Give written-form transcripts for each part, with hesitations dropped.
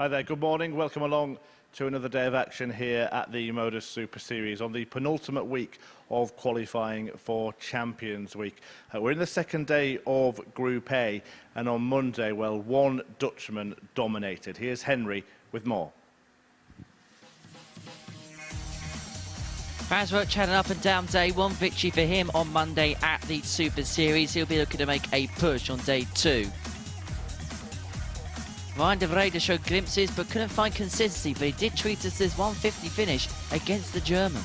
Hi there, good morning. Welcome along to another day of action here at the MODUS Super Series on the penultimate week of qualifying for Champions Week. We're in the second day of Group A, and on Monday, well, one Dutchman dominated. Here's Henry with more. Baswork had an up and down day. One victory for him on Monday at the Super Series. He'll be looking to make a push on day 2. Ryan de Vrede showed glimpses but couldn't find consistency, but he did treat us this 150 finish against the German.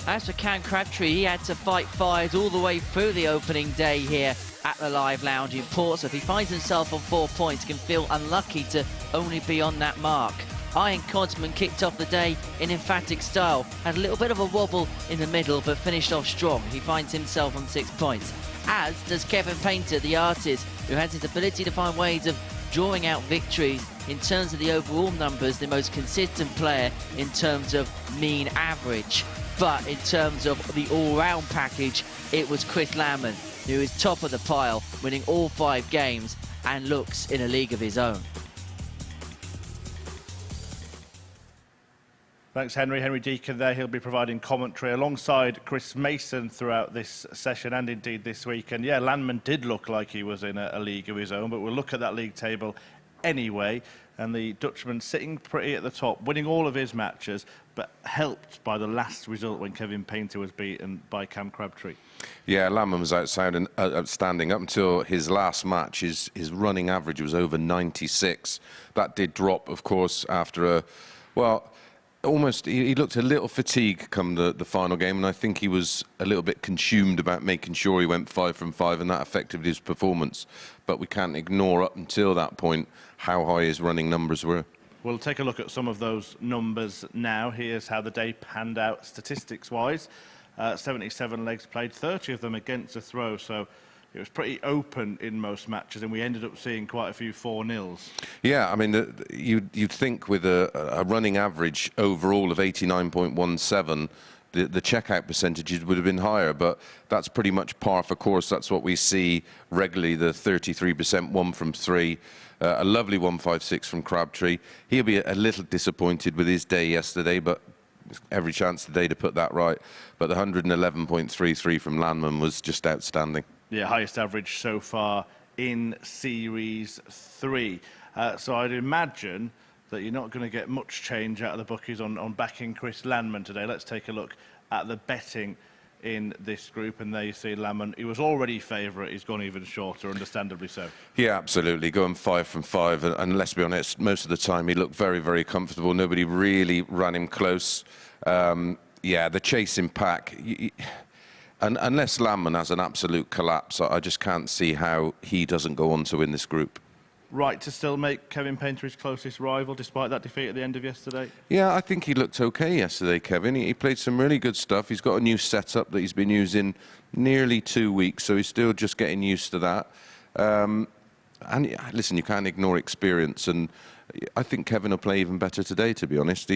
As for Cam Crabtree, he had to fight fires all the way through the opening day here at the Live Lounge in Portsmouth. He finds himself on 4 points, can feel unlucky to only be on that mark. Ian Kodsman kicked off the day in emphatic style, had a little bit of a wobble in the middle but finished off strong. He finds himself on 6 points, as does Kevin Painter, the artist, who has his ability to find ways of drawing out victories. In terms of the overall numbers, the most consistent player in terms of mean average. But in terms of the all-round package, it was Chris Landman, who is top of the pile, winning all 5 games and looks in a league of his own. Thanks, Henry. Henry Deacon there. He'll be providing commentary alongside Chris Mason throughout this session and indeed this week. And yeah, Landman did look like he was in a league of his own, but we'll look at that league table anyway. And the Dutchman sitting pretty at the top, winning all of his matches, but helped by the last result when Kevin Painter was beaten by Cam Crabtree. Yeah, Landman was outstanding up until his last match. His running average was over 96. That did drop, of course, after a, well, almost, he looked a little fatigued come the final game, and I think he was a little bit consumed about making sure he went 5 from 5, and that affected his performance. But we can't ignore up until that point how high his running numbers were. We'll take a look at some of those numbers now. Here's how the day panned out statistics-wise. 77 legs played, 30 of them against a throw, so it was pretty open in most matches, and we ended up seeing quite a few 4-0s. Yeah, I mean, you'd think with a running average overall of 89.17, the checkout percentages would have been higher, but that's pretty much par for course. That's what we see regularly, the 33% 1 from 3. A lovely 156 from Crabtree. He'll be a little disappointed with his day yesterday, but every chance today to put that right. But the 111.33 from Landman was just outstanding. Yeah, highest average so far in Series 3. So I'd imagine that you're not going to get much change out of the bookies on backing Chris Landman today. Let's take a look at the betting in this group, and there you see Landman. He was already favourite. He's gone even shorter, understandably so. Yeah, absolutely. Going 5 from 5, and let's be honest, most of the time he looked very, very comfortable. Nobody really ran him close. Yeah, the chasing pack. And unless Landman has an absolute collapse, I just can't see how he doesn't go on to win this group. Right to still make Kevin Painter his closest rival, despite that defeat at the end of yesterday? Yeah, I think he looked okay yesterday, Kevin. He played some really good stuff. He's got a new setup that he's been using nearly 2 weeks, so he's still just getting used to that. And listen, you can't ignore experience, and I think Kevin will play even better today, to be honest.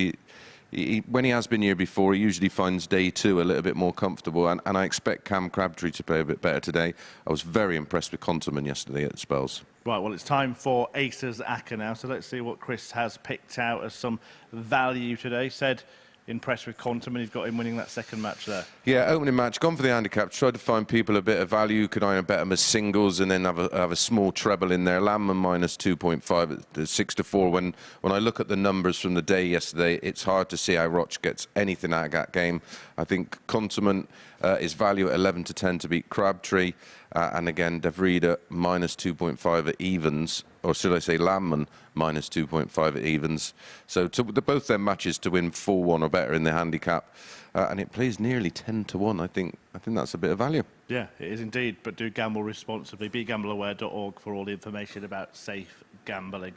When he has been here before, he usually finds day 2 a little bit more comfortable, and I expect Cam Crabtree to play a bit better today. I was very impressed with Konterman yesterday at spells. Right, well, it's time for Aces Acker now, so let's see what Chris has picked out as some value today. Said impressed with Konterman. He's got him winning that second match there. Yeah, opening match, gone for the handicap, tried to find people a bit of value. Could I bet them as singles and then have a small treble in there? Landman minus 2.5 at 6-4. When I look at the numbers from the day yesterday, it's hard to see how Roch gets anything out of that game. I think Konterman is value at 11-10 to beat Crabtree. And again, de Vrede minus 2.5 at evens, or should I say Landman minus 2.5 at evens. So both their matches to win 4-1 or better in the handicap, and it plays nearly 10-1. I think that's a bit of value. Yeah, it is indeed. But do gamble responsibly. BeGambleAware.org for all the information about safe gambling.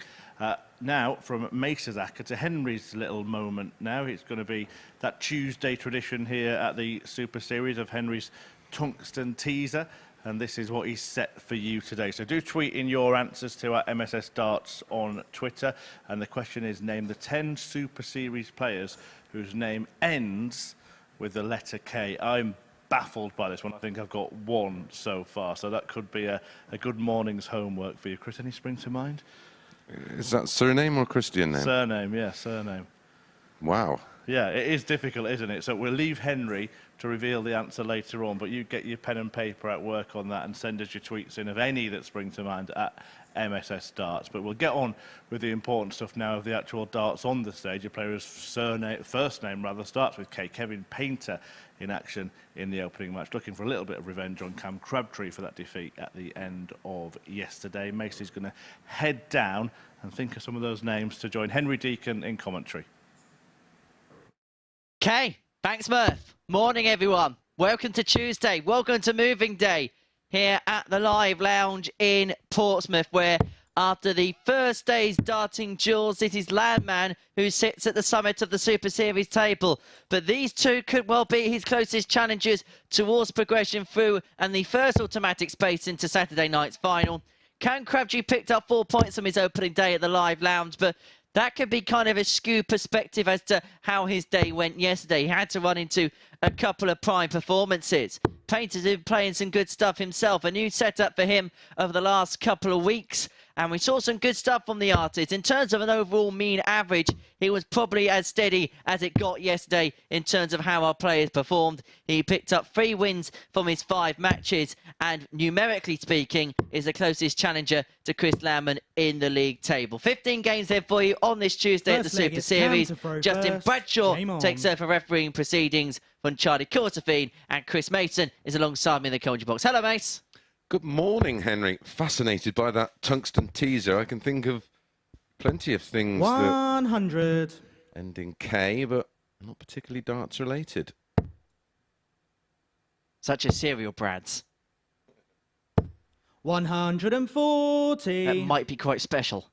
Now, from Mace's Acker to Henry's little moment now. It's going to be that Tuesday tradition here at the Super Series of Henry's Tungsten Teaser. And this is what he's set for you today. So do tweet in your answers to our MSS Darts on Twitter. And the question is, name the 10 Super Series players whose name ends with the letter K. I'm baffled by this one. I think I've got one so far, so that could be a good morning's homework for you. Chris, any spring to mind? Is that surname or Christian name? Surname, yeah, surname. Wow. Yeah, it is difficult, isn't it? So we'll leave Henry to reveal the answer later on, but you get your pen and paper at work on that and send us your tweets in of any that spring to mind at MSS Darts. But we'll get on with the important stuff now of the actual darts on the stage. A player's first name starts with K. Kevin Painter in action in the opening match, looking for a little bit of revenge on Cam Crabtree for that defeat at the end of yesterday. Macy's going to head down and think of some of those names to join Henry Deacon in commentary. Okay, thanks, Murph. Morning, everyone. Welcome to Tuesday. Welcome to Moving Day here at the Live Lounge in Portsmouth, where after the first day's darting duels, it is Landman who sits at the summit of the Super Series table. But these two could well be his closest challengers towards progression through and the first automatic space into Saturday night's final. Cam Crabtree picked up 4 points from his opening day at the Live Lounge, but that could be kind of a skew perspective as to how his day went yesterday. He had to run into a couple of prime performances. Painter's been playing some good stuff himself. A new setup for him over the last couple of weeks. And we saw some good stuff from the artist. In terms of an overall mean average, he was probably as steady as it got yesterday in terms of how our players performed. He picked up 3 wins from his 5 matches and, numerically speaking, is the closest challenger to Chris Landman in the league table. 15 games there for you on this Tuesday at the Super Series. Justin Bradshaw takes over refereeing proceedings from Charlie Courtefine, and Chris Mason is alongside me in the commentary box. Hello, Mace. Good morning, Henry. Fascinated by that tungsten teaser. I can think of plenty of things 100 that end in K, but not particularly darts related. Such a serial, Brads. 140. That might be quite special.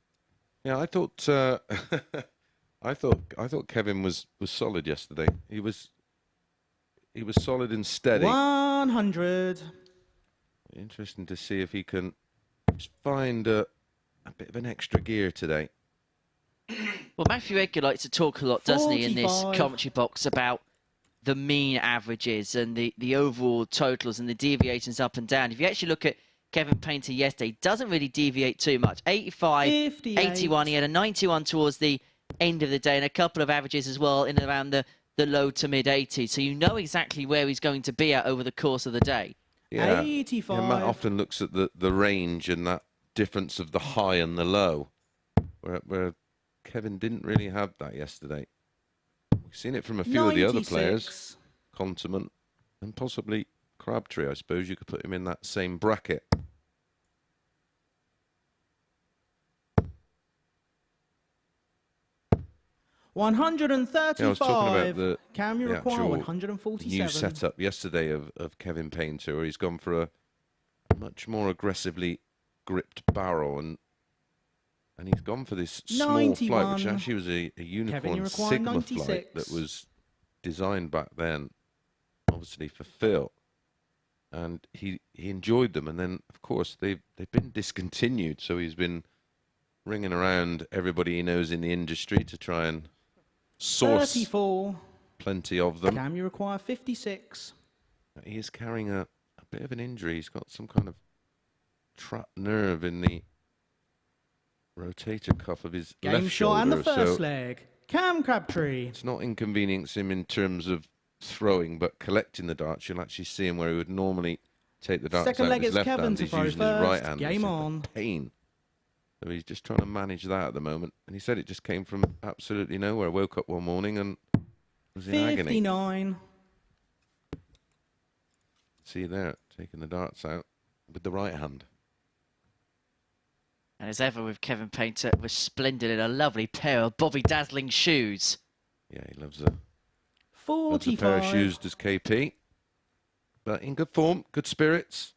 Yeah, I thought I thought Kevin was solid yesterday. He was solid and steady. 100. Interesting to see if he can just find a bit of an extra gear today. Well, Matthew Edgar likes to talk a lot, doesn't he, in this 45. commentary box about the mean averages and the overall totals and the deviations up and down. If you actually look at Kevin Painter yesterday, he doesn't really deviate too much. 85, 58. 81, he had a 91 towards the end of the day and a couple of averages as well in around the low to mid 80s. So you know exactly where he's going to be at over the course of the day. Yeah, 85. yeah, Matt often looks at the range and that difference of the high and the low, where Kevin didn't really have that yesterday. We've seen it from a few of the other players, Contement and possibly Crabtree. I suppose you could put him in that same bracket. $135. Yeah, I was talking about Can you the require actual 147? new setup yesterday of Kevin Painter, where he's gone for a much more aggressively gripped barrel, and he's gone for this small 91. flight, which actually was a Kevin, Unicorn you require Sigma 96. flight that was designed back then, obviously for Phil, and he enjoyed them, and then of course they've been discontinued, so he's been ringing around everybody he knows in the industry to try and source 34. plenty of them. Can you require 56? He is carrying a bit of an injury. He's got some kind of trapped nerve in the rotator cuff of his Game left shot shoulder. and the first so leg. Cam Crabtree. it's not inconvenience him in terms of throwing, but collecting the darts. You'll actually see him where he would normally take the darts Second out leg with his is left Kevin hand. to He's throw using his right first. hand. Game It's on. a pain. So he's just trying to manage that at the moment. And he said it just came from absolutely nowhere. Woke up one morning and was in agony. 59. See there, taking the darts out with the right hand. And as ever with Kevin Painter, was splendid in a lovely pair of Bobby Dazzling shoes. Yeah, he loves a 45. pair of shoes, does KP. But in good form, good spirits.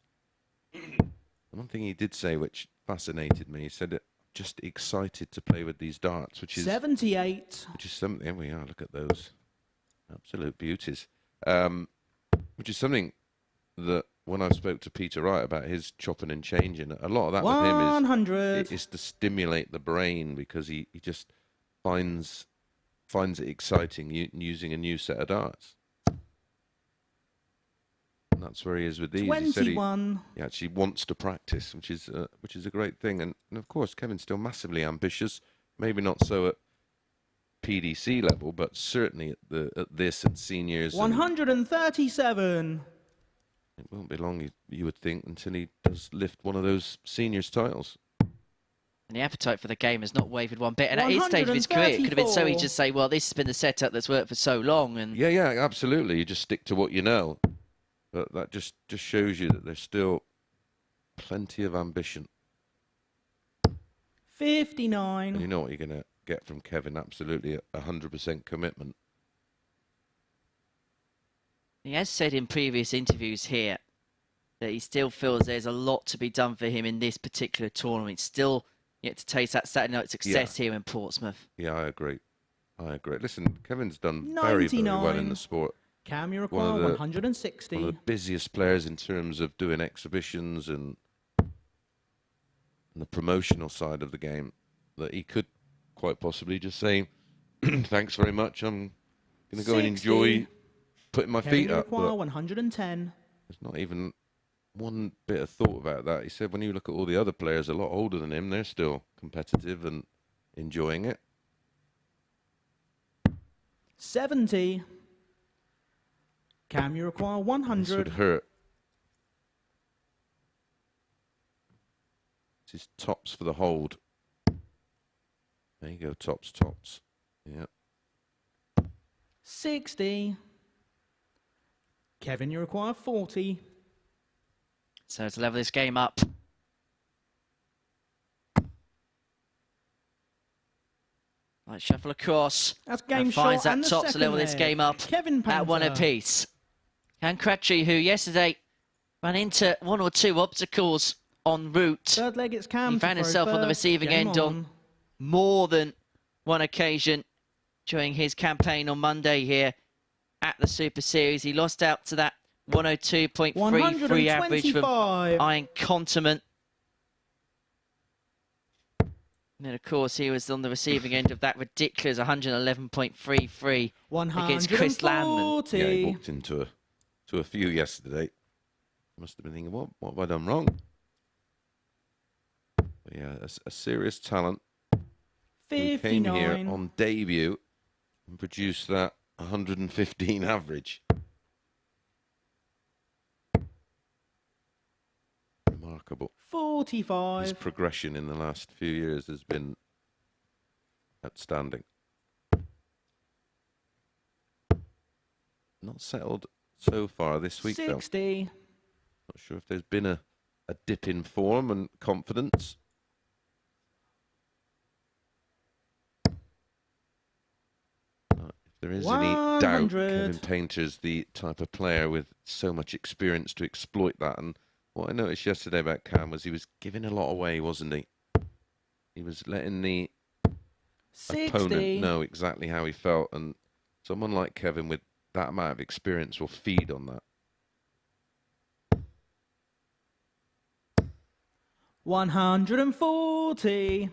One thing he did say, which fascinated me, he said that just excited to play with these darts, which is 78. which is something. There we are. Look at those, absolute beauties. Which is something that when I spoke to Peter Wright about his chopping and changing, a lot of that with him 100. is to stimulate the brain, because he just finds it exciting using a new set of darts. that's where he is with these. He said 21. he actually wants to practice, which is a great thing. And of course, Kevin's still massively ambitious. Maybe not so at PDC level, but certainly at this at seniors. 137. It won't be long, you would think, until he does lift one of those seniors titles. And the appetite for the game has not wavered one bit. And at his stage of his career, it could have been so easy to say, well, this has been the setup that's worked for so long. And yeah, absolutely. You just stick to what you know. But that just shows you that there's still plenty of ambition. 59. And you know what you're going to get from Kevin, absolutely 100% commitment. he has said in previous interviews here that he still feels there's a lot to be done for him in this particular tournament. Still yet to taste that Saturday night success here in Portsmouth. Yeah, I agree. Listen, Kevin's done very, very well in the sport. Cam, you require 160. One of the busiest players in terms of doing exhibitions and the promotional side of the game, that he could quite possibly just say, thanks very much, I'm going to go and enjoy putting my feet up. Kevin, you require 110. There's not even one bit of thought about that. He said when you look at all the other players a lot older than him, they're still competitive and enjoying it. 70. Cam, you require 100. This would hurt. This is tops for the hold. There you go, tops. Yeah. 60. Kevin, you require 40. So to level this game up. Right, shuffle across. That's game finds shot that and the top to second level this leg. game up Kevin Painter. at one apiece. And Crabtree, who yesterday ran into one or two obstacles en route. Third leg, it's Cam. He found himself on the receiving end on more than one occasion during his campaign on Monday here at the Super Series. He lost out to that 102.33 average from Iron Continent. And then, of course, he was on the receiving end of that ridiculous 111.33 against Chris Landman. Yeah, he walked into a few yesterday. Must have been thinking, what have I done wrong? But yeah, a serious talent. 59. Who came here on debut and produced that 115 average. Remarkable. 45. His progression in the last few years has been outstanding. Not settled so far this week, 60. though. Not sure if there's been a dip in form and confidence. If there is any doubt, Kevin Painter's the type of player with so much experience to exploit that. And what I noticed yesterday about Cam was he was giving a lot away, wasn't he? He was letting the 60. opponent know exactly how he felt, and someone like Kevin with that amount of experience will feed on that. 140.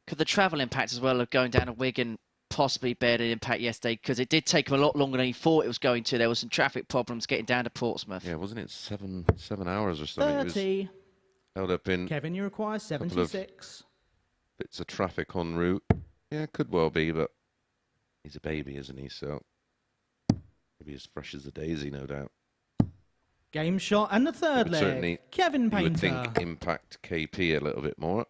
Could the travel impact as well of going down to Wigan possibly bear an impact yesterday? Because it did take him a lot longer than he thought it was going to. There was some traffic problems getting down to Portsmouth. Yeah, wasn't it 7 hours or something? 30. It was held up in Kevin, you require 76. bits of traffic en route. Yeah, could well be, but he's a baby, isn't he? So maybe as fresh as a daisy, no doubt. Game shot and the third leg. Certainly, Kevin Painter. you would think impact KP a little bit more,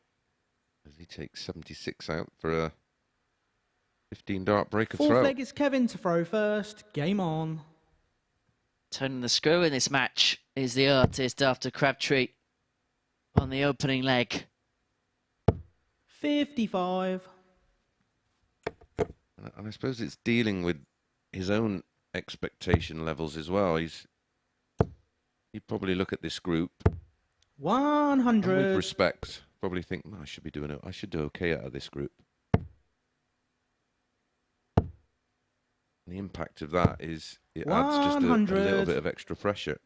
as he takes 76 out for a 15-dart breaker Fourth throw. leg is Kevin to throw first. Game on. Turning the screw in this match is the artist after Crabtree on the opening leg. 55. And I suppose it's dealing with his own expectation levels as well. He'd probably look at this group 100. and with respect, probably think, I should be doing it. I should do okay out of this group. And the impact of that is it adds just a little bit of extra pressure.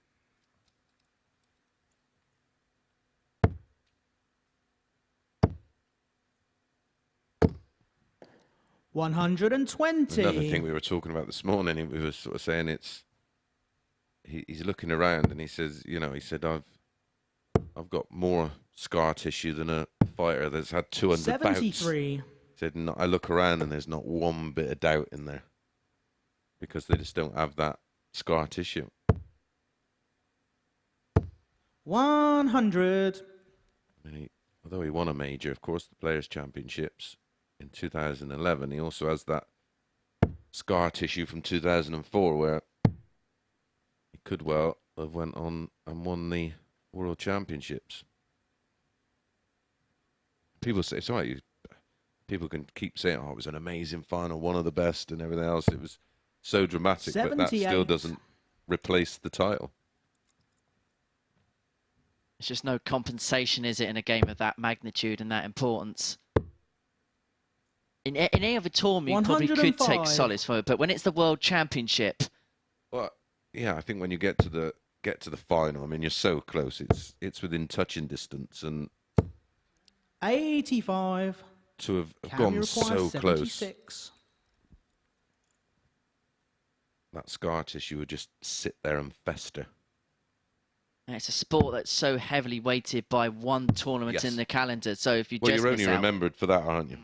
120. Another thing we were talking about this morning, we were sort of saying he's looking around and he says, you know, he said, I've got more scar tissue than a fighter that's had 200 bouts. 73. He said, I look around and there's not one bit of doubt in there because they just don't have that scar tissue. 100. I mean, although he won a major, of course, the Players' Championships in 2011, he also has that scar tissue from 2004 where he could well have went on and won the World Championships. People say, sorry, people can keep saying, oh, it was an amazing final, one of the best and everything else. It was so dramatic, but that still 78. doesn't replace the title. It's just no compensation, is it, in a game of that magnitude and that importance? In any other tournament, you probably could take 105. solace from it, but when it's the World Championship, Well, yeah, I think when you get to the final, I mean, you're so close. It's within touching distance, and 85. to have Can gone you require so close, 76? that scar tissue would just sit there and fester. and it's a sport that's so heavily weighted by one tournament Yes. in the calendar. So if you Well, just you're miss only out, remembered for that, aren't you?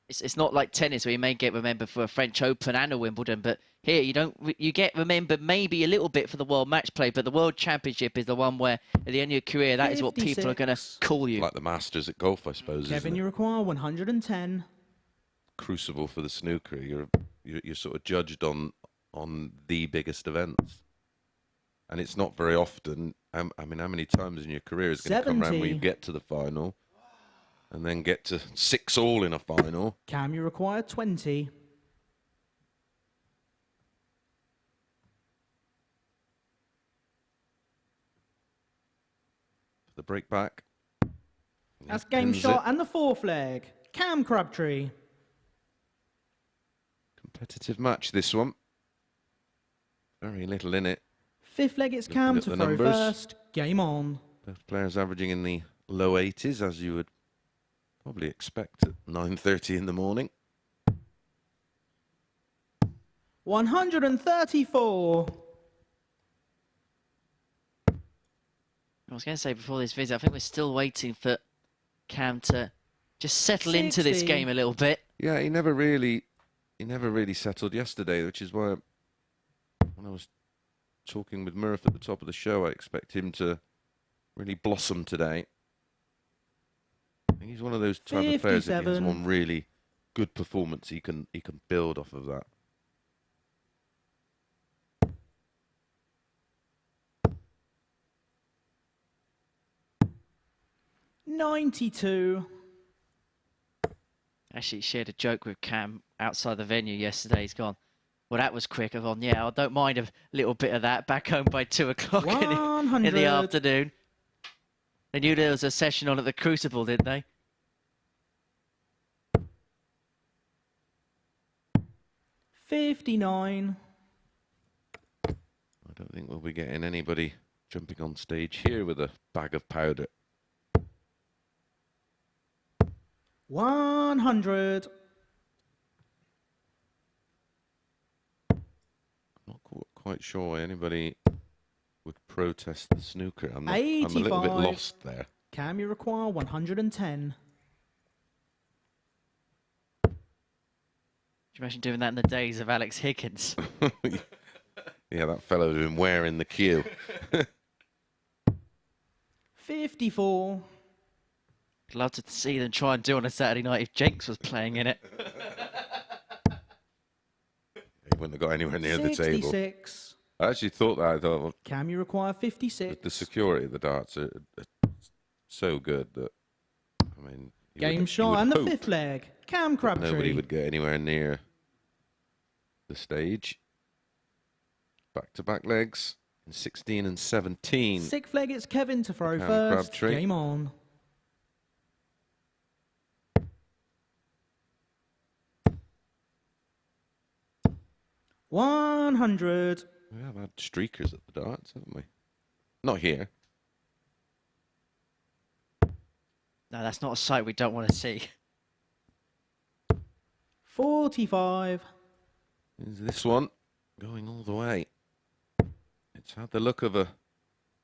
it's not like tennis where you may get remembered for a French Open and a Wimbledon, but here you don't. You get remembered maybe a little bit for the World Match Play, but the World Championship is the one where at the end of your career, that is what people are going to 56. call you. Like the Masters at golf, I suppose. Kevin, isn't you it? require 110. Crucible for the snooker. You're sort of judged on the biggest events, and it's not very often. I mean, how many times in your career is going to come around where you 70. get to the final, and then get to 6-all in a final? Cam, you require 20. The break back. That's game Pins shot it. and the fourth leg. Cam Crabtree. Competitive match, this one. Very little in it. Fifth leg, it's Cam at to the throw numbers. first. Game on. Both players averaging in the low 80s, as you would probably expect at 9:30 in the morning. 134. I was going to say before this visit, I think we're still waiting for Cam to just settle into this 60. game a little bit. Yeah, he never really settled yesterday, which is why when I was talking with Murph at the top of the show, I expect him to really blossom today. I think he's one of those type of players that if he has 57. one really good performance, he can build off of that. $92. Actually, shared a joke with Cam outside the venue yesterday. He's gone, well, that was quick. I've gone, yeah, I don't mind a little bit of that. Back home by 2 o'clock in the 100. afternoon. They knew there was a session on at the Crucible, didn't they? $59. I don't think we'll be getting anybody jumping on stage here with a bag of powder. 100. Not quite sure why anybody would protest the snooker. I'm a little bit 85. lost there. Cam, you require 110. Could you imagine doing that in the days of Alex Higgins? Yeah, that fellow had been wearing the queue. 54. I'd love to see them try and do on a Saturday night if Jenks was playing in it. He wouldn't have got anywhere near the table. 66. I actually thought that. I thought, well, Cam, you require 56. the security of the darts are so good that, I mean, you Game would shot and the hope fifth leg. Cam nobody Crabtree. would get anywhere near the stage. Back-to-back legs in 16 and 17. Sixth leg, it's Kevin to throw Cam first. Crabtree. Game on. $100. We have had streakers at the darts, haven't we? Not here. No, that's not a sight we don't want to see. 45. Is this one going all the way? It's had the look of a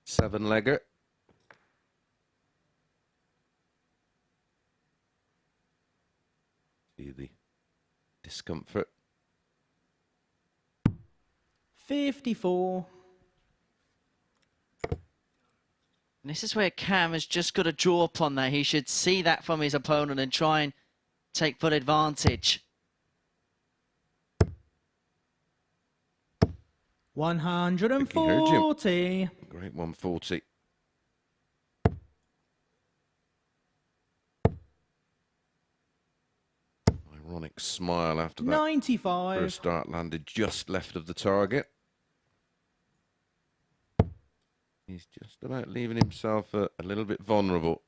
7-legger. See the discomfort. 54. And this is where Cam has just got to draw upon that. He should see that from his opponent and try and take full advantage. 140. Great 140. Ironic smile after that 95. first dart landed just left of the target. He's just about leaving himself a little bit vulnerable.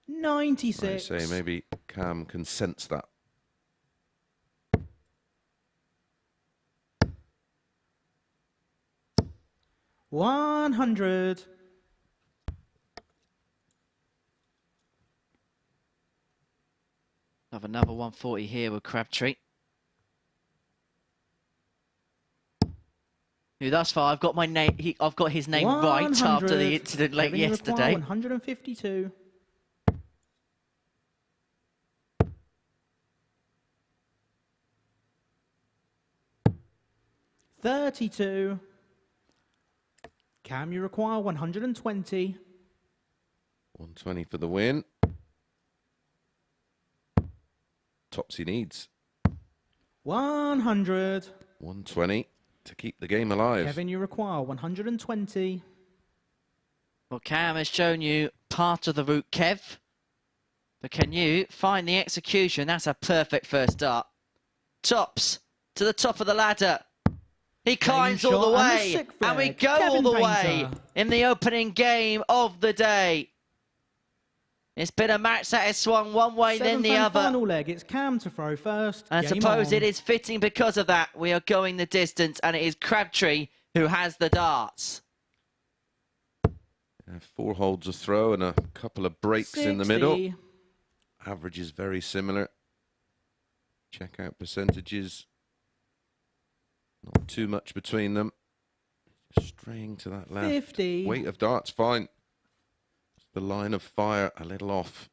96. I say maybe Cam can sense that. $100. Have another 140 here with Crabtree. Who thus far I've got my name. I've got his name right after the incident late Kevin, you require yesterday. 152. $32. Cam, you require 120. 120 for the win. Tops he needs. 100. 120 to keep the game alive. Kevin, you require 120. Well, Cam has shown you part of the route, Kev. But can you find the execution? That's a perfect first start. Tops to the top of the ladder. He climbs all the way. And we go all the way in the opening game of the day. It's been a match that has swung one way then the other. Final leg. It's Cam to throw first. I suppose it is fitting because of that. We are going the distance, and it is Crabtree who has the darts. 4 holds a throw and a couple of breaks 60. in the middle. Average is very similar. Check out percentages. Not too much between them. Straying to that left. 50. Weight of darts, fine. The line of fire a little off.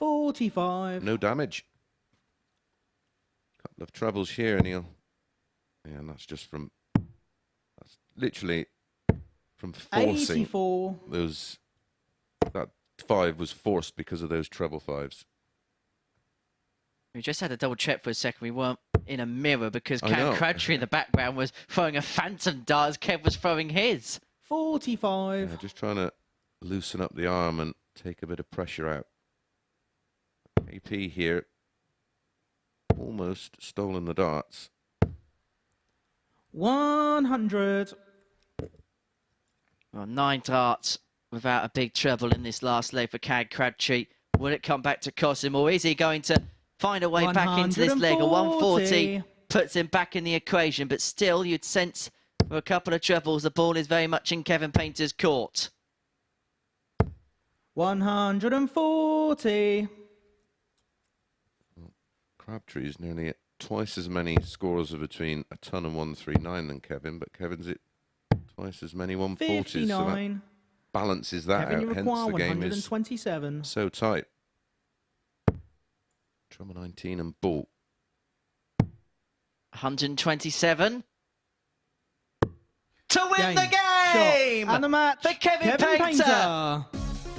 $45. No damage. Couple of trebles here, and he'll. Yeah, and that's just from. That's literally from forcing 84. those. That 5 was forced because of those treble 5s. We just had to double check for a second. We weren't in a mirror because Cam Crabtree in the background was throwing a phantom dart as Kev was throwing his. 45. Yeah, just trying to loosen up the arm and take a bit of pressure out. AP here. Almost stolen the darts. 100. Well, 9 darts without a big treble in this last leg for Cam Crabtree. Will it come back to cost him, or is he going to find a way back into this leg? A 140 puts him back in the equation, but still you'd sense with a couple of trebles the ball is very much in Kevin Painter's court. 140. Crabtree is nearly at twice as many scores of between a ton and 139 than Kevin, but Kevin's at twice as many 140s. 59. So that balances that Kevin, out. you Hence require the game is 127. so tight. Treble 19 and ball. 127. To win the game! Shot. And the match for Kevin Painter,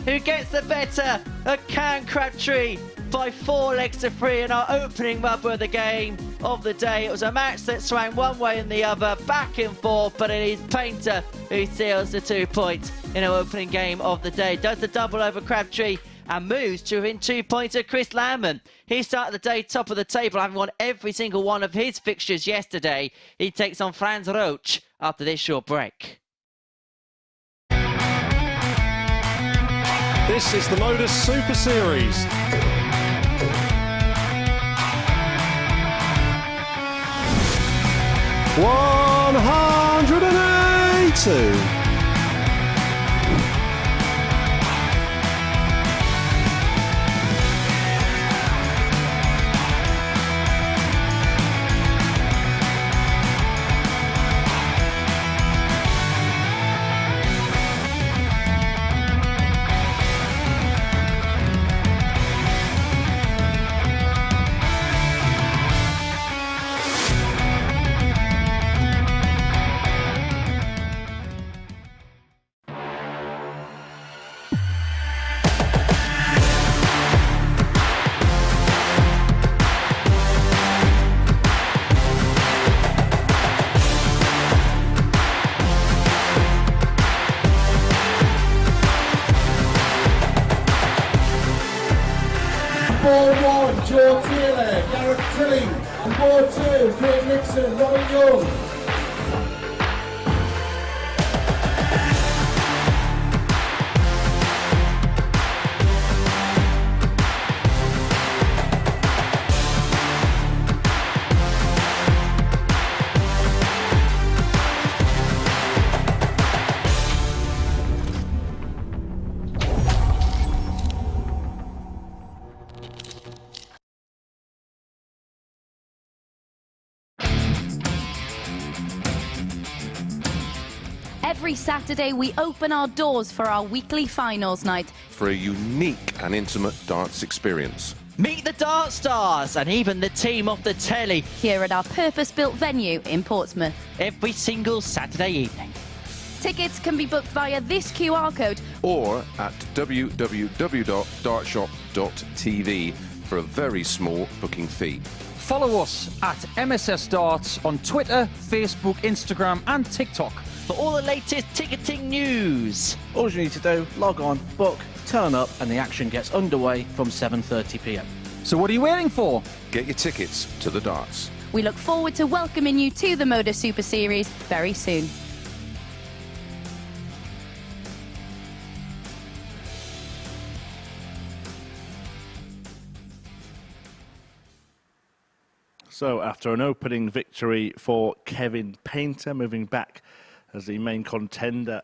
who gets the better of Cam Crabtree by 4 legs to 3 in our opening rubber of the game of the day. It was a match that swung one way and the other, back and forth, but it is Painter who steals the 2 points in our opening game of the day. Does the double over Crabtree and moves to within 2 points of Chris Landman. He started the day top of the table, having won every single one of his fixtures yesterday. He takes on Franz Roach after this short break. This is the MODUS Super Series. $182. Jackson, Robert Young. Every Saturday, we open our doors for our weekly finals night. For a unique and intimate darts experience. Meet the Dart Stars and even the team off the telly Here at our purpose-built venue in Portsmouth. every single Saturday evening. Tickets can be booked via this QR code. Or at www.dartshop.tv for a very small booking fee. Follow us at MSS Darts on Twitter, Facebook, Instagram and TikTok. For all the latest ticketing news. All you need to do, log on, book, turn up, and the action gets underway from 7:30 p.m. So what are you waiting for? Get your tickets to the darts. We look forward to welcoming you to the MODUS Super Series very soon. So after an opening victory for Kevin Painter, moving back as the main contender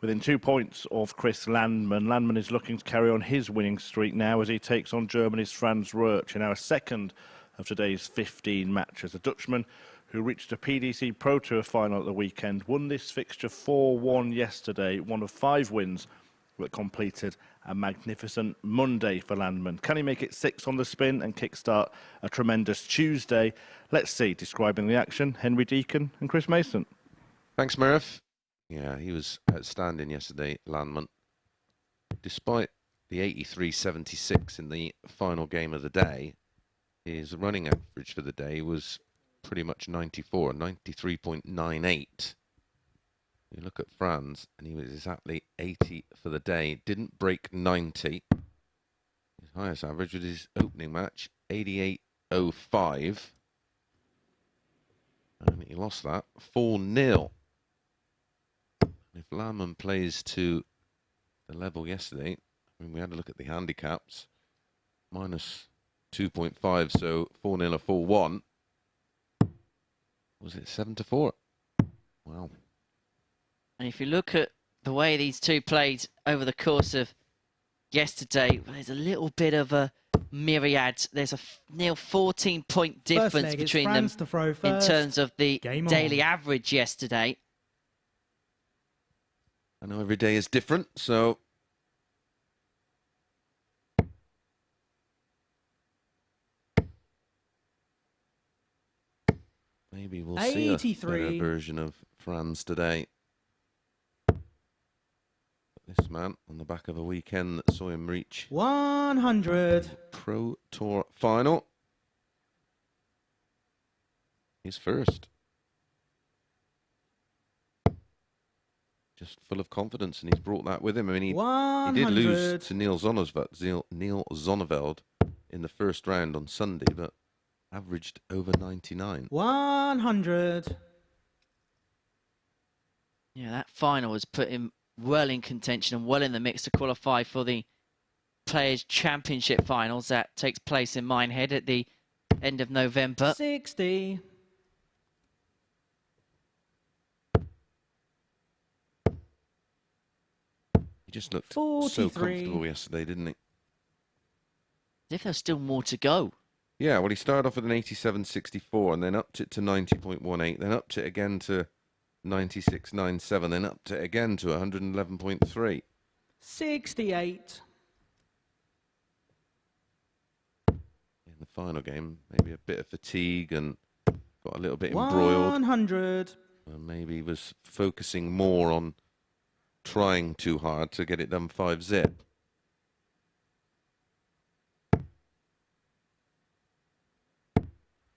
within 2 points of Chris Landman. Landman is looking to carry on his winning streak now as he takes on Germany's Franz Roach in our second of today's 15 matches. The Dutchman, who reached a PDC Pro Tour final at the weekend, won this fixture 4-1 yesterday, one of 5 wins that completed a magnificent Monday for Landman. Can he make it 6 on the spin and kickstart a tremendous Tuesday? Let's see. Describing the action, Henry Deacon and Chris Mason. Thanks, Murph. Yeah, he was outstanding yesterday, Landman. Despite the 83.76 in the final game of the day, his running average for the day was pretty much 94, 93.98. You look at Franz, and he was exactly 80 for the day. Didn't break 90. His highest average was his opening match, 88.05. And he lost that 4-0. If Landman plays to the level yesterday, I mean, we had a look at the handicaps, minus 2.5, so 4-0 or 4-1. Was it 7-4? Wow. And if you look at the way these two played over the course of yesterday, there's a little bit of a myriad. There's a near 14-point difference between them in terms of the daily average yesterday. I know every day is different, so maybe we'll see a better version of Franz today. This man on the back of a weekend that saw him reach 100 Pro Tour final. He's first. Just full of confidence, and he's brought that with him. I mean, he did lose to Neil Zonneveld in the first round on Sunday, but averaged over 99. 100. Yeah, that final has put him well in contention and well in the mix to qualify for the Players' Championship finals that takes place in Minehead at the end of November. 60. He just looked 43. so comfortable yesterday, didn't he? As if there's still more to go. Yeah, well, he started off with an 87.64 and then upped it to 90.18, then upped it again to 96.97, then upped it again to 111.3. 68. In the final game, maybe a bit of fatigue and got a little bit embroiled. 100. And maybe he was focusing more on trying too hard to get it done 5-zip.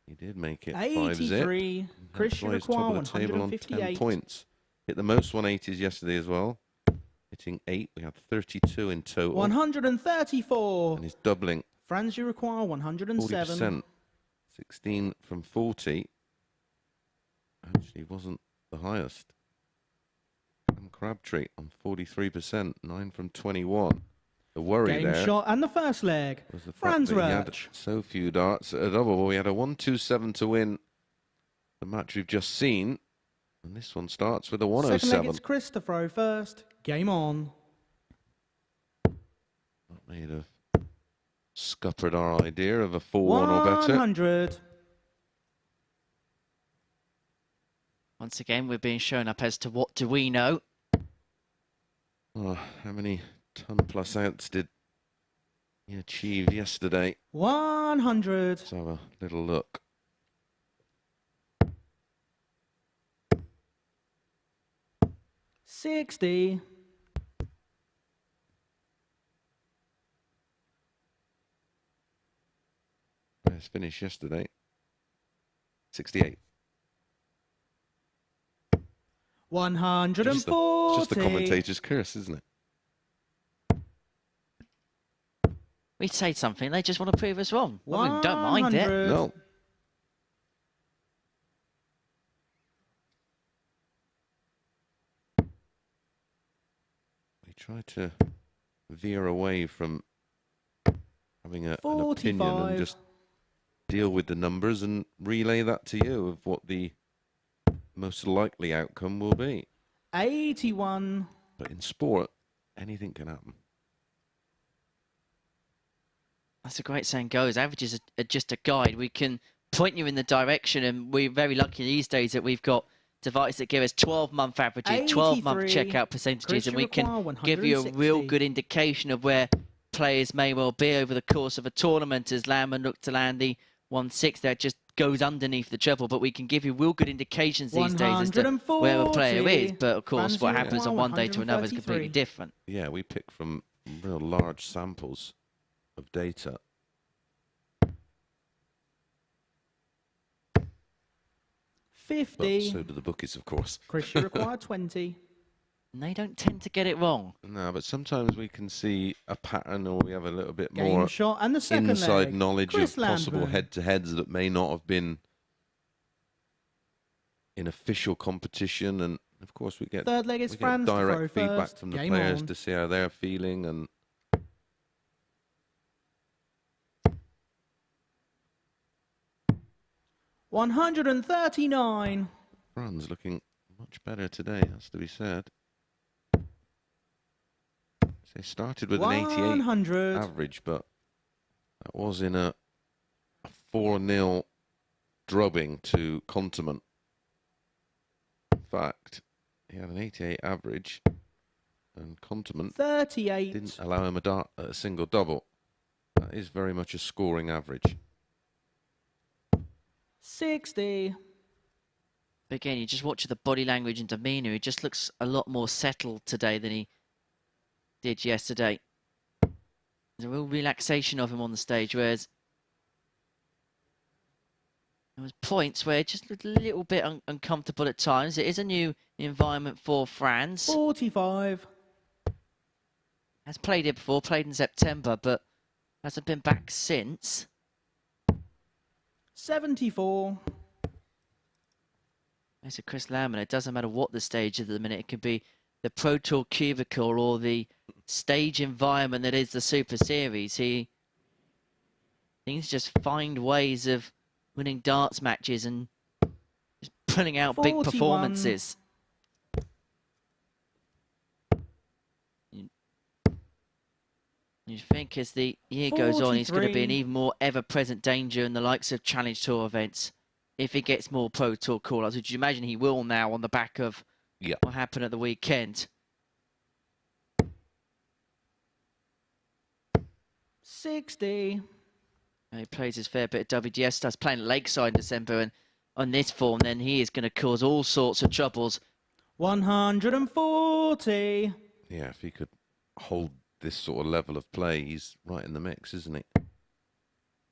He did make it 5-zip. 83. Christian Require, 158. 10 points. Hit the most 180s yesterday as well. Hitting 8. We had 32 in total. 134. And he's doubling. Franz Require, 107. 40%. 16 from 40. actually wasn't the highest. Crabtree on 43%, 9 from 21. The worry Game there shot and the first leg. was the fact Franz that he had Roach. so few darts at a double. He had a 127 to win the match we've just seen, and this one starts with a Second leg, 107. it's Chris to throw first. Game on. That may have scuppered our idea of a 4-1 or better. 100. Once again, we're being shown up as to what do we know. Oh, how many ton-plus outs did he achieve yesterday? 100. Let's have a little look. $60. Best finish yesterday. 68. 140. It's just the commentator's curse, isn't it? We say something, they just want to prove us wrong. Well, we don't mind it. 100. No. We try to veer away from having an opinion 45. and just deal with the numbers and relay that to you of what the most likely outcome will be. 81. But in sport, anything can happen. That's a great saying goes. Averages are just a guide. We can point you in the direction, and we're very lucky these days that we've got devices that give us 12-month averages, 12-month 83. checkout percentages, Chris, and you we can require give you a real 160. good indication of where players may well be over the course of a tournament. As Landman looked to land the 1-6, that just goes underneath the treble, but we can give you real good indications these days as to where a player is. But of course, Franz what Roach, happens on one day to another is completely 133. different. Yeah, we pick from real large samples of data. But 50. so do the bookies, of course. Chris, you require 20. And they don't tend to get it wrong. No, but sometimes we can see a pattern, or we have a little bit Game more shot and the second inside leg. knowledge Chris of possible Landman. head-to-heads that may not have been in official competition. And of course, we get, Third leg is we get Franz to throw direct feedback first. from the Game players on. to see how they're feeling. And $139. Franz looking much better today, has to be said. They started with an 88 100. average, but that was in a 4-0 drubbing to Continent. In fact, he had an 88 average, and Continent 38. didn't allow him a single double. That is very much a scoring average. 60. But again, you just watch the body language and demeanour. He just looks a lot more settled today than he did yesterday. There's a real relaxation of him on the stage, whereas there was points where it just looked a little bit uncomfortable at times. It is a new environment for Franz. 45. Has played it before, played in September, but hasn't been back since. 74. It's a Chris Landman. It doesn't matter what the stage is at the minute. It could be the Pro Tour cubicle or the stage environment that is the Super Series. He seems to just find ways of winning darts matches and just putting out 41. big performances. You think as the year goes on, he's going to be an 43. even more ever-present danger in the likes of Challenge Tour events if he gets more Pro Tour call-outs, which you imagine he will now on the back of what happened at the weekend. 60. And he plays his fair bit of WDS, starts playing at Lakeside in December, and on this form, then he is going to cause all sorts of troubles. 140. Yeah, if he could hold this sort of level of play, he's right in the mix, isn't he?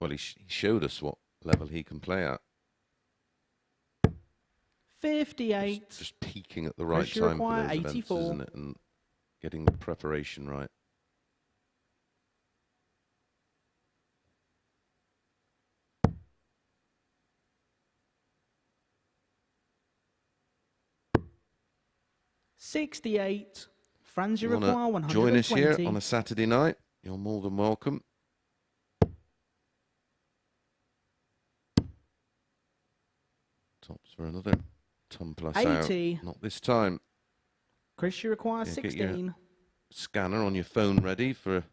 Well, he showed us what level he can play at. 58. Just peaking at the right Pressure time for require those events, 84. isn't it? And getting the preparation right. 68. Franz, you You require want 120. to join us here on a Saturday night? You're more than welcome. Tops for another ton plus 80. out. Not this time. Chris, you require Yeah, get your 16. Scanner on your phone ready for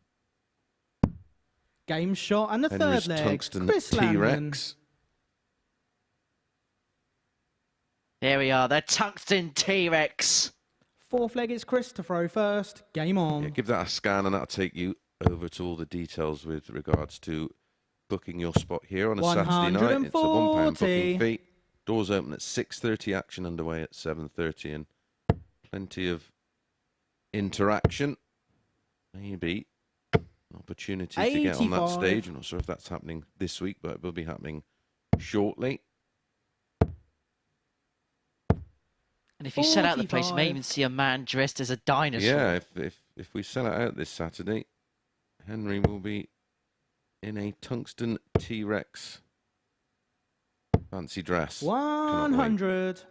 Game shot and the Henry's third leg. tungsten Chris Landman. T-Rex. There we are, the tungsten T-Rex. Fourth leg is Chris to throw first. Game on. Yeah, give that a scan and that'll take you over to all the details with regards to booking your spot here on a Saturday night. It's a £1 booking fee. Doors open at 6:30, action underway at 7:30, and plenty of interaction. Maybe an opportunity to get on that 85. stage. I'm not sure if that's happening this week, but it will be happening shortly. And if you sell out the place, you may 45. even see a man dressed as a dinosaur. Yeah, if we sell it out this Saturday, Henry will be in a tungsten T-Rex fancy dress. Cannot wait. 100.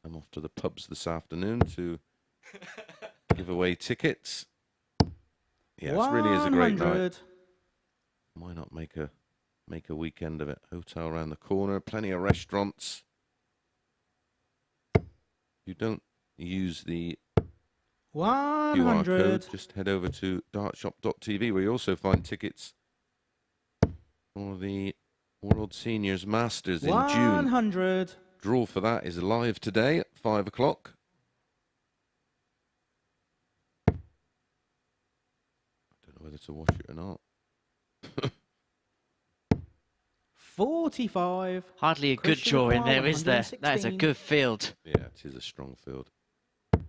I'm off to the pubs this afternoon to give away tickets. Yeah, it really is a great night. 100. Why not make a weekend of it? Hotel around the corner, plenty of restaurants. If you don't use the QR 100. code, just head over to dartshop.tv, where you also find tickets for the World Seniors Masters in June. 100. Draw for that is live today at 5 o'clock. I don't know whether to wash it or not. 45. Hardly a good Christian draw in require there, is there? That is a 116. good field. Yeah, it is a strong field. In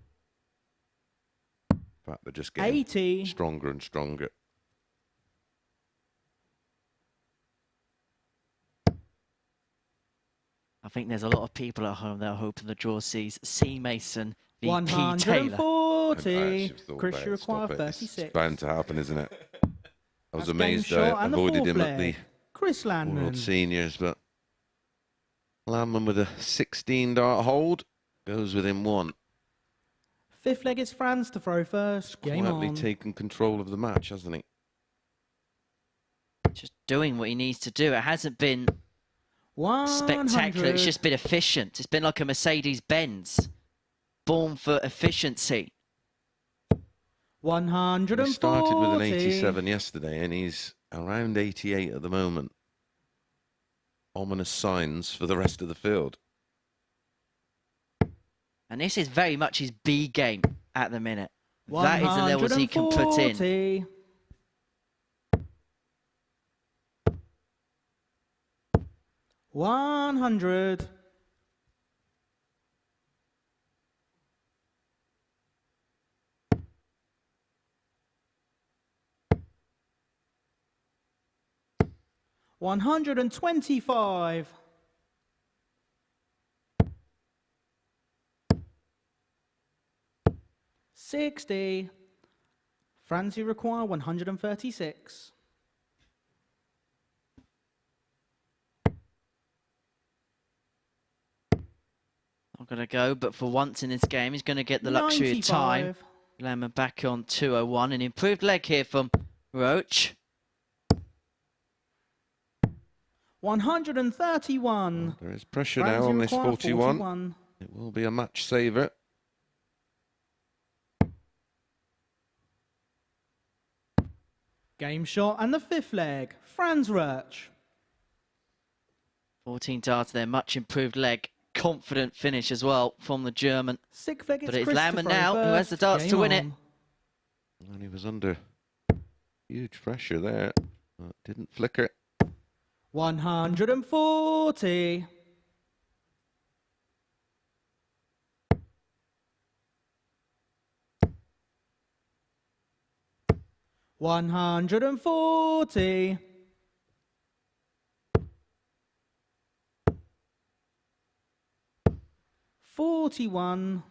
fact, they're just getting 80. stronger and stronger. I think there's a lot of people at home that are hoping the draw sees C. Mason v. P. Taylor. 140. Thought Chris, about you it. require Stop it. 36. It's bound to happen, isn't it? I was That's game amazed shot I and the avoided fourth him at the leg. Chris Landman. World Seniors, but Landman with a 16 dart hold goes within one. Fifth leg is Franz to throw first. Game Quietly on. taken control of the match, hasn't he? Just doing what he needs to do. It hasn't been 100. spectacular. It's just been efficient. It's been like a Mercedes-Benz, born for efficiency. 140. He started with an 87 yesterday, and he's around 88 at the moment. Ominous signs for the rest of the field. And this is very much his B game at the minute. That is the levels he can put in. 140. $100. $125. $60. Franz, you require 136. Not going to go, but for once in this game, he's going to get the luxury of time. 95. Lemon back on 201. An improved leg here from Roach. 131. There is pressure Franz, now you on this require 41. It will be a match saver. Game shot and the fifth leg. Franz Roach. 14 darts there, much improved leg. Confident finish as well from the German. Sixth leg is But it's Christopher Lammen now who has the darts Game to win it. on. And he was under huge pressure there. But didn't flicker. 140. $140. $41.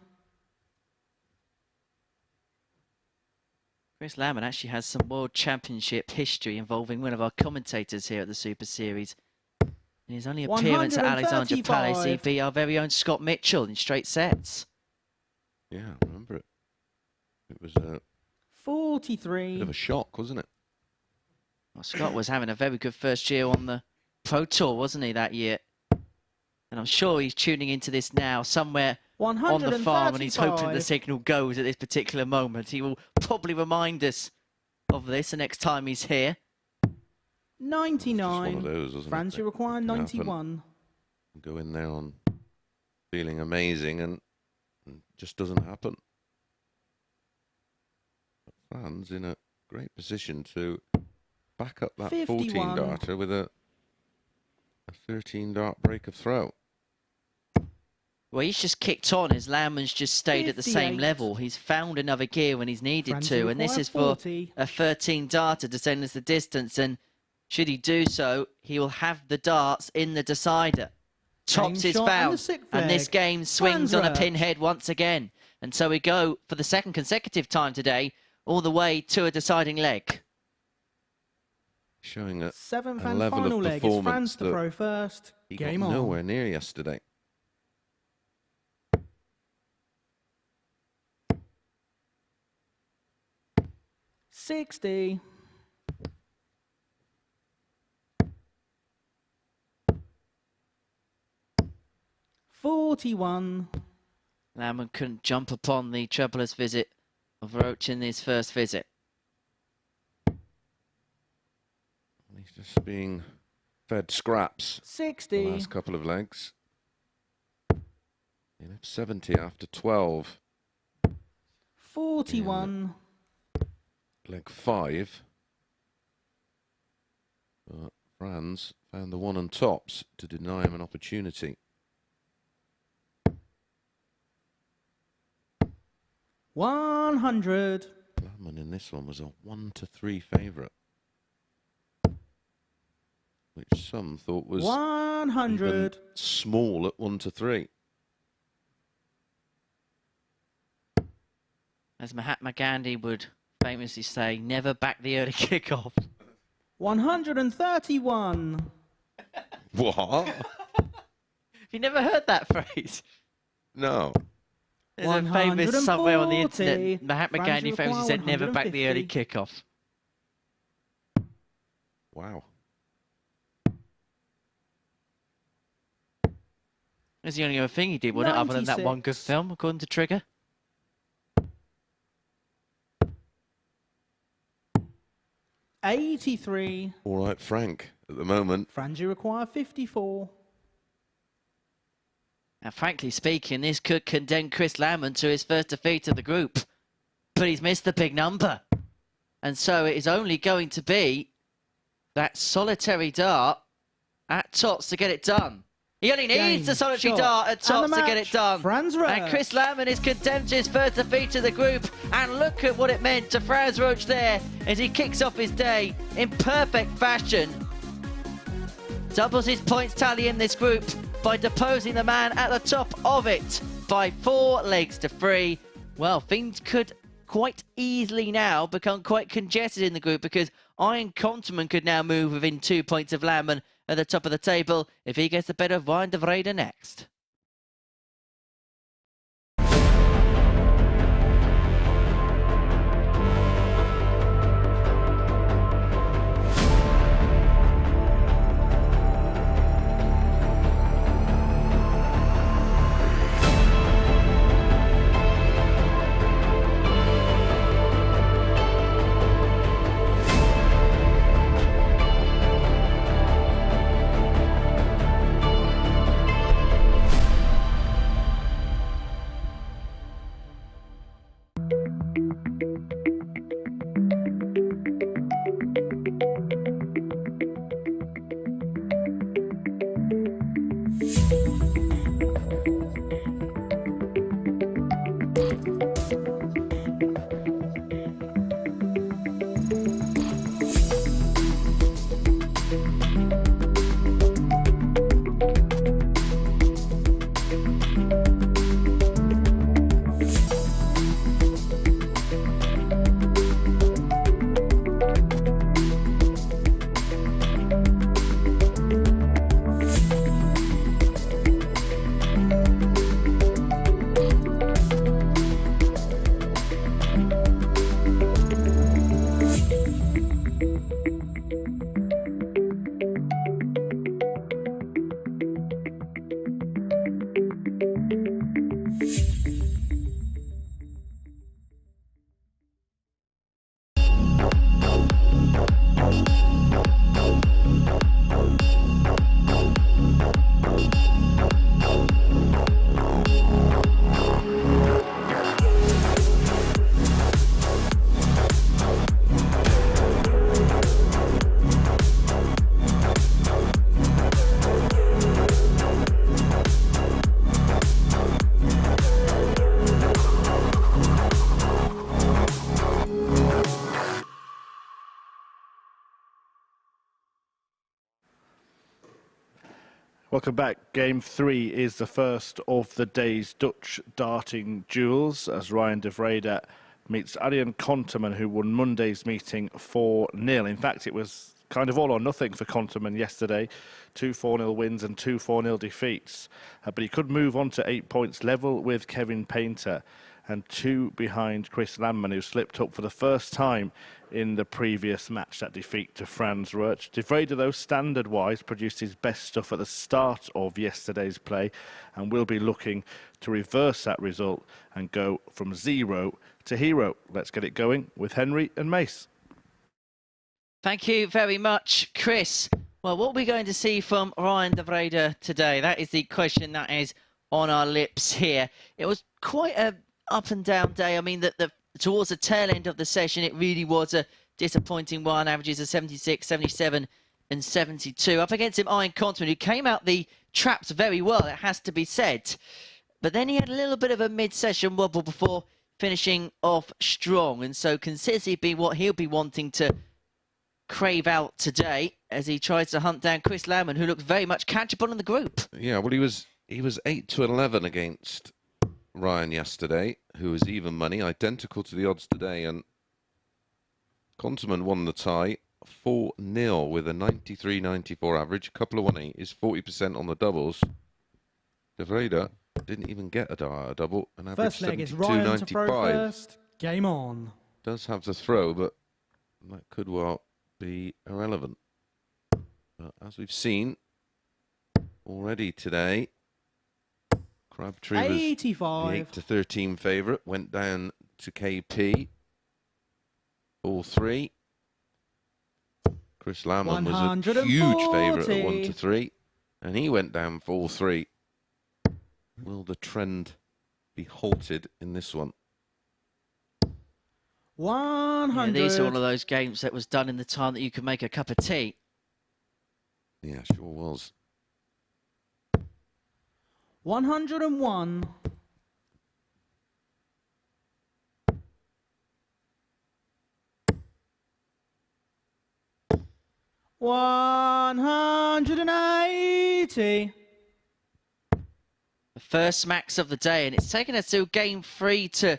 Chris Lammen actually has some World Championship history involving one of our commentators here at the Super Series. In his only appearance at Alexandra Palace, he 135. beat our very own Scott Mitchell in straight sets. Yeah, I remember It was a 43. bit of a shock, wasn't it? Well, Scott was having a very good first year on the Pro Tour, wasn't he, that year? And I'm sure he's tuning into this now somewhere on the farm, and he's hoping the signal goes at this particular moment. He will probably remind us of this the next time he's here. 99. Just one of those, wasn't France, it? you require Can 91. Go in there on feeling amazing, and it just doesn't happen. But Fran's in a great position to back up that 51. 14 darter with a 13 dart break of throw. Well, he's just kicked on as Landman's just stayed at the same 58. level. He's found another gear when he's needed France, to, you and this require is for 40. a 13 darter to send us the distance, and should he do so, he will have the darts in the decider. Tops Game his shot and the foul, sick and this flag. game swings on a Franz pinhead once again. And so we go for the second consecutive time today, all the way to a deciding leg. Showing a 7th a and level final of leg is performance France to that throw first. he Game got on. nowhere near yesterday. $60. $41. Landman couldn't jump upon the treblers visit of Roach in his first visit. He's just being fed scraps the 60. last couple of legs. He left 70 after 12. 41. Leg 5. But Franz found the one on tops to deny him an opportunity. 100. Landman in this one was a 1-3 favourite, which some thought was 100. even small at 1-3. As Mahatma Gandhi would famously say, never back the early kickoff. 131. What? You never heard that phrase? No. There's a famous somewhere on the 140. internet, Mahatma France Gandhi famously require said, never back the early 150. kickoff. Wow. That's the only other thing he did, wasn't it? Other than that one good 96. film, according to Trigger. $83. All right, Frank, at the moment. France, you require 54. Now, frankly speaking, this could condemn Chris Landman to his first defeat of the group. But he's missed the big number. And so it is only going to be that solitary dart at tops to get it done. He only needs Game, the solitary shot, dart at and tops the to get it match. done. Franz And Roach. Chris Landman is condemned to his first defeat of the group. And look at what it meant to Franz Roach there as he kicks off his day in perfect fashion. Doubles his points tally in this group by deposing the man at the top of it by 4 legs to 3. Well, things could quite easily now become quite congested in the group, because Iron Continent could now move within 2 points of Landman at the top of the table if he gets the better of Wind of Raider next. Welcome back. Game 3 is the first of the day's Dutch darting duels as Ryan de Vrede meets Arjen Konterman, who won Monday's meeting 4-0. In fact, it was kind of all or nothing for Konterman yesterday. 2 4-0 wins and 2 4-0 defeats. But he could move on to 8 points level with Kevin Painter and 2 behind Chris Landman, who slipped up for the first time in the previous match, that defeat to Frans Roerch. De Vrede, though, standard-wise, produced his best stuff at the start of yesterday's play and will be looking to reverse that result and go from 0 to hero. Let's get it going with Henry and Mace. Thank you very much, Chris. Well, what are we going to see from Ryan de Vrede today? That is the question that is on our lips here. It was quite a up and down day. I mean, towards the tail end of the session, it really was a disappointing one. Averages of 76, 77 and 72. Up against him, Arjen Konterman, who came out the traps very well, it has to be said. But then he had a little bit of a mid-session wobble before finishing off strong. And so consistency be what he'll be wanting to crave out today as he tries to hunt down Chris Landman, who looks very much catchable in the group. Yeah, well, he was 8-11 against Ryan yesterday, who was even money, identical to the odds today, and Konterman won the tie 4-0 with a 93.94 average, a couple of 1-8 is 40% on the doubles. De Vrede didn't even get a double, an average First leg is Ryan to throw 72.95. first. Game on. Does have the throw, but that could well be irrelevant. But as we've seen already today, Crabtree was 85. the 8-13 favourite, went down to KP, 4-3. Chris Landman was a huge favourite at 1-3, and he went down 4-3. Will the trend be halted in this one? 100. Yeah, these are one of those games that was done in the time that you could make a cup of tea. Yeah, sure was. 101. 180. The first smacks of the day, and it's taken us to game 3 to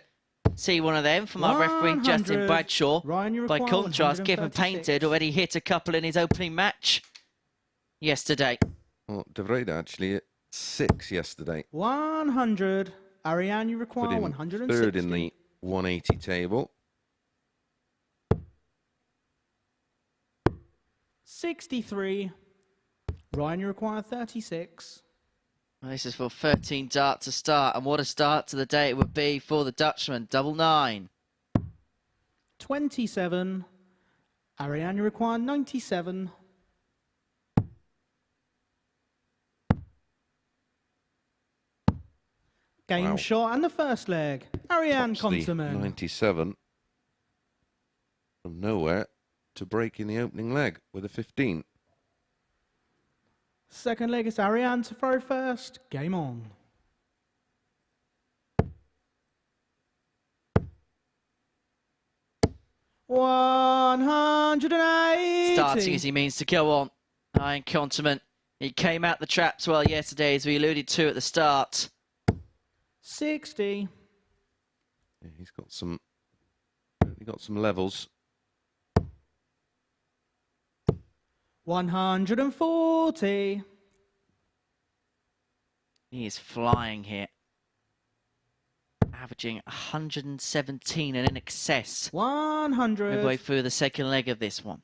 see one of them from our referee, Justin Bradshaw. Ryan, By contrast, Kevin Painter had already hit a couple in his opening match yesterday. Well, De Vrede actually at 6 yesterday. 100. Ariane, you require Put him 160. third in the 180 table. 63. Ryan, you require 36. Well, this is for 13 dart to start, and what a start to the day it would be for the Dutchman. 99. 27. Ariane, you require 97. Game shot and the first leg. Ariane Konterman. 97 from nowhere to break in the opening leg with a 15. Second leg is Ariane to throw first. Game on. $180. Starting as he means to go on. Arjen Konterman. He came out the traps well yesterday, as we alluded to at the start. 60. Yeah, he's got some levels. 140. He is flying here. Averaging 117 and in excess. 100. Midway through the second leg of this one.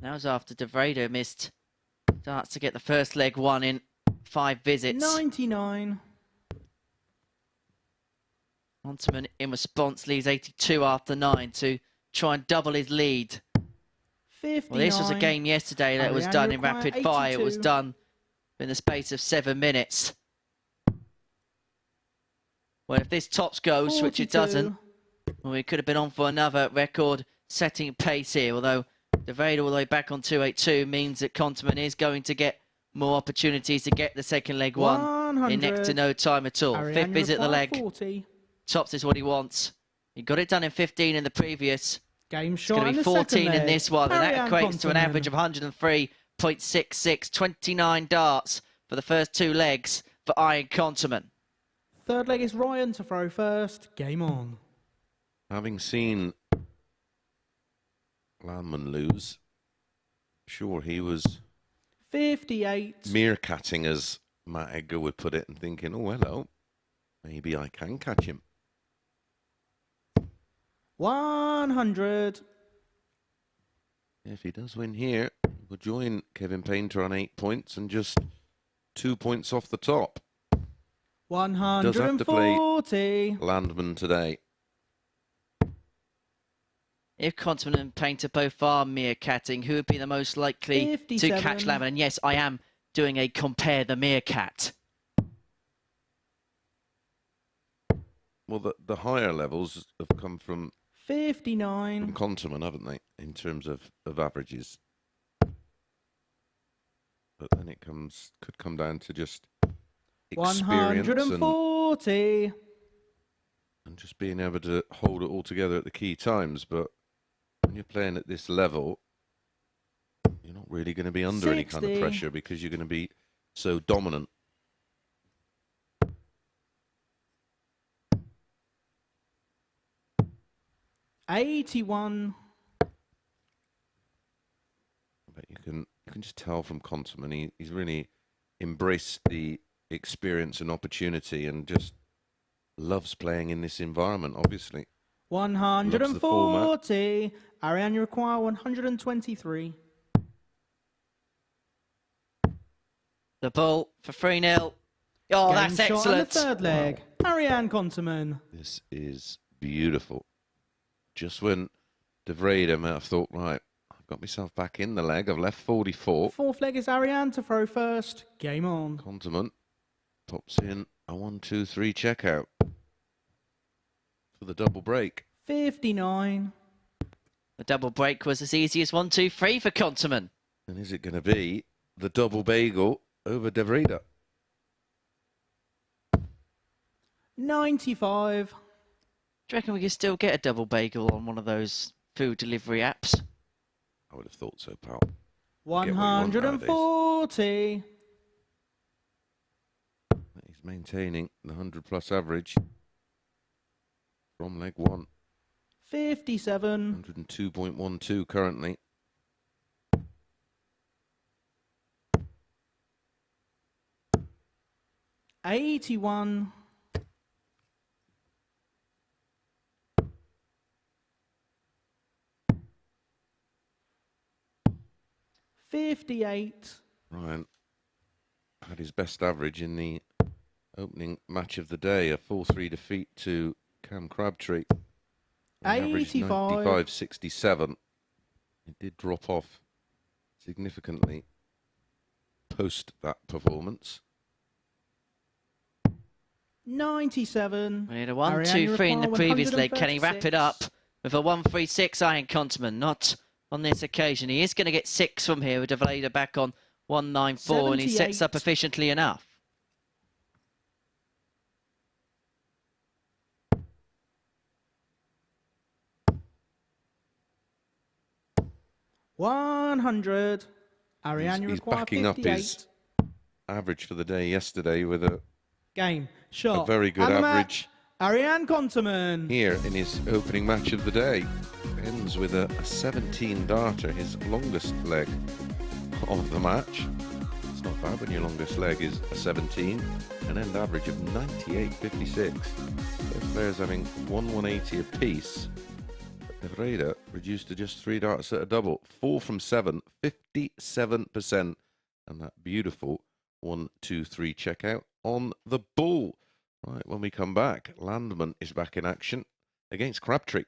That was after De Vrede missed darts to get the first leg won in 5 visits. 99. Konterman, in response, leaves 82 after 9 to try and double his lead. 59. Well, this was a game yesterday that was done in rapid fire. It was 82. done in the space of 7 minutes. Well, if this tops goes, which it 42. doesn't, well, we could have been on for another record-setting pace here. Although De Vrede all the way back on 282 means that Konterman is going to get more opportunities to get the second leg won 100. in next to no time at all. Ariane, 5th visit of the require leg. 40. Tops is what he wants. He got it done in 15 in the previous. Game It's shot going to and be the second 14 in leg. this one, and that Ariane equates to an Konterman. average of 103 0.66, 29 darts for the first 2 legs for Iron Conterman. Third leg is Ryan to throw first. Game on. Having seen Landman lose, sure, he was 58. meerkatting, as Matt Edgar would put it, and thinking, oh, hello, maybe I can catch him. 100. If he does win here, we'll join Kevin Painter on 8 points and just 2 points off the top. 140. Does have to play Landman today. If Conterman and Painter both are meerkatting, who would be the most likely 57. to catch Landman? And yes, I am doing a compare the meerkat. Well, the higher levels have come from 59. Conterman, haven't they, in terms of averages? But then it could come down to just experience 140. and just being able to hold it all together at the key times. But when you're playing at this level, you're not really going to be under any kind of 60. pressure because you're going to be so dominant. $81. But you can just tell from Conterman, he's really embraced the experience and opportunity and just loves playing in this environment, obviously. 140. Ariane, you require 123. The ball for 3-0. Oh, Game that's shot on the excellent. third leg. Ariane Conterman. This is beautiful. Just when De Vrede might have thought, right, I've got myself back in the leg. I've left 44. Fourth leg is Ariane to throw first. Game on. Conterman pops in a 1-2-3 checkout for the double break. 59. The double break was as easy as 1-2-3 for Conterman. And is it going to be the double bagel over De Vrede? 95. Do you reckon we can still get a double bagel on one of those food delivery apps? I would have thought so, pal. 140. He's maintaining the 100-plus average from leg 1. 57. 102.12 currently. $81. $58. Ryan had his best average in the opening match of the day, a 4-3 defeat to Cam Crabtree. 85. 95.67. It did drop off significantly post that performance. 97. We had a Ariane, 1-2-3 in the require previous leg. Can he wrap it 136? up with a 1-3-6 Iron Conterman? Not on this occasion. He is going to get 6 from here with De Vrede back on 1-9-4, and he sets up 78. efficiently enough. $100. Ariane, you He's require backing 58. up his average for the day yesterday with a Game. Shot. very good And the average. match, Ariane Conterman. here in his opening match of the day. Ends with a 17 darter, his longest leg of the match. It's not bad when your longest leg is a 17, an end average of 98.56. Both players having 180 apiece. De Vrede reduced to just 3 darts at a double. 4 from 7, 57%. And that beautiful 1-2-3 checkout on the ball. Right, when we come back, Landman is back in action against Crabtree.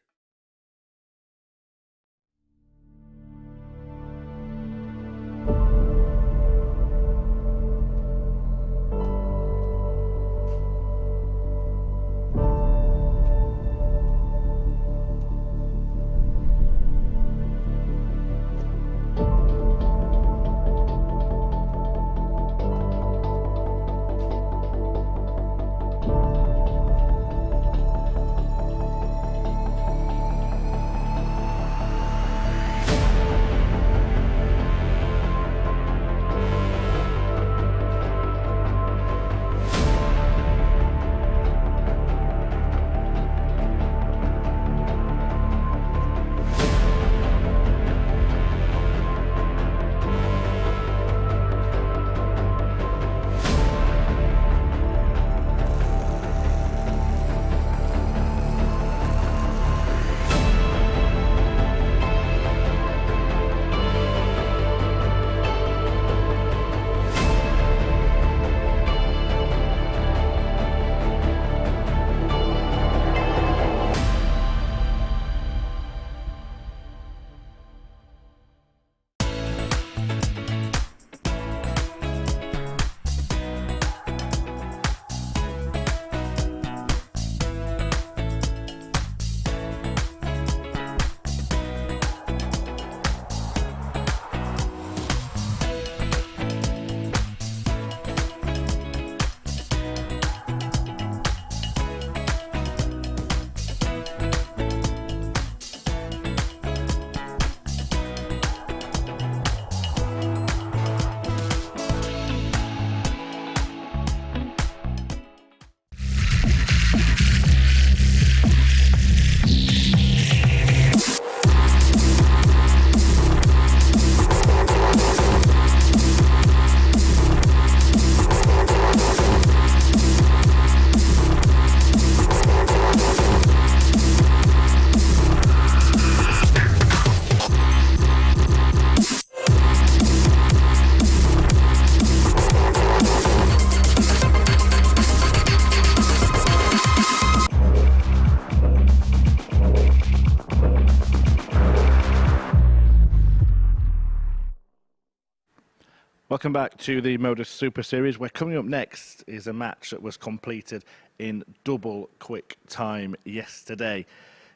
Welcome back to the MODUS Super Series, where coming up next is a match that was completed in double quick time yesterday.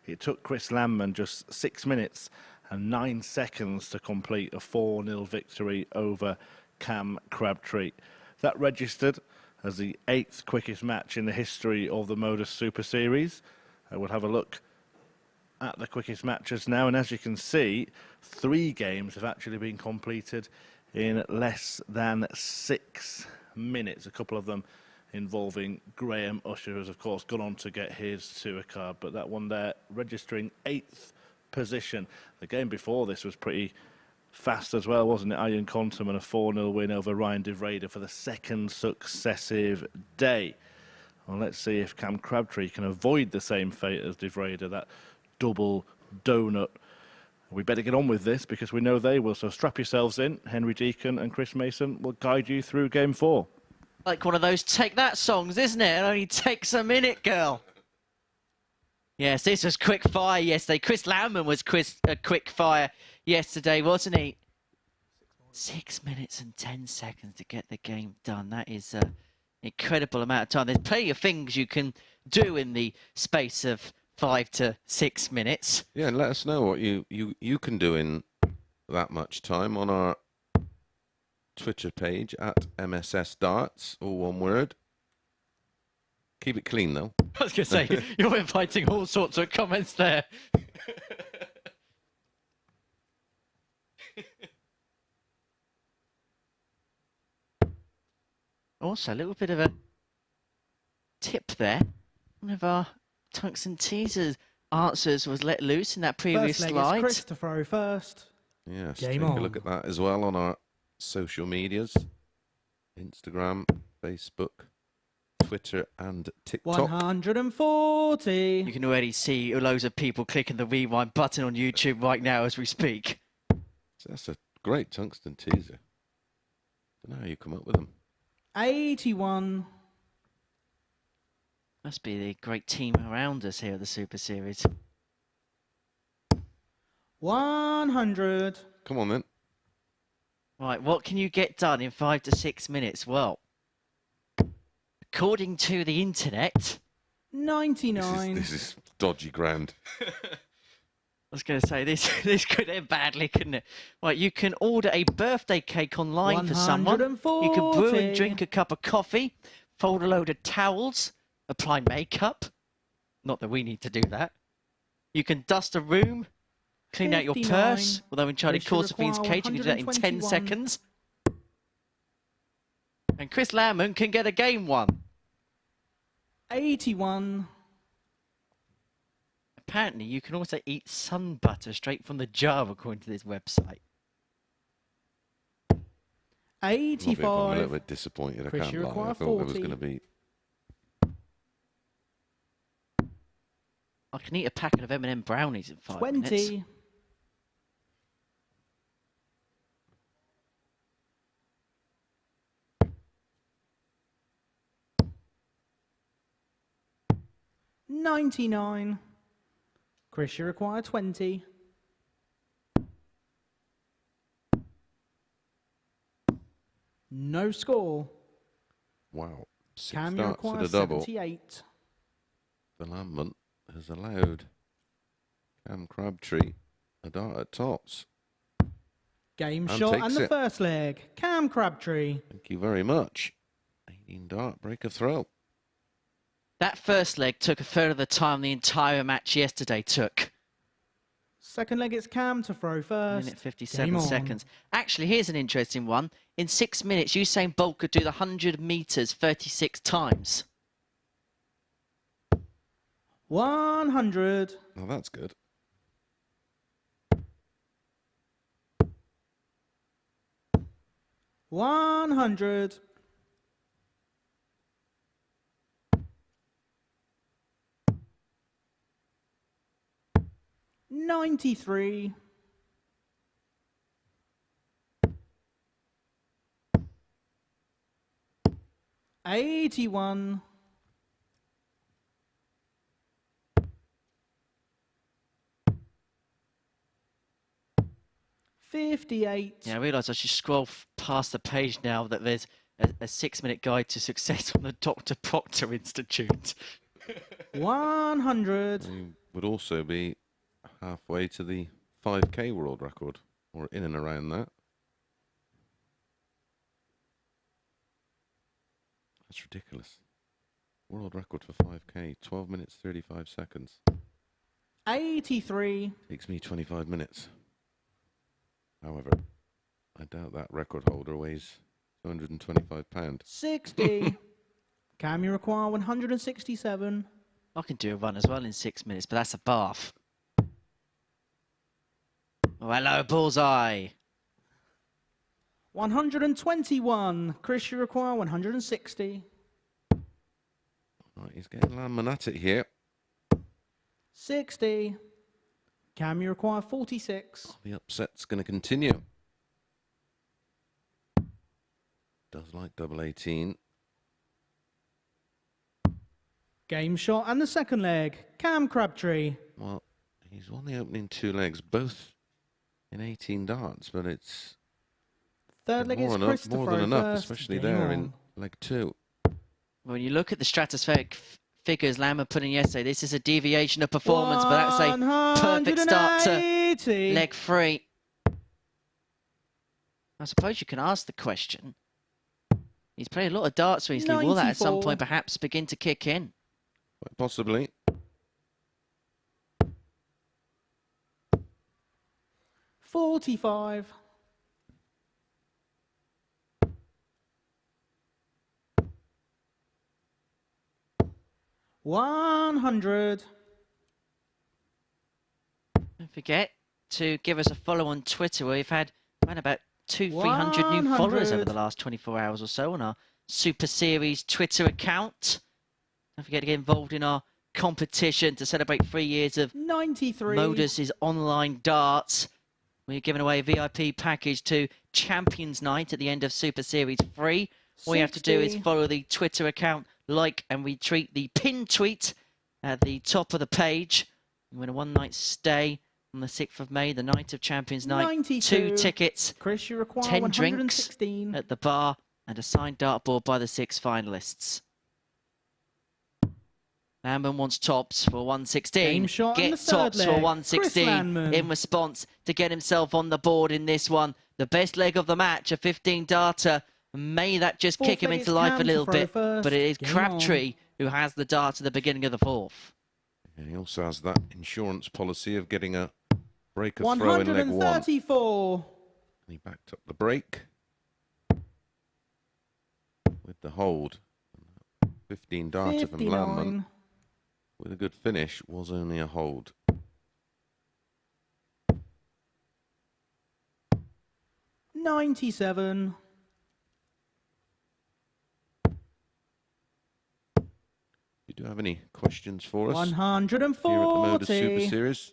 It took Chris Landman just 6 minutes and 9 seconds to complete a 4-0 victory over Cam Crabtree. That registered as the 8th quickest match in the history of the MODUS Super Series. We'll have a look at the quickest matches now, and as you can see, 3 games have actually been completed in less than 6 minutes. A couple of them involving Graham Usher, who has of course gone on to get his tour card, but that one there registering 8th position. The game before this was pretty fast as well, wasn't it? Ian Conterman, a 4-0 win over Ryan de Vrede for the 2nd successive day. Well, let's see if Cam Crabtree can avoid the same fate as de Vrede, that double donut. We better get on with this because we know they will. So strap yourselves in. Henry Deacon and Chris Mason will guide you through game 4. Like one of those Take That songs, isn't it? It only takes a minute, girl. Yes, this was quick fire yesterday. Chris Landman was quick fire yesterday, wasn't he? 6 minutes and 10 seconds to get the game done. That is an incredible amount of time. There's plenty of things you can do in the space of 5 to 6 minutes. Yeah, and let us know what you can do in that much time on our Twitter page at MSS Darts, all one word. Keep it clean though. I was going to say, you're inviting all sorts of comments there. Also, a little bit of a tip there. One of our Tungsten Teasers answers was let loose in that previous First leg slide. is Chris to throw first. Yes, Game take on. a look at that as well on our social medias. Instagram, Facebook, Twitter and TikTok. 140. You can already see loads of people clicking the rewind button on YouTube right now as we speak. So that's a great tungsten teaser. Don't know how you come up with them. 81. Must be the great team around us here at the Super Series. 100. Come on then. Right, what can you get done in 5 to 6 minutes? Well, according to the internet... 99. This is dodgy ground. I was going to say, this could end badly, couldn't it? Right, you can order a birthday cake online for someone. 140. You can brew and drink a cup of coffee, fold a load of towels, apply makeup. Not that we need to do that. You can dust a room, clean out your 59. purse. Although in Charlie They should Corsafine's require cage, you can do that in 10 121. seconds. And Chris Landman can get a game won. 81. Apparently, you can also eat sun butter straight from the jar, according to this website. I'm a little 85. bit disappointed. I Chris, can't you lie. require I thought there was 40. going to be. I can eat a packet of M&M brownies in 5 minutes. 20. $99. Chris, you require 20. No score. Wow. 6 Cam, you darts require at a double. 78. The Landman has allowed Cam Crabtree a dart at tops. Game And shot takes and the it. first leg. Cam Crabtree. Thank you very much. 18 dart, break a throw. That first leg took a third of the time the entire match yesterday took. Second leg, it's Cam to throw first. Minute 57 Game on. seconds. Actually, here's an interesting one. In 6 minutes, Usain Bolt could do the 100 meters 36 times. 100. Now that's good. $100. $93. $81. 58. Yeah, I realise I should scroll past the page now that there's a 6-minute guide to success on the Dr. Proctor Institute. 100. He would also be halfway to the 5K world record, or in and around that. That's ridiculous. World record for 5K, 12 minutes, 35 seconds. 83. Takes me 25 minutes. However, I doubt that record holder weighs 225 pounds. 60. Can you require 167? I can do a run as well in 6 minutes, but that's a bath. Oh, hello, bullseye. 121. Chris, you require 160. Right, he's getting Landman at it here. 60. Cam, you require 46. The upset's going to continue. Does like double 18. Game shot and the second leg. Cam Crabtree. Well, he's won the opening 2 legs, both in 18 darts, but it's Third leg is Christopher. more than enough, first. especially Game there on. in leg 2. When you look at the stratospheric figures Landman put in yesterday, this is a deviation of performance, but that's a perfect start to 180. leg 3. I suppose you can ask the question. He's played a lot of darts recently. Will that at some 94. point perhaps begin to kick in? Quite possibly. 45. $100. Don't forget to give us a follow on Twitter, where we've had around about 300 new followers over 100. the last 24 hours or so on our Super Series Twitter account. Don't forget to get involved in our competition to celebrate 3 years of 93. Modus's online darts. We're giving away a VIP package to Champions Night at the end of Super Series 3. All you have to do is 60. follow the Twitter account, like and retweet the pinned tweet at the top of the page. You win a one-night stay on the 6th of May, the night of Champions Night. 92. 2 tickets, Chris, you require 10 drinks 116. at the bar, and a signed dartboard by the 6 finalists. Landman wants tops for 116. Game shot and the Gets third tops for leg. 116 Chris Landman. in response to get himself on the board in this one. The best leg of the match, a 15 darter. May that just Fourth kick him leg into is life Cam a to little throw bit. first. But it is Game Crabtree who has the dart at the beginning of the 4th. And he also has that insurance policy of getting a breaker throw in leg 1. 134. And he backed up the break with the hold. 15 darter from Landman 59. with a good finish was only a hold. 97. If you do have any questions for us here at the 140. Modus Super Series,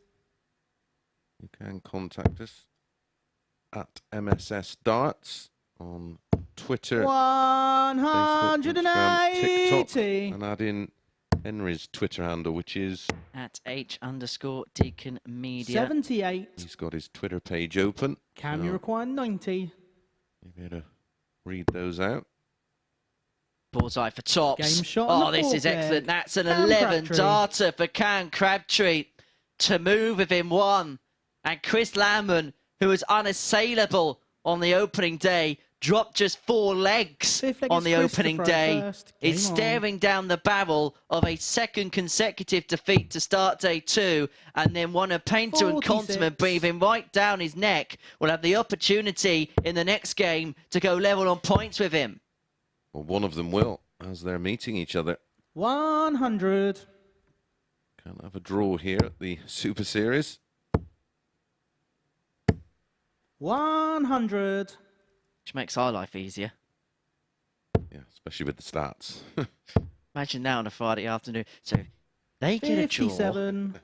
you can contact us at MSS Darts on Twitter, Facebook, Instagram, TikTok, 180. and add in Henry's Twitter handle, which is, At H_Deacon Media. 78. he's got his Twitter page open. Can you so require 90? you better read those out. Bullseye for tops. Game shot on Oh, the this is fourth excellent. leg. That's an Cam 11 Crabtree. darter for Cam Crabtree to move within 1. And Chris Landman, who was unassailable on the opening day, dropped just 4 legs Fifth leg on is the opening Christopher day. first. Is Game on. staring down the barrel of a second consecutive defeat to start day 2, and then one of Painter and 46. Contiman breathing right down his neck will have the opportunity in the next game to go level on points with him. Well, one of them will, as they're meeting each other. 100. Can't have a draw here at the Super Series. 100. Which makes our life easier. Yeah, especially with the stats. Imagine now on a Friday afternoon. So they get a draw. 57.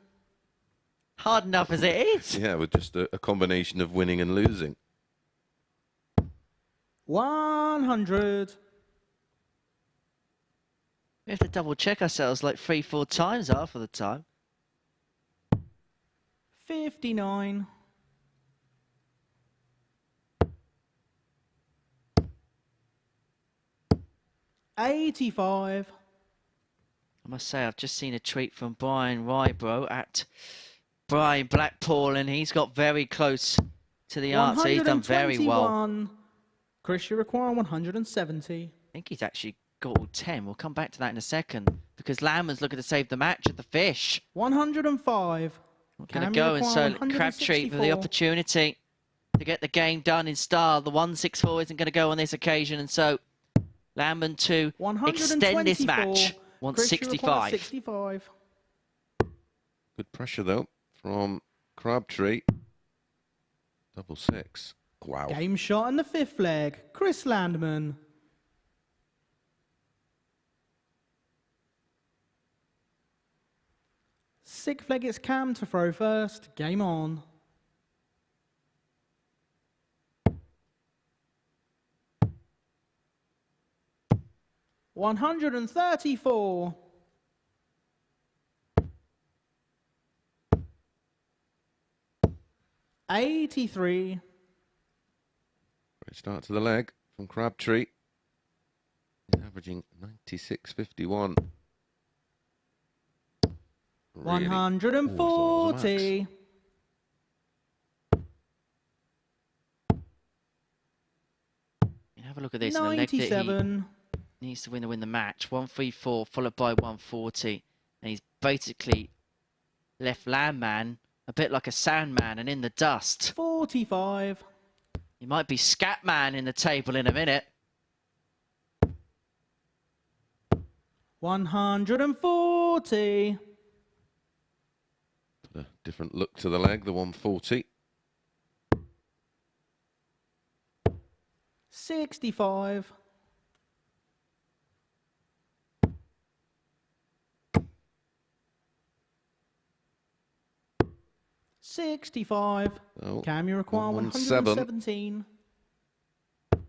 Hard enough as it is. Yeah, with just a combination of winning and losing. 100. We have to double check ourselves like 3-4 times half of the time. 59. 85. I must say, I've just seen a tweet from Brian Rybro at Brian Blackpool, and he's got very close to the answer. He's done very well. 121. Chris, you require 170. I think he's actually got all 10. We'll come back to that in a second, because Landman's looking to save the match at the fish. 105. We're going to go, and so Crabtree for the opportunity to get the game done in style. The 164 isn't going to go on this occasion, and so Landman to extend this match. 165. 65. Good pressure, though, from Crabtree. Double six. Wow. Game shot in the 5th leg. Chris Landman. Sixth leg, it's Cam to throw first. Game on. $134. $83. Great start to the leg from Crabtree. Averaging 96.51. 140. Have a look at this. In the leg that 97. he needs to win the match. 134 followed by 140, and he's basically left Landman a bit like a sandman and in the dust. 45. He might be Scatman in the table in a minute. 140. Put a different look to the leg, the 140. 65. 65. Oh, Cam, you require 117. To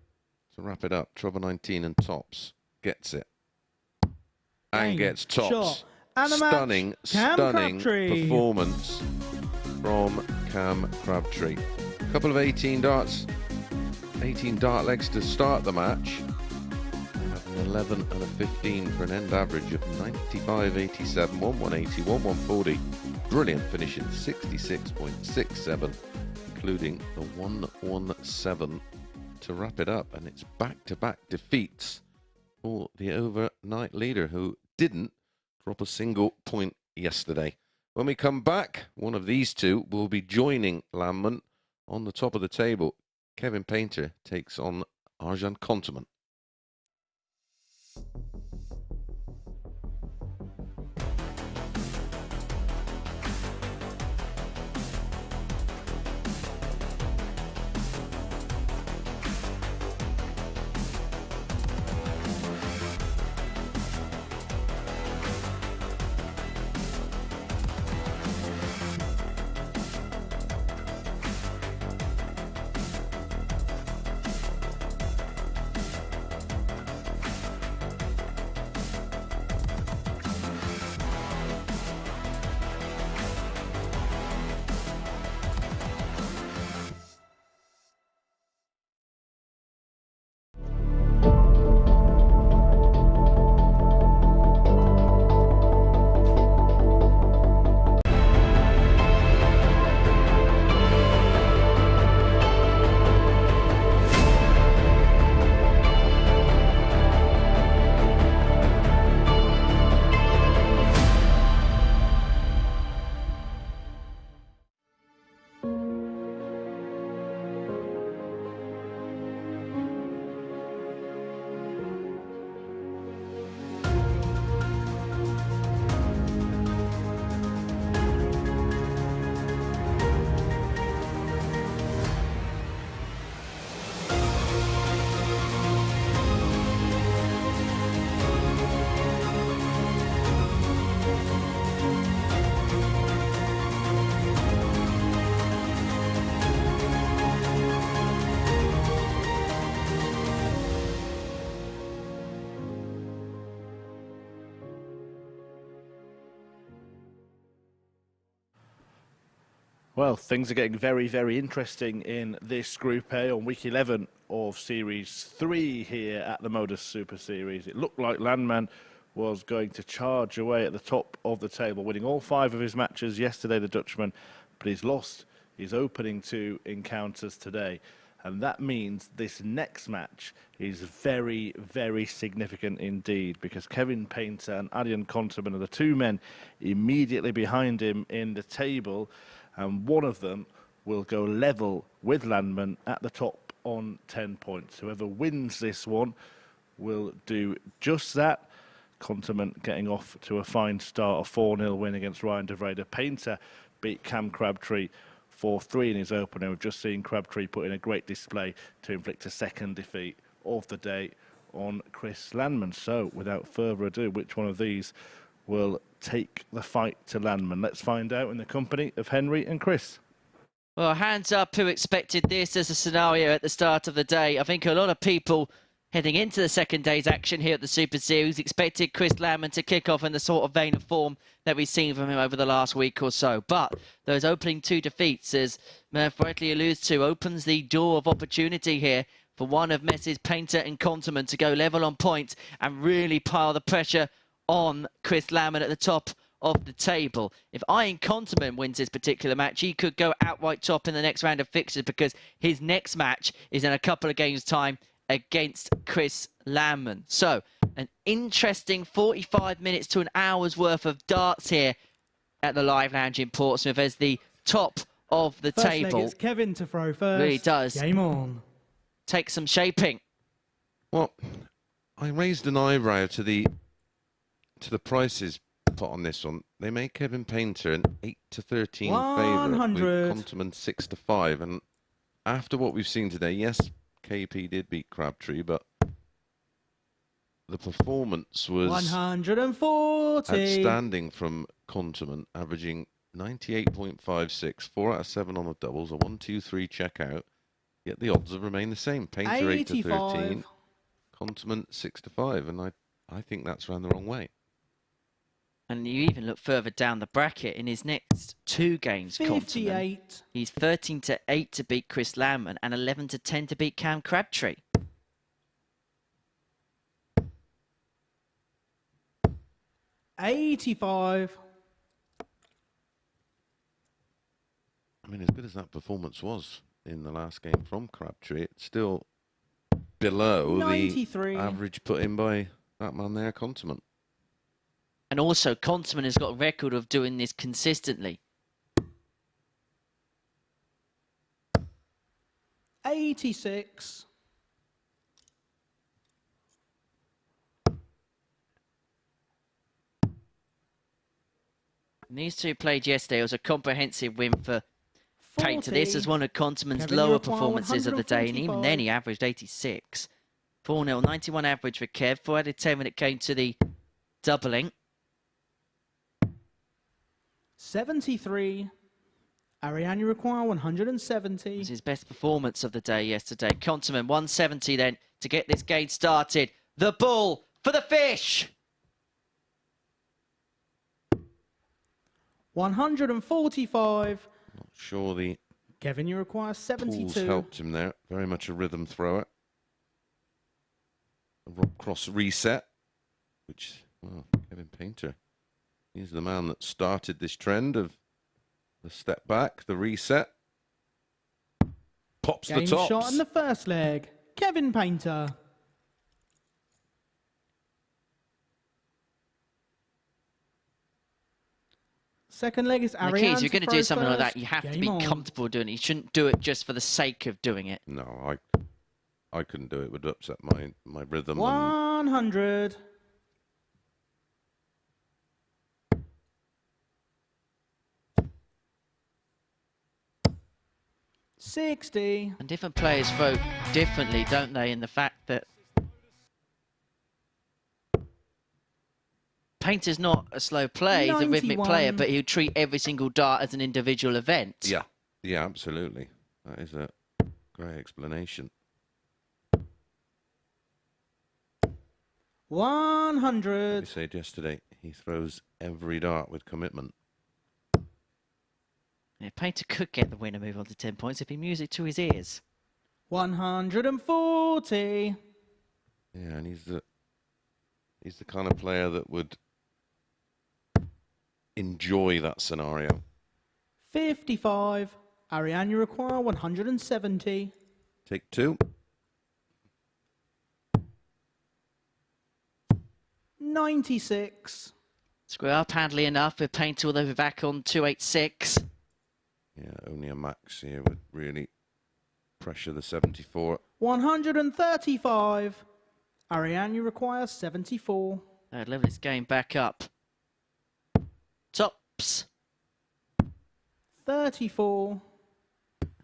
wrap it up, Trouble 19 and tops. Gets it. And gets tops. Shot. And the Stunning, match, Cam stunning Crabtree. performance from Cam Crabtree. A couple of 18 darts. 18 dart legs to start the match. An 11 and a 15 for an end average of 95.87, 180, 140. Brilliant finish in 66.67, including the 117 to wrap it up. And it's back-to-back defeats for the overnight leader, who didn't drop a single point yesterday. When we come back, one of these two will be joining Landman on the top of the table. Kevin Painter takes on Arjan Konteman. Well, things are getting very, very interesting in this Group A on week 11 of Series 3 here at the MODUS Super Series. It looked like Landman was going to charge away at the top of the table, winning all 5 of his matches yesterday, the Dutchman, but he's lost his opening 2 encounters today. And that means this next match is very, very significant indeed, because Kevin Painter and Arjen Konterman are the 2 men immediately behind him in the table, and one of them will go level with Landman at the top on 10 points. Whoever wins this one will do just that. Konterman getting off to a fine start, a 4-0 win against Ryan de Vrede. Painter beat Cam Crabtree 4-3 in his opener. We've just seen Crabtree put in a great display to inflict a second defeat of the day on Chris Landman. So, without further ado, which one of these will take the fight to Landman? Let's find out in the company of Henry and Chris. Well, hands up who expected this as a scenario at the start of the day. I think a lot of people heading into the second day's action here at the Super Series expected Chris Landman to kick off in the sort of vein of form that we've seen from him over the last week or so. But those opening 2 defeats, as Murph rightly alludes to, opens the door of opportunity here for one of Messrs Painter and Konterman to go level on points and really pile the pressure on Chris Landman at the top of the table. If Arjen Konterman wins this particular match, he could go outright top in the next round of fixtures, because his next match is in a couple of games' time against Chris Landman. So, an interesting 45 minutes to an hour's worth of darts here at the Live Lounge in Portsmouth as the top of the First table. Leg, it's Kevin to throw first. Really does. Game on. Take some shaping. Well, I raised an eyebrow to the prices put on this one. They made Kevin Painter an 8-13 favourite with Konterman 6-5, and after what we've seen today, yes, KP did beat Crabtree, but the performance was 140. outstanding from Konterman, averaging 98.56, 4 out of 7 on the doubles, a 1-2-3 check out. Yet the odds have remained the same. Painter 8-13, Konterman 6-5, and I think that's ran the wrong way. And you even look further down the bracket in his next 2 games, 58. Konterman. He's 13-8 to beat Chris Landman and 11-10 to beat Cam Crabtree. $85. I mean, as good as that performance was in the last game from Crabtree, it's still below 93. the average put in by that man there, Konterman. And also, Konterman has got a record of doing this consistently. 86. And these 2 played yesterday. It was a comprehensive win for Painter. 40. This is one of Konterman's Kevin, lower you require performances of the day, and even then he 145. averaged 86. 4-0, 91 average for Kev. 4 out of 10 when it came to the doubling. 73. Ariane, you require 170. It was his best performance of the day yesterday. Konterman, 170 then to get this game started. The bull for the fish. 145. Not sure the Kevin, you require pools 72. helped him there. Very much a rhythm thrower. A rock cross reset, which, well, Kevin Painter, he's the man that started this trend of the step back, the reset. Pops Game the tops. shot in the first leg. Kevin Painter. Second leg is And Ariane. the key is, you're going to do something like that, first. you have to Game be on. comfortable doing it. You shouldn't do it just for the sake of doing it. No, I couldn't do it. It would upset my rhythm. 100. $60. And different players vote differently, don't they, in the fact that Painter's not a slow play, he's a rhythmic 91. player, but he'll treat every single dart as an individual event. Yeah, yeah, absolutely. That is a great explanation. 100. We said yesterday, he throws every dart with commitment. Yeah, Painter could get the winner move on to 10 points. It'd be music to his ears. 140. Yeah, and he's the kind of player that would enjoy that scenario. 55. Ariane, you require 170. Take 2. 96. Square up handily enough with Painter, although we're back on 286. Yeah, only a max here would really pressure the 74. 135. Ariane, you require 74. Level this game back up. Tops. 34.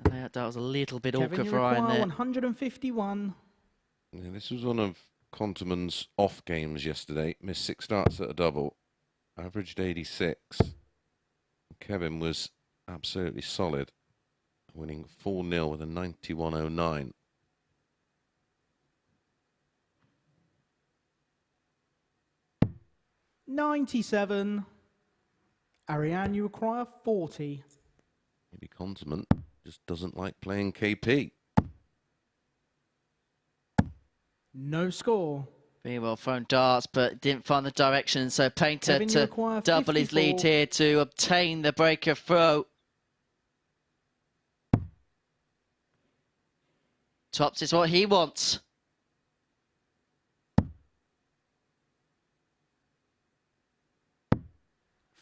And that was a little bit Kevin, awkward you for Ryan require there. 151. Yeah, this was one of Conterman's off games yesterday. Missed 6 darts at a double. Averaged 86. Kevin was absolutely solid, winning 4-0 with a 91.09. $97. Ariane, you require 40. Maybe Conterman just doesn't like playing KP. No score. Very well thrown darts, but didn't find the direction. So Painter Kevin, you to require double his 54. lead here to obtain the breaker throw. Tops is what he wants.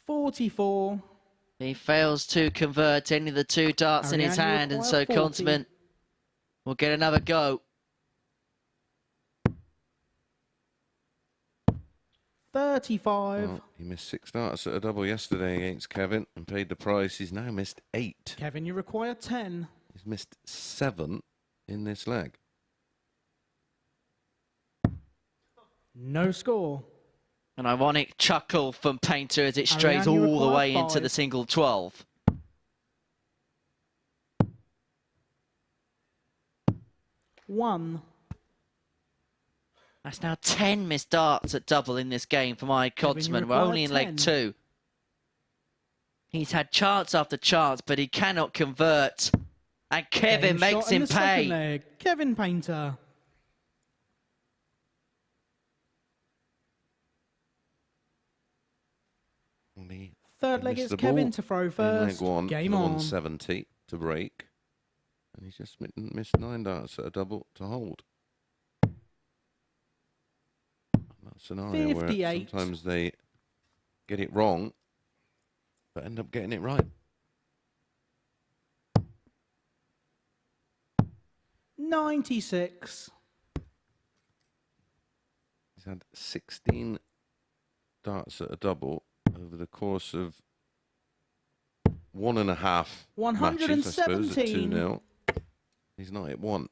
$44. He fails to convert any of the 2 darts in his Ariane, you hand, and so require 40. Conterman will get another go. 35. Well, he missed 6 darts at a double yesterday against Kevin and paid the price. He's now missed 8. Kevin, you require 10. He's missed 7 in this leg. No score. An ironic chuckle from Painter as it strays Ariane, you all the require way into 5. the single 12. One. That's now 10 missed darts at double in this game for Mike Kevin, you Kotzman. We're require only in leg 10. 2. He's had chance after chance, but he cannot convert. And Kevin Game makes shot in him the second pay. leg. Kevin Painter. Third leg is Kevin to throw first. In leg 1, Game the on. 170 to break. And he's just missed 9 darts at a double to hold. That scenario 58. where sometimes they get it wrong, but end up getting it right. 96. He's had 16 darts at a double over the course of 1.5 matches, I suppose, at 2-0. He's not hit 1.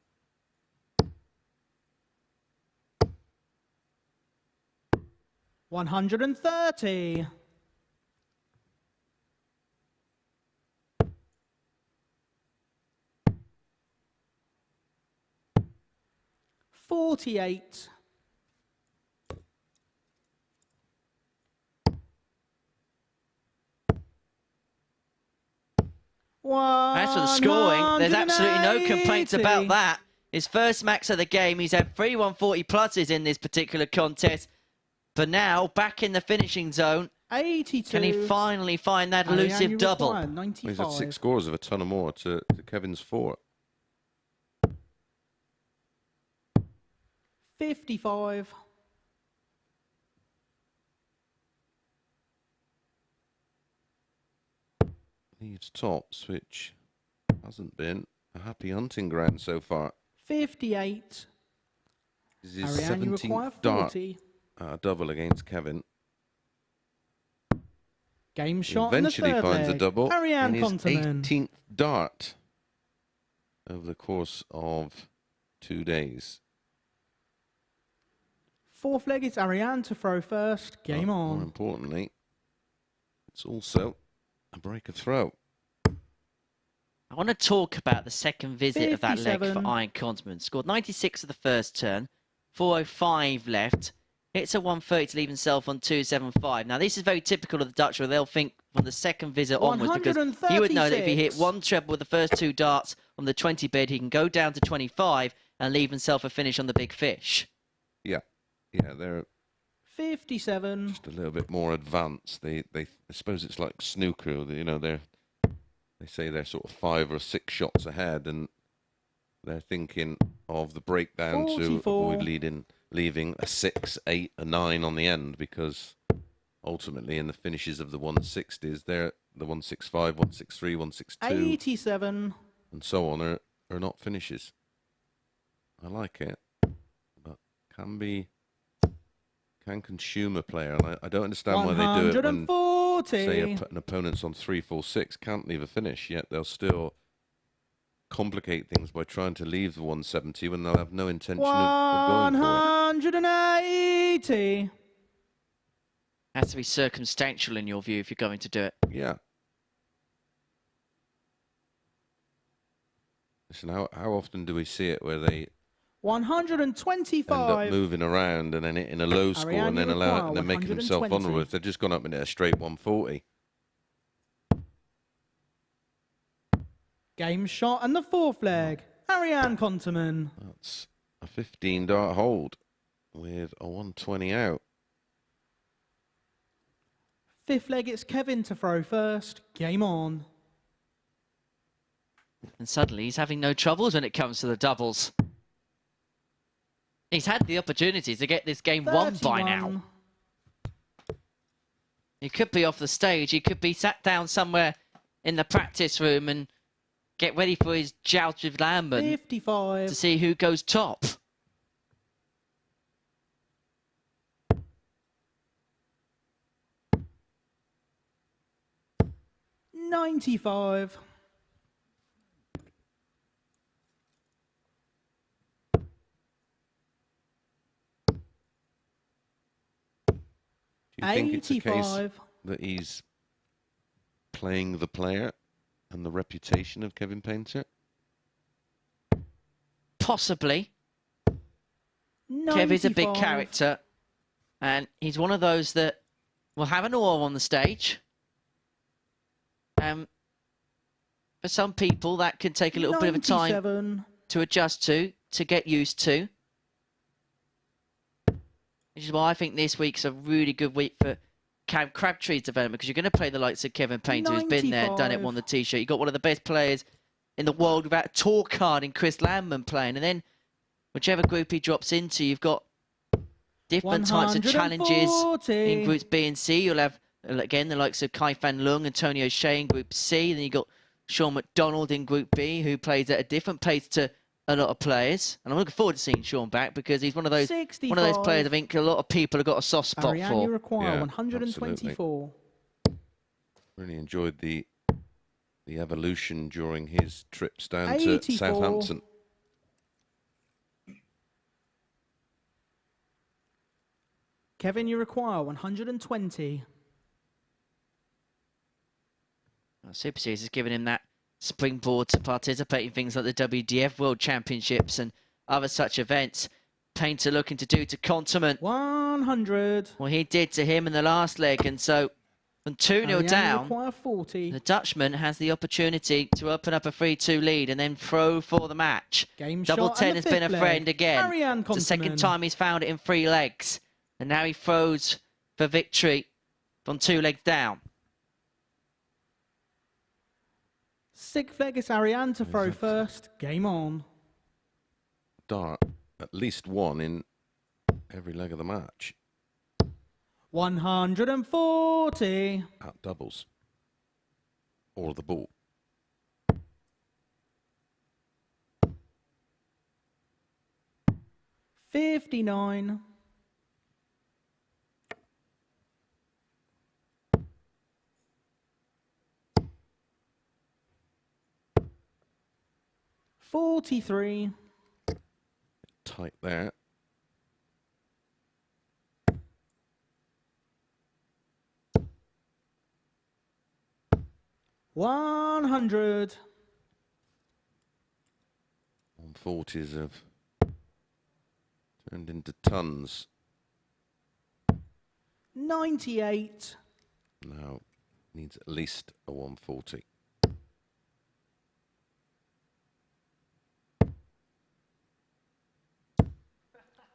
$130. $48. As for the scoring, there's absolutely no complaints about that. His first max of the game. He's had 3 140 pluses in this particular contest. But now, back in the finishing zone, 82. can he finally find that Ariane, elusive you double? require Well, he's 95. had 6 scores of a ton or more to Kevin's 4. 55. Leaves tops, which hasn't been a happy hunting ground so far. 58. This is his Ariane, you require 17th dart 40. double against Kevin. Game shot in the Eventually third finds leg. a double Ariane in his Kontanen. 18th dart over the course of 2 days. Fourth leg is Ariane to throw first. Game More on. importantly, it's also a break of throw. I want to talk about the second visit of that leg 57. for Iron Kontanen. Scored 96 of the first turn, 405 left. Hits a 130 to leave himself on 275. Now, this is very typical of the Dutch, where they'll think from the second visit onwards, because he would know that if he hit 136. one treble with the first 2 darts from the 20 bid, he can go down to 25 and leave himself a finish on the big fish. Yeah, they're 57. just a little bit more advanced. I suppose it's like snooker. You know, they say they're sort of 5 or 6 shots ahead, and they're thinking of the breakdown 44. to avoid leaving a 6, 8, a 9 on the end, because ultimately in the finishes of the 160s, they're the 165, 163, 162, 87. and so on are not finishes. I like it, but can consume a player, and I don't understand why they do it when, 140. say, an opponent's on 3, 4, 6, can't leave a finish, yet they'll still complicate things by trying to leave the 170 when they'll have no intention of going for it. 180. Has to be circumstantial in your view if you're going to do it. Yeah. Listen, how often do we see it where they 125. end up moving around and then hitting a low score and then require making themselves 120. vulnerable if they've just gone up in a straight 140? Game shot and the 4th leg. Ariane Conterman. That's a 15 dart hold with a 120 out. 5th leg, it's Kevin to throw first. Game on. And suddenly he's having no troubles when it comes to the doubles. He's had the opportunities to get this game won by now. 31. He could be off the stage. He could be sat down somewhere in the practice room and get ready for his joust with Lambert 55. to see who goes top. $95. Do you think it's a case 85. that he's playing the player and the reputation of Kevin Painter? Possibly. Kev is a big 95. character, and he's one of those that will have an awe on the stage. For some people, that can take a little bit of a time 97. to adjust to get used to. Which is why I think this week's a really good week for Cam Crabtree's development, because you're going to play the likes of Kevin Painter, who's been there, done it, won the T-shirt. You've got one of the best players in the world without a tour card in Chris Landman playing. And then whichever group he drops into, you've got different types of challenges 140. in groups B and C. You'll have, again, the likes of Kai Fan Lung, Antonio Shea in Group C. Then you've got Sean McDonald in Group B, who plays at a different pace to a lot of players. And I'm looking forward to seeing Sean back, because he's one of those 65. players I think a lot of people have got a soft spot Ariane, for. you require Yeah, 124. Really enjoyed the evolution during his trips down to 84. Southampton. Kevin, you require 120. Super Series has given him that springboard to participate in things like the WDF World Championships and other such events. Painter looking to do to Conterman 100. what he did to him in the last leg, and so from 2-0 Ariane, you down, require 40. the Dutchman has the opportunity to open up a 3-2 lead and then throw for the match. Game Double shot 10 and has the been a 5th friend leg. again. Ariane It's the second Conterman. time he's found it in 3 legs, and now he throws for victory from 2 legs down. 6th leg, it's Ariane to throw first. Game on. Dart, at least one in every leg of the match 140. at doubles or the ball. $59. $43. Tight there. $100. 140s have turned into tons. $98. Now, Needs at least a 140.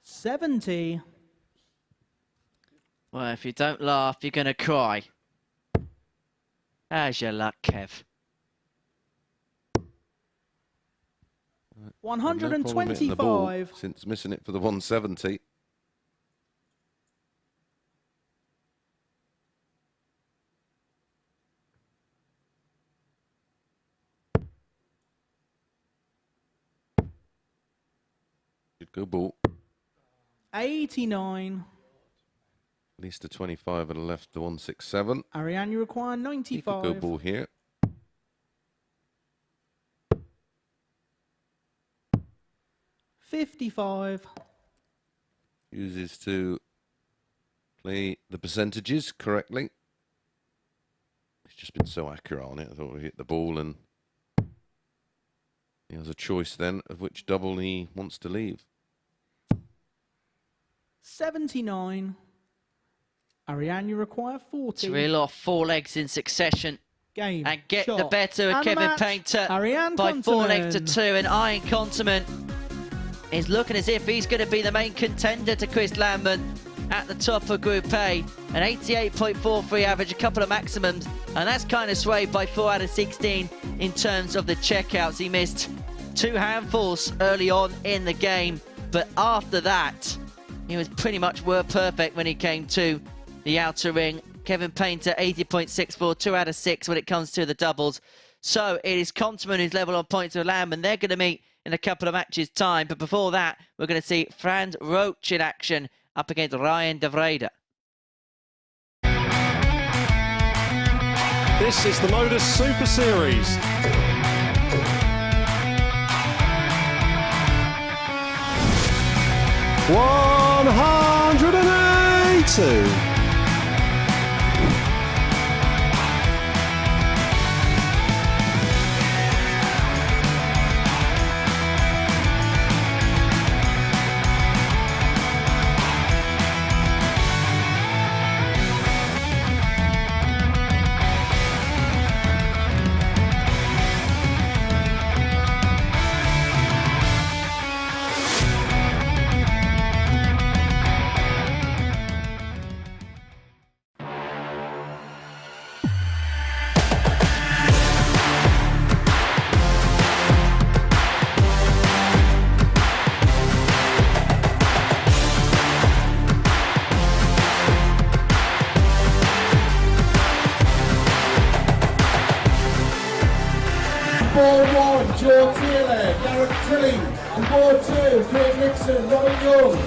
$70. Well, if you don't laugh, you're going to cry. How's your luck, Kev? 125. Since missing it for the 170. Good go ball. 89. At least a 25 and left the 167. Ariane, you require He 95. could go ball here. $55. Uses to play the percentages correctly. He's just been so accurate on it. I thought we hit the ball, and he has a choice then of which double he wants to leave. 79. Ariane, you require 40. To reel off 4 legs in succession Game. and get shot, the better of and the Kevin match, Painter Ariane by 4 legs to Kontanen. 2. And Iron Continent is looking as if he's going to be the main contender to Chris Landman at the top of Group A. An 88.43 average, a couple of maximums, and that's kind of swayed by 4 out of 16 in terms of the checkouts. He missed 2 handfuls early on in the game, but after that, he was pretty much word perfect when he came to the outer ring. Kevin Painter, 80.64, 2 out of 6 when it comes to the doubles. So it is Continent who's level on points with Landman. They're going to meet in a couple of matches' time. But before that, we're going to see Frans Roach in action up against Ryan de Vrede. This is the MODUS Super Series. $182. George Taylor, Garrett Tilling, and board 2, Craig Nixon, Robert Young.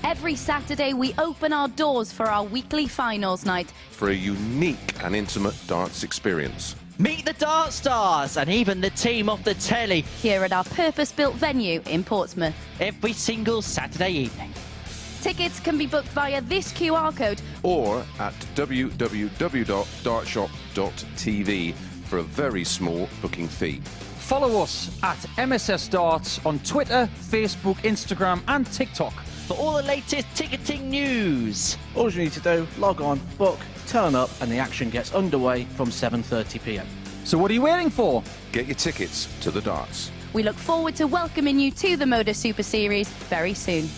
Every Saturday, we open our doors for our weekly finals night. For a unique and intimate darts experience. Meet the Dart Stars and even the team off the telly Here at our purpose-built venue in Portsmouth. every single Saturday evening. Tickets can be booked via this QR code Or at www.dartshop.tv for a very small booking fee. Follow us at MSS Darts on Twitter, Facebook, Instagram and TikTok. For all the latest ticketing news. All you need to do, log on, book, turn up, and the action gets underway from 7:30 p.m. So what are you waiting for? Get your tickets to the darts. We look forward to welcoming you to the MODUS Super Series very soon.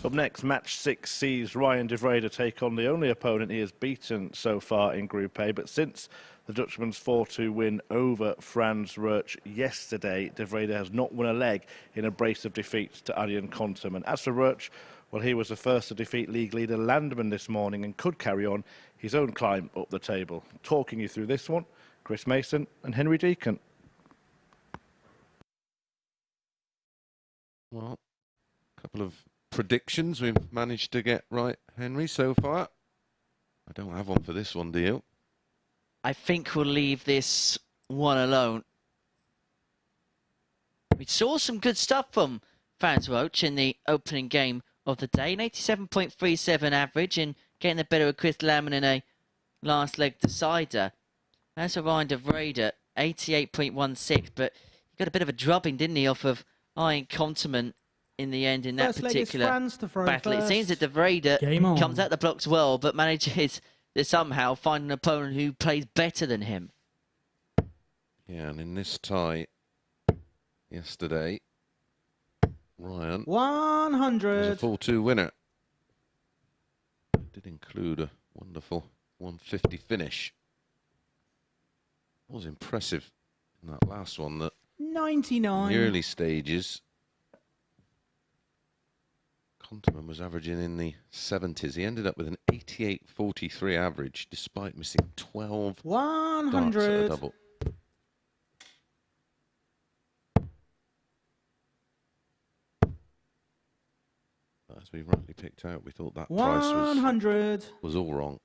Up next, match 6 sees Ryan de Vrede take on the only opponent he has beaten so far in Group A. But since the Dutchman's 4-2 win over Frans Roach yesterday, de Vrede has not won a leg in a brace of defeats to Arjen Kontum. And as for Roach, well, he was the first to defeat league leader Landman this morning and could carry on his own climb up the table. Talking you through this one, Chris Mason and Henry Deacon. Well, a couple of predictions we've managed to get right, Henry, so far. I don't have one for this one, do you? I think we'll leave this one alone. We saw some good stuff from Franz Roach in the opening game of the day. An 87.37 average and getting the better of Chris Lemon in a last leg decider. As for Ryan de Vrede, 88.16, but he got a bit of a drubbing, didn't he, off of Iron Continent in the end in that particular battle. It seems that de Vrede comes out the blocks well, but manages to somehow find an opponent who plays better than him. Yeah, and in this tie yesterday, Ryan 100 was a 4-2 winner. Did include a wonderful 150 finish. It was impressive in that last one that 99 in the early stages Continent was averaging in the 70s. He ended up with an 88.43 average despite missing 12 darts at a double. As we rightly picked out, we thought that price was all wrong.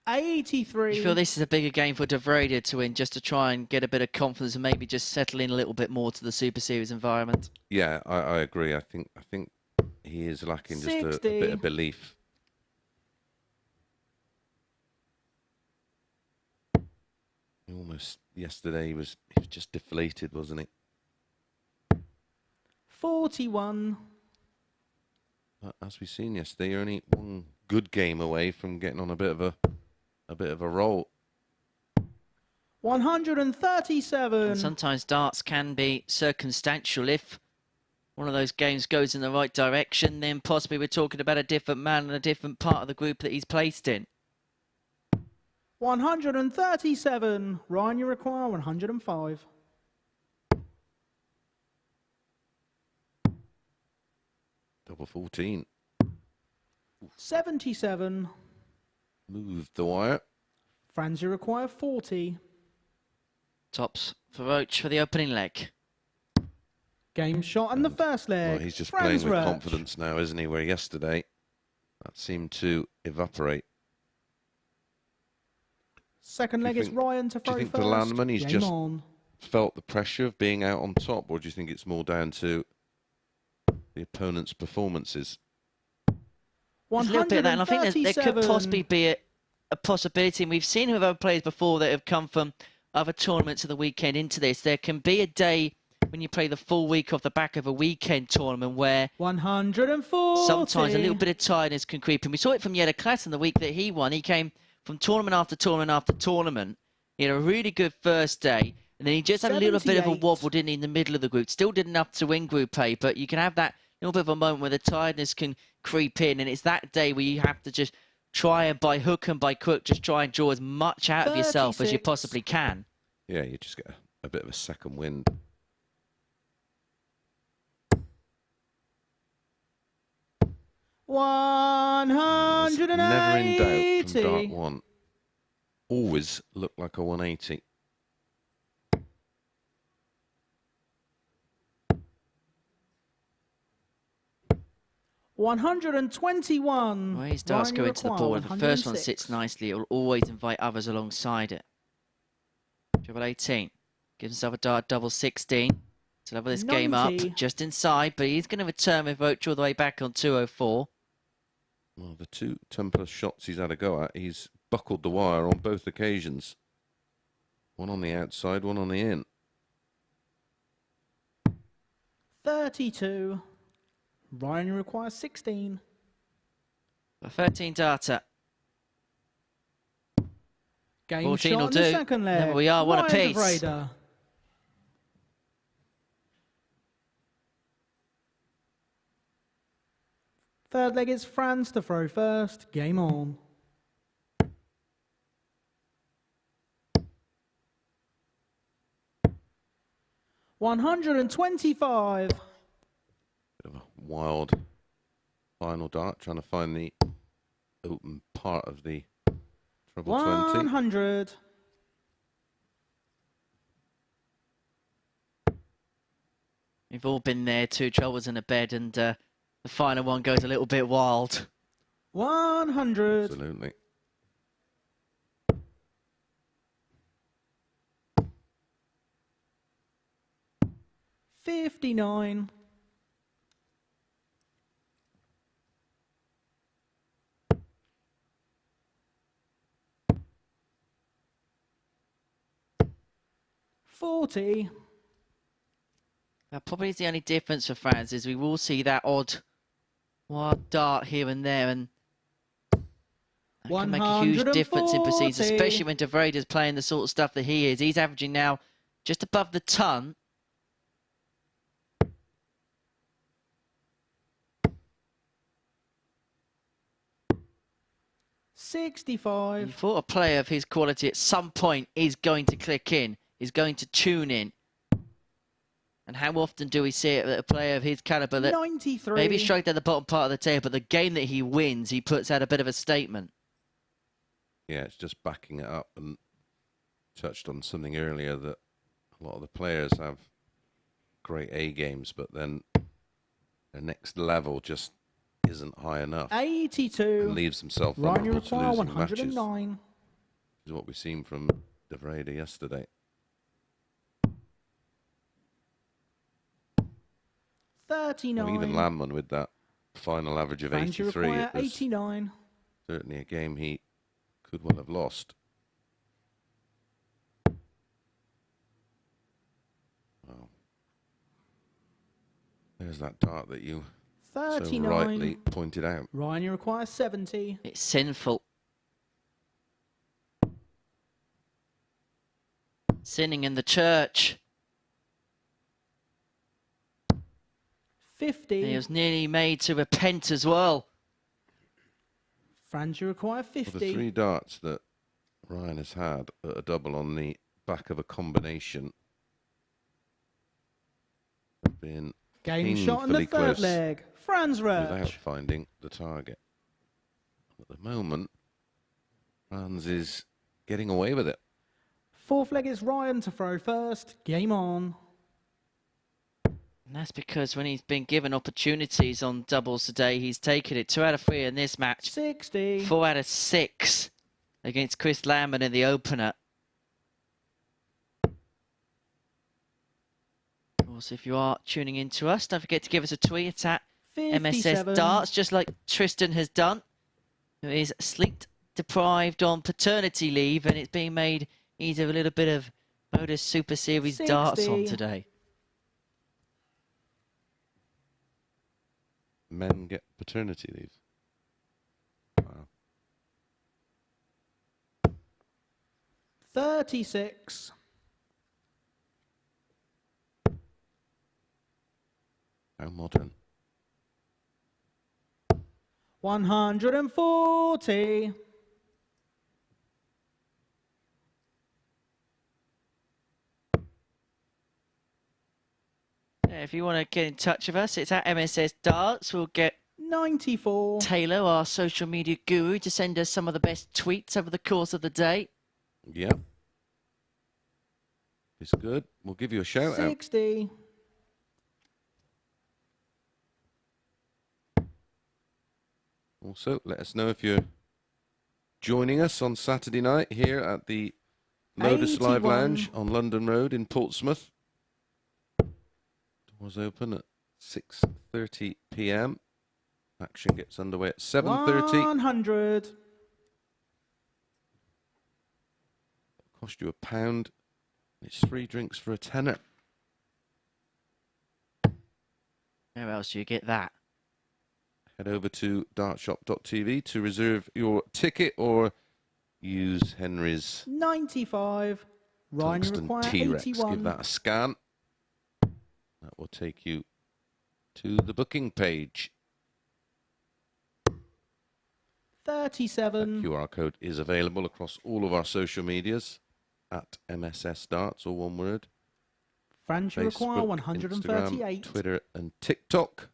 $83. You feel this is a bigger game for de Vrede to win, just to try and get a bit of confidence and maybe just settle in a little bit more to the Super Series environment? Yeah, I agree. I think he is lacking just a bit of belief. Almost yesterday he was just deflated, wasn't he? 41. As we've seen yesterday, you're only one good game away from getting on a bit of a roll. 137. And sometimes darts can be circumstantial. If one of those games goes in the right direction, then possibly we're talking about a different man and a different part of the group that he's placed in. 137. Ryan, you require 105. Double 14. 77. Move the wire. Franz, you require 40. Tops for Roach for the opening leg. Game shot and the first leg. Well, he's just Franz playing with Roach. confidence now, isn't he? Where yesterday that seemed to evaporate. Second leg is Ryan to throw Do you think first. the landman, he's Game just on. felt the pressure of being out on top, or do you think it's more down to the opponent's performances? There's a little bit of that, and I think there could possibly be a possibility, and we've seen with other players before that have come from other tournaments of the weekend into this. There can be a day when you play the full week off the back of a weekend tournament where 140. sometimes a little bit of tiredness can creep in. We saw it from Jette Klaas in the week that he won. He came from tournament after tournament after tournament. He had a really good first day, and then he just had a little bit of a wobble, didn't he, in the middle of the group. Still did enough to win Group A, but you can have that little bit of a moment where the tiredness can creep in, and it's that day where you have to just try and, by hook and by crook, just try and draw as much out of yourself as you possibly can. Yeah, you just get a bit of a second wind. $180. Never in doubt from dart one. Always looked like a 180. $121. Well, his darts go into the board. The first one sits nicely. It will always invite others alongside it. Double 18. Gives himself a dart double 16. To level this game up just inside, but he's going to return with Roach all the way back on 204. Well, the two 10+ shots he's had a go at, he's buckled the wire on both occasions. One on the outside, one on the in. 32. Ryan, you require 16. A 13 darter. Game 14 shot will on do. the second leg. There we are, one Ryan apiece. de Vrede. Third leg is Franz to throw first. Game on. $125. Bit of a wild final dart, trying to find the open part of the Treble 20. 100. We've all been there, two troubles in a bed, and the final one goes a little bit wild. 100. Absolutely. $59. $40. That probably is the only difference for France, is we will see that odd wild dart here and there, and that can make a huge difference in proceeds, especially when De Vrede is playing the sort of stuff that he is. He's averaging now just above the ton. $65. You thought a player of his quality at some point is going to click in, is going to tune in. And how often do we see it that a player of his caliber that 93. maybe striked at the bottom part of the table, but the game that he wins, he puts out a bit of a statement. Yeah, it's just backing it up, and touched on something earlier that a lot of the players have great A games, but then the next level just isn't high enough. 82. And leaves himself Ryan, you vulnerable to require losing matches. 109. This is what we've seen from De Vrede yesterday. 39. Well, even Landman with that final average of France, you 83. require It was 89. certainly a game he could well have lost. Well, there's that dart that you 39. so rightly pointed out. Ryan, you require 70. It's sinful. Sinning in the church. 50. He was nearly made to repent as well. France, you require 50. Well, the three darts that Ryan has had at a double on the back of a combination have been Game shot in the painfully third close leg. Franz without Roach. finding the target. At the moment, Franz is getting away with it. Fourth leg is Ryan to throw first. Game on. And that's because when he's been given opportunities on doubles today, he's taken it. 2 out of 3 in this match. 60. 4 out of 6 against Chris Lambert in the opener. Also, if you are tuning in to us, don't forget to give us a tweet. It's at 57. MSS Darts, just like Tristan has done, who is sleep deprived on paternity leave, and it's being made easy a little bit of MODUS Super Series 60. darts on today. Men get paternity leave. Wow. 36. How modern. 140. If you want to get in touch with us, it's at MSS Darts. We'll get 94. Taylor, our social media guru, to send us some of the best tweets over the course of the day. Yeah. It's good. We'll give you a shout out. 60. Also, let us know if you're joining us on Saturday night here at the MODUS Live 81. Lounge on London Road in Portsmouth. Doors open at 6:30 p.m. Action gets underway at 7:30. 100. Cost you £1. It's 3 drinks for a tenner. Where else do you get that? Head over to dartshop.tv to reserve your ticket or use Henry's 95. Ryan, you Tungsten require T-Rex. 81. Give that a scan. That will take you to the booking page. 37. That QR code is available across all of our social medias at MSS Darts, all one word. France, you require Facebook, 138. Instagram, Twitter and TikTok.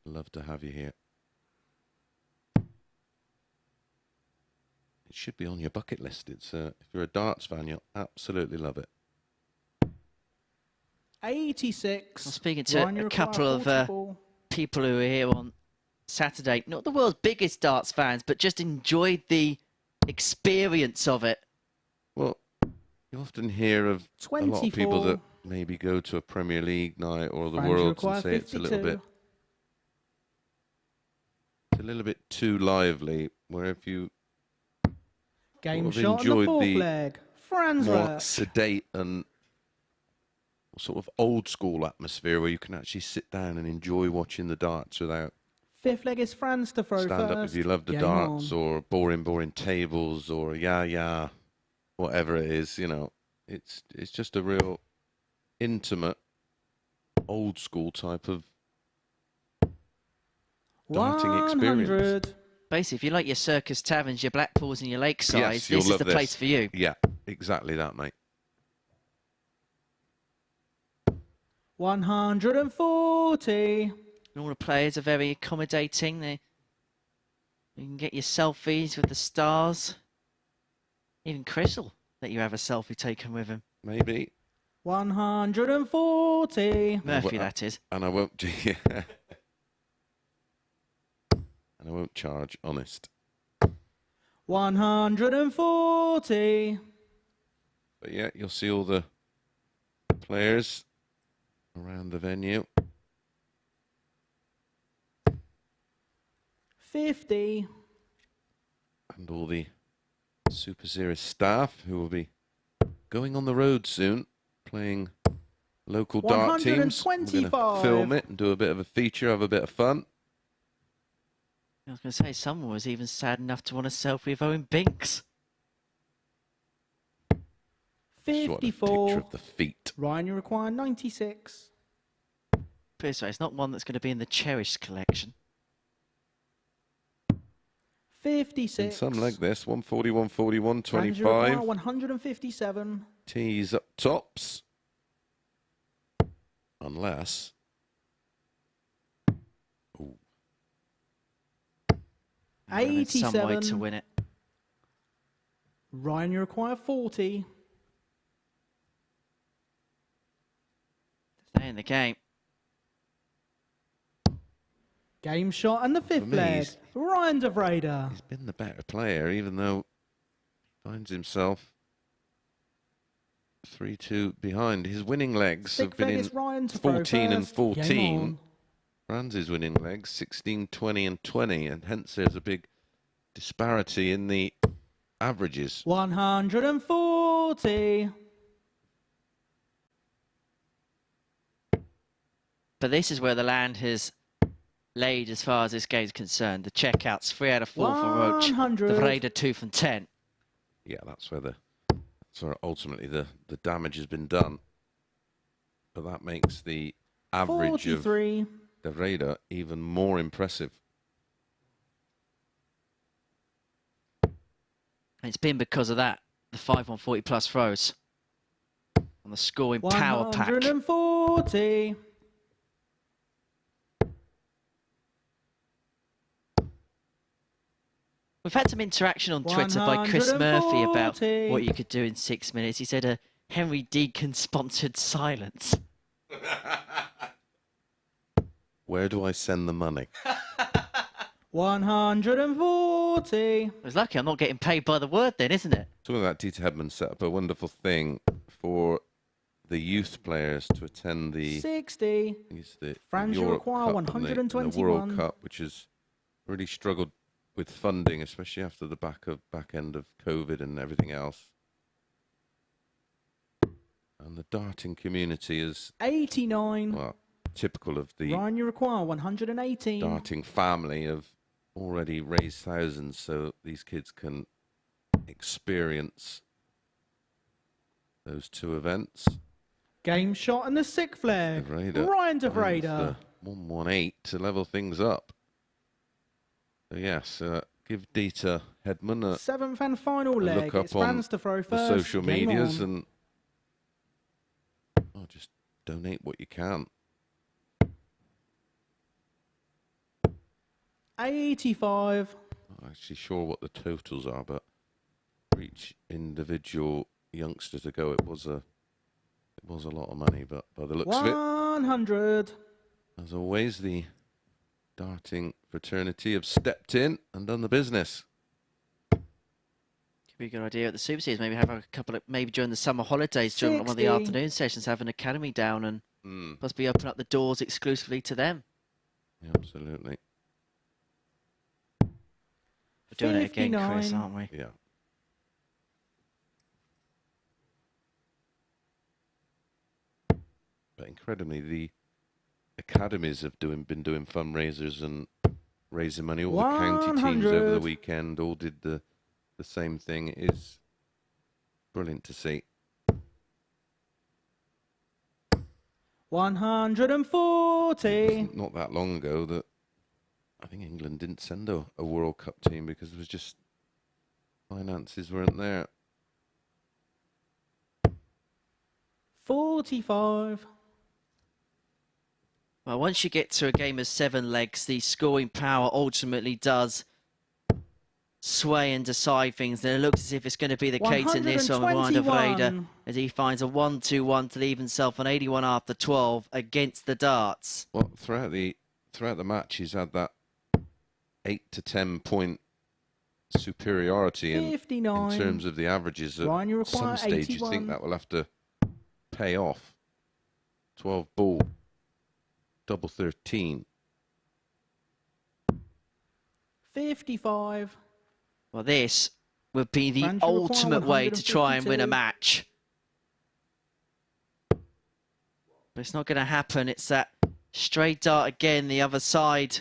Love to have you here. It should be on your bucket list. It's if you're a darts fan, you'll absolutely love it. 86. I'm speaking to a couple of people who are here on Saturday. Not the world's biggest darts fans, but just enjoyed the experience of it. Well, you often hear of 24. a lot of people that maybe go to a Premier League night or the Worlds and say 52. It's a little bit too lively, where if you Game sort of shot on the enjoyed fourth the leg. more sedate and sort of old school atmosphere where you can actually sit down and enjoy watching the darts without Fifth leg is Franz to throw stand first. up if you love the darts or boring tables or yeah, whatever it is, you know. It's just a real intimate, old school type of darting experience. Basically, if you like your circus taverns, your Blackpools and your Lakesides, this is the place for you. Yeah, exactly that, mate. 140. All the players are very accommodating. You can get your selfies with the stars. Even Chris will let you have a selfie taken with him. Maybe. 140. Murphy, that is. And I won't do and I won't charge, honest. 140. But yeah, you'll see all the players around the venue. 50. And all the Super Series staff who will be going on the road soon, playing local dart teams. We're going to film it and do a bit of a feature, have a bit of fun. I was going to say, someone was even sad enough to want a selfie with Owen Binks. 54. Picture of the feet. Ryan, you require 96. Put it this way, it's not one that's going to be in the cherished collection. 56. In some like this, 140, 140, 125. 157. Tees up tops. Unless... Ooh. 87. Some way to win it. Ryan, you require 40. Stay in the game. Game shot and the fifth leg. Ryan de Vrede. He's been the better player, even though he finds himself 3-2 behind. His winning legs have been in 14 and 14. Franz's winning legs 16, 20 and 20, and hence there's a big disparity in the averages. 140. But this is where the land has laid as far as this game's concerned. The checkouts 3 out of 4 for Roach. The Vrede 2 from 10. Yeah, that's where ultimately the damage has been done. But that makes the average 43. of the Vrede even more impressive. And it's been because of that, the 5-140 plus throws on the scoring power pack. 140. We've had some interaction on Twitter by Chris Murphy about what you could do in 6 minutes. He said a Henry Deacon-sponsored silence. Where do I send the money? 140. I was lucky I'm not getting paid by the word then, isn't it? Talking about Dieter Hedman set up a wonderful thing for the youth players to attend the 60. The France Europe require Cup 121. and the World Cup, which has really struggled with funding, especially after the back end of COVID and everything else. And the darting community is 89. Well, typical of the Ryan, you require 118. darting family have already raised thousands so these kids can experience those two events. Game shot and the sixth leg. Ryan de Vrede. 118 to level things up. So yes, give Dieter Hedman a 7th and final leg. look up It's on Franz to throw the first. social Game medias on. and just donate what you can. 85. Not actually sure what the totals are, but for each individual youngster to go, it was a lot of money. But by the looks of it, 100. as always, the darting fraternity have stepped in and done the business. Could be a good idea at the Super Series. Maybe have a couple of, maybe during the summer holidays, during one of the 60. afternoon sessions, have an academy down and possibly open up the doors exclusively to them. Yeah, absolutely. We're doing it again, Chris, 59. aren't we? Yeah. But incredibly, the academies have been doing fundraisers and raising money. All the county teams over the 100. weekend all did the same thing. It is brilliant to see. 140. Not that long ago that I think England didn't send a World Cup team because it was just finances weren't there. 45. Well, once you get to a game of 7 legs, the scoring power ultimately does sway and decide things. And it looks as if it's going to be the case in this one with Ryan de Vrede, as he finds a 1-2-1 to leave himself on 81 after 12 against the darts. Well, throughout the match, he's had that 8 to 10 point superiority in terms of the averages. At Ryan, some stage, 81. you think that will have to pay off. 12 ball, double 13. 55. Well, this would be the ultimate way to try and win a match. But it's not going to happen. It's that straight dart again, the other side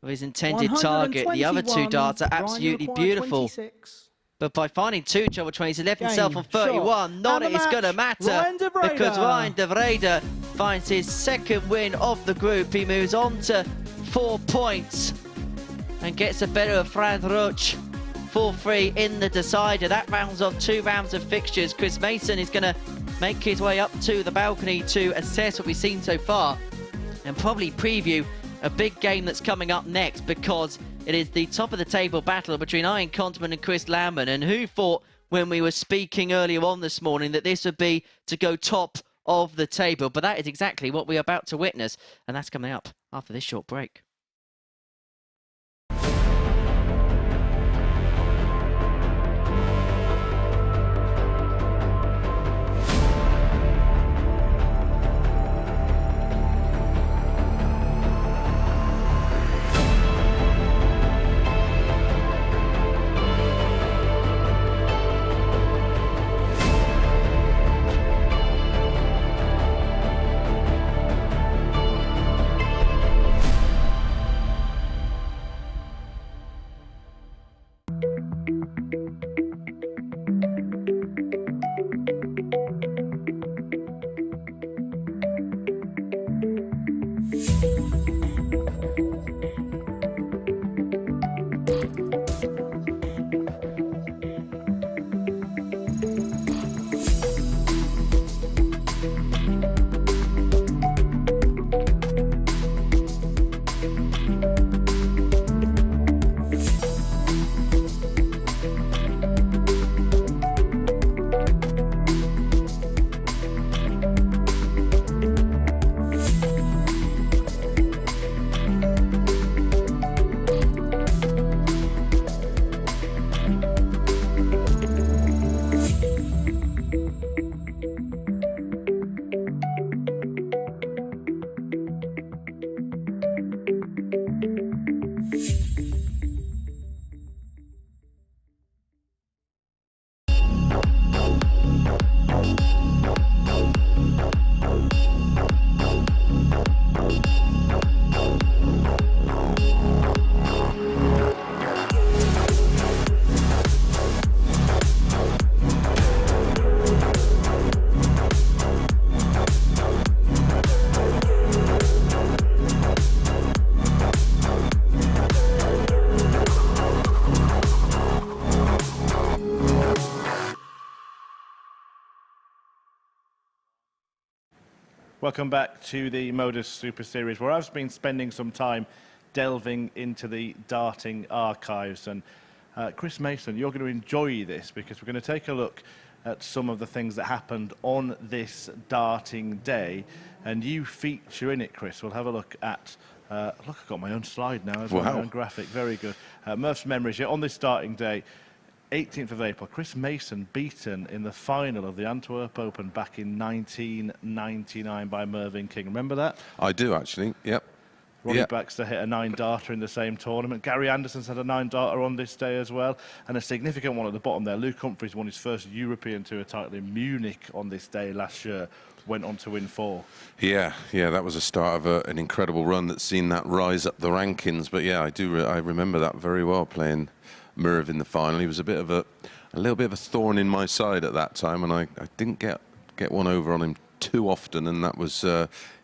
of his intended target. The other 2 darts are absolutely beautiful. 26. But by finding 2 treble 20s, he left himself on 31. None is going to matter because Ryan de Vrede finds his 2nd win of the group. He moves on to 4 points and gets a better of Franz Roach 4-3 in the decider. That rounds off 2 rounds of fixtures. Chris Mason is going to make his way up to the balcony to assess what we've seen so far and probably preview a big game that's coming up next, because it is the top of the table battle between Ian Contman and Chris Landman. And who thought when we were speaking earlier on this morning that this would be to go top of the table? But that is exactly what we're about to witness, and that's coming up after this short break. Welcome back to the MODUS Super Series, where I've been spending some time delving into the darting archives. And Chris Mason, you're going to enjoy this because we're going to take a look at some of the things that happened on this darting day, and you feature in it, Chris. We'll have a look at look, I've got my own slide now as well, my own graphic. Very good. Murph's memories. On this starting day, 18th of April, Chris Mason beaten in the final of the Antwerp Open back in 1999 by Mervyn King. Remember that? I do, actually. Yep. Ronnie Baxter hit a 9-darter in the same tournament. Gary Anderson's had a 9-darter on this day as well. And a significant one at the bottom there. Luke Humphries won his first European Tour title in Munich on this day last year. Went on to win 4. Yeah, that was a start of an incredible run that's seen that rise up the rankings. But yeah, I remember that very well, playing Merv in the final. He was a little bit of a thorn in my side at that time, and I didn't get one over on him too often, and that was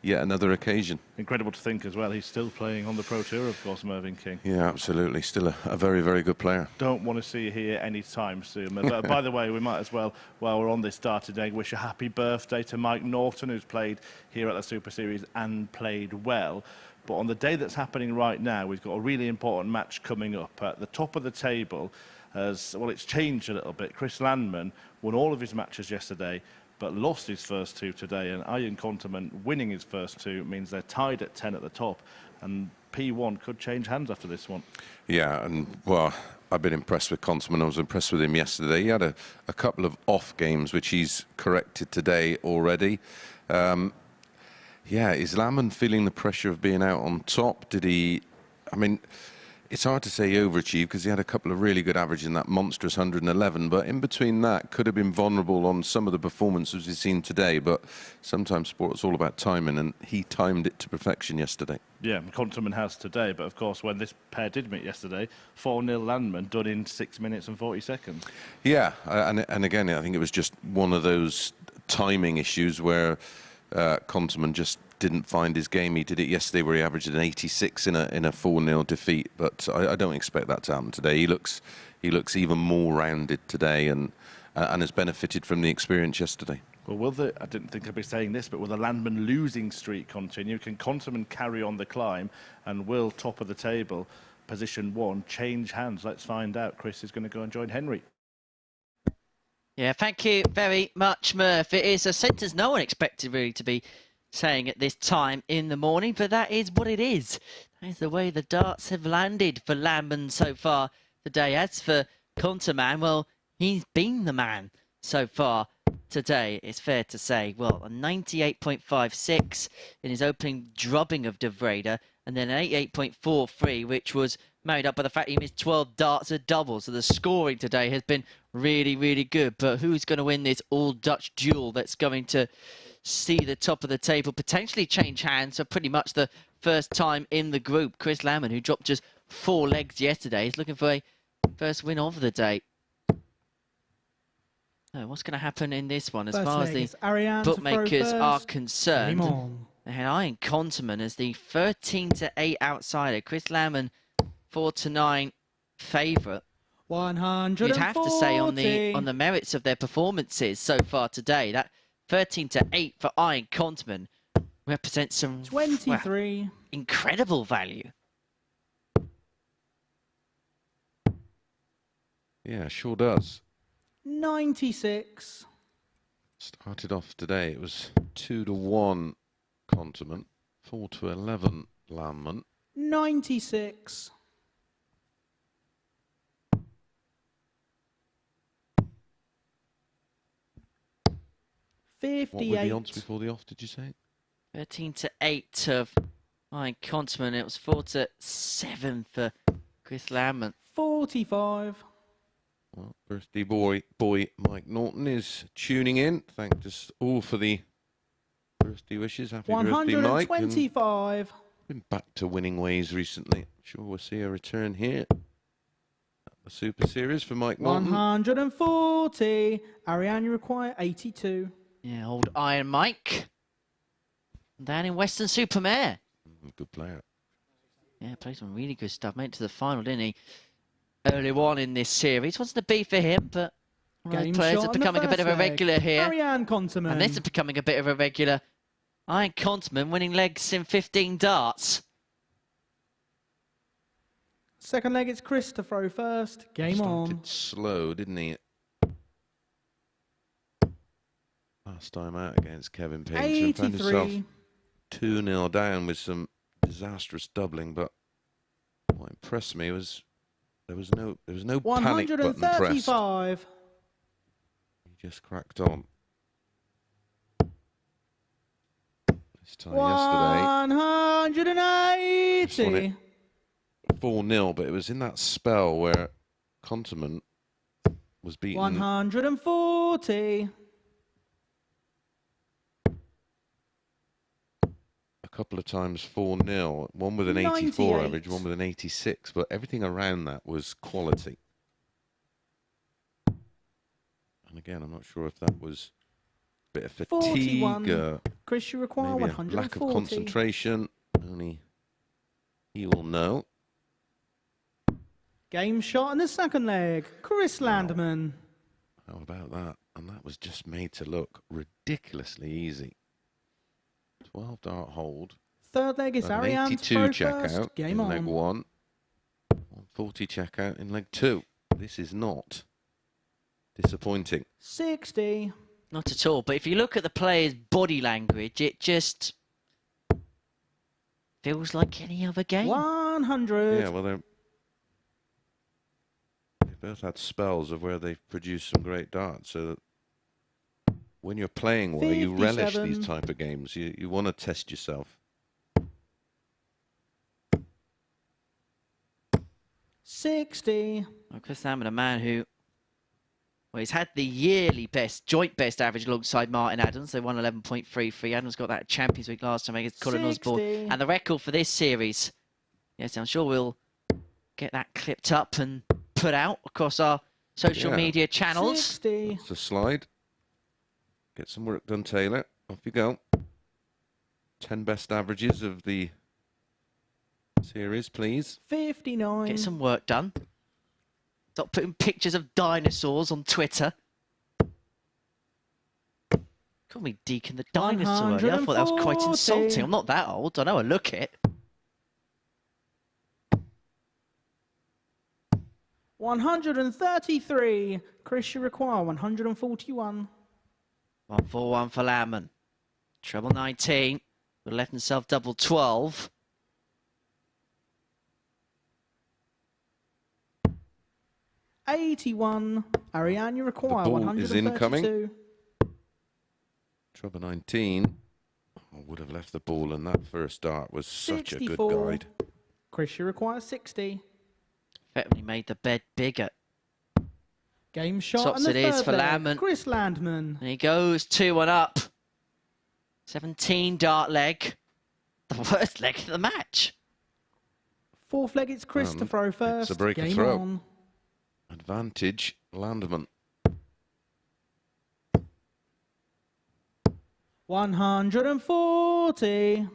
yet another occasion. Incredible to think as well, he's still playing on the Pro Tour, of course, Mervyn King. Yeah, absolutely. Still a very, very good player. Don't want to see you here anytime soon. But by the way, we might as well, while we're on this start today, wish a happy birthday to Mike Norton, who's played here at the Super Series and played well. But on the day that's happening right now, we've got a really important match coming up. At the top of the table, as well, it's changed a little bit. Chris Landman won all of his matches yesterday, but lost his first 2 today, and Ian Conterman winning his first 2 means they're tied at 10 at the top, and P1 could change hands after this one. Yeah, and well, I've been impressed with Conterman. I was impressed with him yesterday. He had a couple of off games, which he's corrected today already. Yeah, is Landman feeling the pressure of being out on top? Did he... I mean, it's hard to say he overachieved because he had a couple of really good averages in that monstrous 111, but in between that could have been vulnerable on some of the performances we've seen today. But sometimes sport's all about timing, and he timed it to perfection yesterday. Yeah, Conterman has today, but of course when this pair did meet yesterday, 4-0 Landman done in 6 minutes and 40 seconds. Yeah, and again, I think it was just one of those timing issues where Conterman just didn't find his game. He did it yesterday where he averaged an 86 in a 4-0 defeat, but I don't expect that to happen today. He looks even more rounded today and has benefited from the experience yesterday. Well, I didn't think I'd be saying this, but will the Landman losing streak continue? Can Conterman carry on the climb, and will top of the table, position 1, change hands? Let's find out. Chris is going to go and join Henry. Yeah, thank you very much, Murph. It is a sentence no one expected really to be saying at this time in the morning, but that is what it is. That is the way the darts have landed for Landman so far today. As for Conterman, well, he's been the man so far today, it's fair to say. Well, a 98.56 in his opening drubbing of De Vrede, and then an 88.43, which was married up by the fact he missed 12 darts at double. So the scoring today has been really, really good. But who's going to win this all-Dutch duel that's going to see the top of the table potentially change hands for pretty much the first time in the group? Chris Landman, who dropped just 4 legs yesterday, is looking for a first win of the day. Oh, what's going to happen in this one as far as the bookmakers are concerned? They had Ian Conterman as the 13-8 outsider. Chris Landman 4-9 favourite. 140. You'd have to say on the merits of their performances so far today, that 13-8 for Ian Conterman represents some 23 incredible value. Yeah, sure does. 96. Started off today, it was 2-1 Conterman, 4-11 Landman. 96. 58. What were the odds before the off, did you say? 13-8 of Ian Conterman. It was 4-7 for Chris Landman. 45. Well, birthday boy Mike Norton is tuning in. Thanks us all for the birthday wishes. Happy birthday, Mike. 125. Been back to winning ways recently. Sure we'll see a return here at the Super Series for Mike Norton. 140. Ariane, you require 82. Yeah, old Iron Mike. Down in Western Supermare. Good player. Yeah, played some really good stuff. Made it to the final, didn't he? Earlier on in this series. Wasn't a beat for him, but Game players are becoming a bit of a regular here. Ariane Conterman. And this is becoming a bit of a regular. Ian Conterman winning legs in 15 darts. Second leg, it's Chris to throw first. Game on. Started slow, didn't he? Last time out against Kevin Page. Found himself 83. 2-0 down with some disastrous doubling, but what impressed me was there was no panic button pressed. 135. He just cracked on. This time yesterday, 180. 4-0, but it was in that spell where Continent was beaten 140. a couple of times 4-0, one with an 84 98. average, one with an 86, but everything around that was quality. And again, I'm not sure if that was a bit of fatigue, 41. Chris, you require maybe a 140. lack of concentration. Only he will know. Game shot in the second leg. Chris Landman. How about that? And that was just made to look ridiculously easy. 12 dart hold. Third leg is An Ariane 82 throw check first. out Game in on. leg 1. 140 check out in leg 2. This is not disappointing. 60. Not at all. But if you look at the player's body language, it just feels like any other game. 100. Yeah, well, they've both had spells of where they've produced some great darts. So that when you're playing well, you relish 57. these type of games. You want to test yourself. 60. Well, Chris Salmon, a man who, well, he's had the yearly joint best average alongside Martin Adams. They won 11.33. Adams got that Champions Week last time against Colin 60. Osborne. And the record for this series, yes, I'm sure we'll get that clipped up and put out across our social media channels. 60. It's a slide. Get some work done, Taylor. Off you go. 10 best averages of the series, please. 59. Get some work done. Stop putting pictures of dinosaurs on Twitter. Call me Deacon the Dinosaur earlier. I thought that was quite 140. insulting. I'm not that old. I know I look it. 133. Chris, you require 141. 141 for Landman. Treble 19. Would have left himself double 12. $81. Ariane, you require ball 132. is incoming. Trouble 19. I would have left the ball, and that first dart was such a good 64. guide. Chris, you require 60. Effectively made the bed bigger. Game shot Tops and the it is third for leg. Landman. Chris Landman. And he goes 2-1 up. 17 dart leg. The worst leg of the match. Fourth leg, it's Chris to throw first. It's a breaker Game throw. on. Advantage, Landman. 140.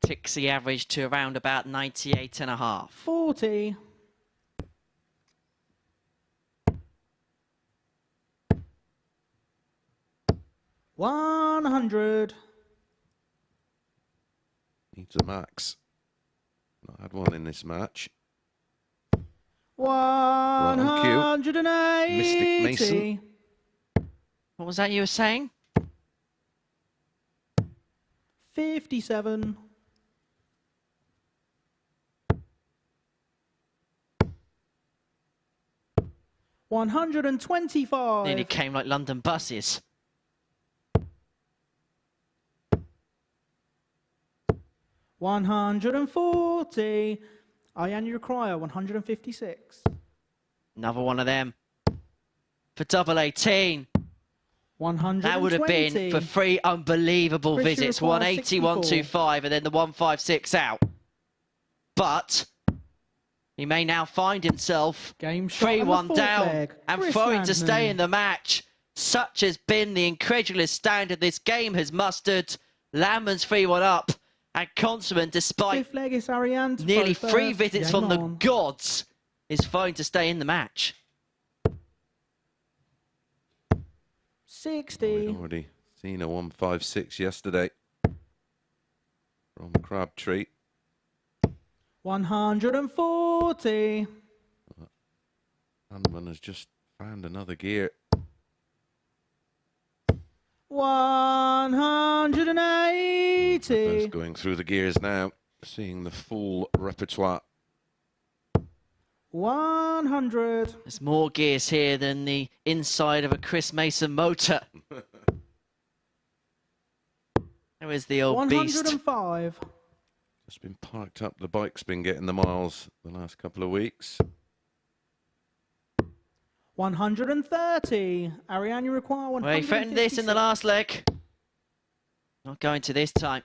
Ticks the average to around about 98.5. 40. $100. Needs a max. Not had one in this match. 180. Mystic Mason. What was that you were saying? 57. $125. Nearly came like London buses. $140. Ariane, you require 156. Another one of them. For double 18. 120. That would have been for 3 unbelievable Chris, you visits. require 180, 64. 125, and then the 156 out. But he may now find himself Game shot on the 3-1 fourth down leg. and Chris throwing to stay Landman. in the match. Such has been the incredulous standard this game has mustered. Landman's 3-1 up, and Consummate, despite Fifth leg is Ariane to nearly throw 3 first. visits Game from the on. gods, is throwing to stay in the match. 60. We'd already seen a 156 yesterday from Crabtree. 140. Landman has just found another gear. 180. Both going through the gears now, seeing the full repertoire. 100. There's more gears here than the inside of a Chris Mason motor. There is the old beast. 105. Just been parked up. The bike's been getting the miles the last couple of weeks. 130. Ariane, you require 156. Well, he threatened this in the last leg. Not going to this time.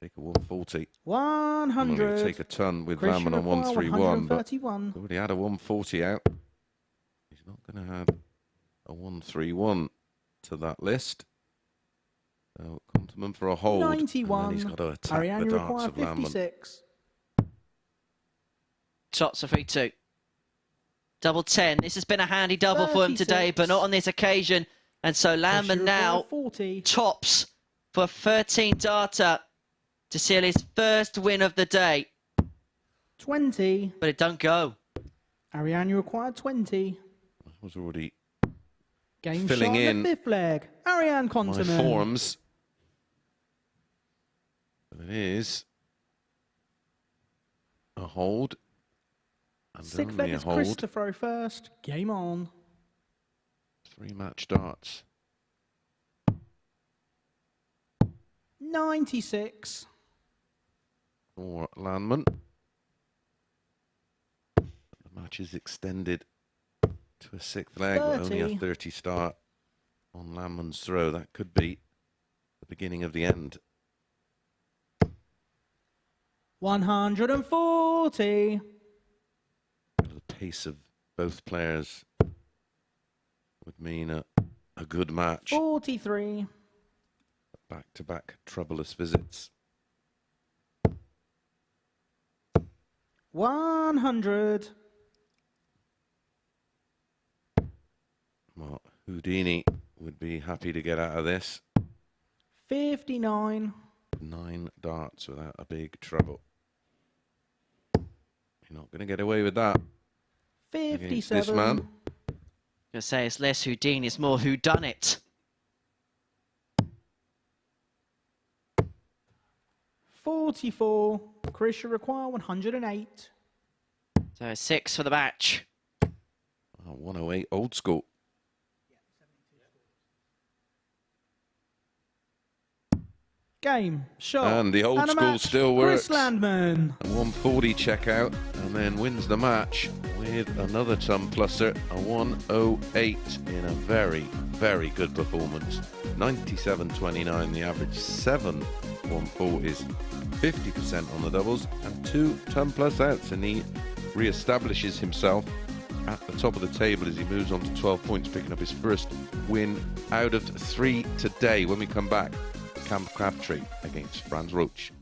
Take a 140. 100. I'm going to take a ton with Chris, Landman on you require 131, but 131. already had a 140 out. He's not going to add a 131 to that list. So Compton for a hold. 91. And then he's got to attack Ariane, the you darts require of Landman. 56. Tots a 3-2. Double 10. This has been a handy double for him today, 36. but not on this occasion. And so Landman now 40. tops for 13 darter to seal his first win of the day. 20. But it don't go. Ariane, you require 20. I was already Game filling shot in the fifth leg. Ariane my Continent. forms. But it is a hold. And Sixth only leg a is hold. Chris to throw first. Game on. 3 match darts. 96. For Landman. The match is extended to a 6th leg with only a 30. 30 start on Landman's throw. That could be the beginning of the end. 140. The pace of both players would mean a good match. 43. Back-to-back troublous visits. 100. Well, Houdini would be happy to get out of this. 59. 9 darts without a big trouble. You're not going to get away with that. 57. This man. I'm going to say it's less Houdini, it's more whodunit. 44. Chris, you require 108. So 6 for the match. 108 old school. Game, shot, And the old and a school match. still works. Chris Landman. 140 checkout, and then wins the match with another ton pluser, a 108 in a very, very good performance. 97.29 the average, 7 140s, 50% on the doubles, and 2 ton plus outs, and he re-establishes himself at the top of the table as he moves on to 12 points, picking up his first win out of 3 today. When we come back, Cam Crabtree against Franz Roach.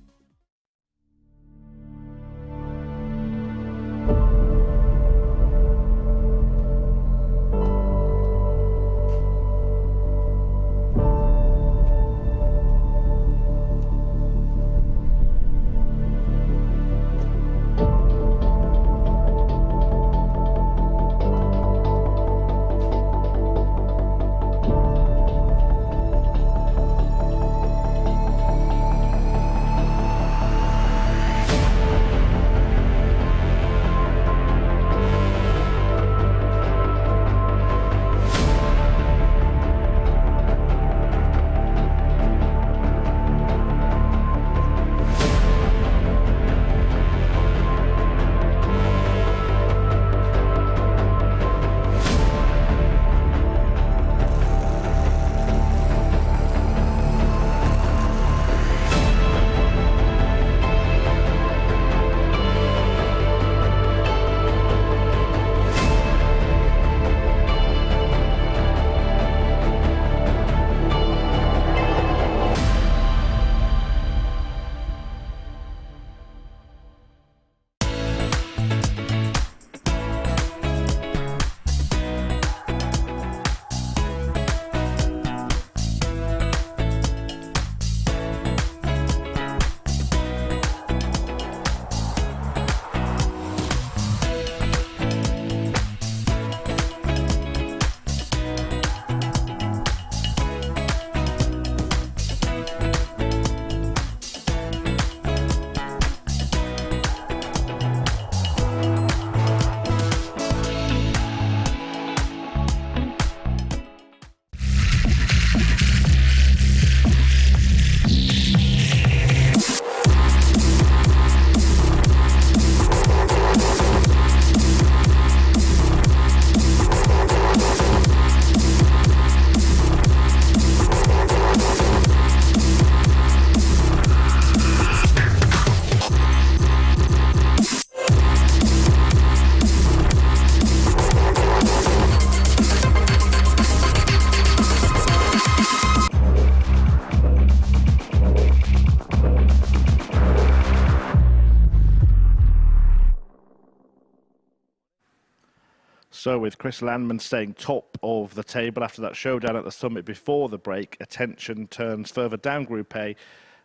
So with Chris Landman staying top of the table after that showdown at the summit before the break, attention turns further down Group A,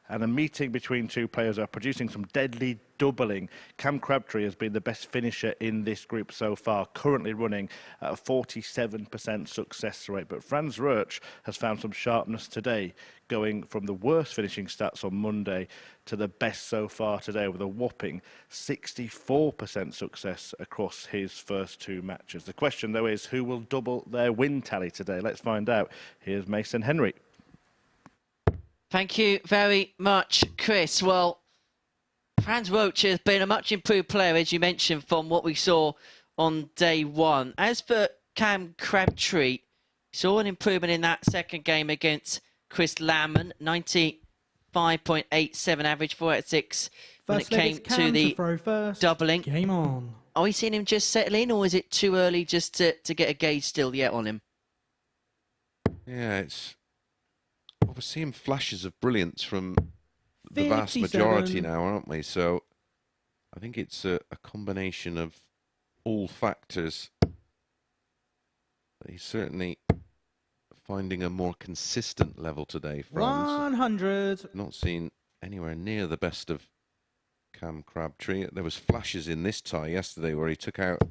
and a meeting between two players are producing some deadly doubling. Cam Crabtree has been the best finisher in this group so far, currently running at a 47% success rate. But Franz Roach has found some sharpness today, going from the worst finishing stats on Monday to the best so far today, with a whopping 64% success across his first two matches. The question, though, is who will double their win tally today? Let's find out. Here's Mason Henry. Thank you very much, Chris. Well, Franz Roach has been a much improved player, as you mentioned, from what we saw on day one. As for Cam Crabtree, saw an improvement in that second game against Chris Landman, 95.87 average, 4 out of 6 when it came to the doubling. Game on. Are we seeing him just settle in, or is it too early just to get a gauge still yet on him? Yeah, we're seeing flashes of brilliance from the vast majority now, aren't we? So I think it's a combination of all factors. He's certainly finding a more consistent level today, Franz. 100. Not seen anywhere near the best of Cam Crabtree. There was flashes in this tie yesterday where he took out a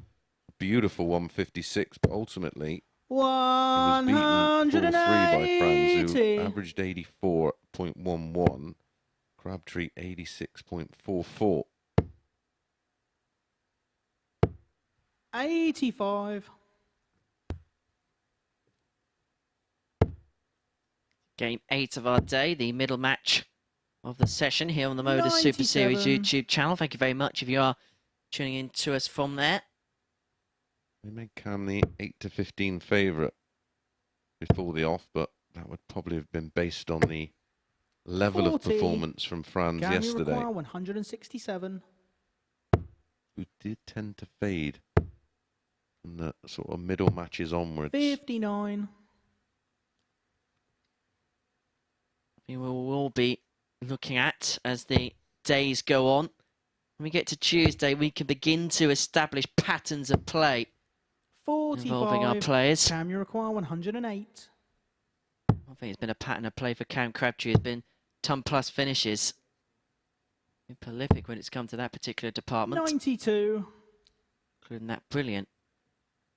beautiful 156, but ultimately 180. by Franz, who averaged 84.11. Crabtree 86.44. 85. Game 8 of our day, the middle match of the session here on the MODUS Super Series YouTube channel. Thank you very much if you are tuning in to us from there. They made Cam the 8-15 favourite before the off, but that would probably have been based on the level of performance from Franz yesterday. 167. Who did tend to fade from the sort of middle matches onwards. 59. We will all be looking at as the days go on. When we get to Tuesday, we can begin to establish patterns of play 45. involving our players. Cam, you require 108. I think it's been a pattern of play for Cam Crabtree. It's been ton plus finishes. Been prolific when it's come to that particular department. 92. Including that brilliant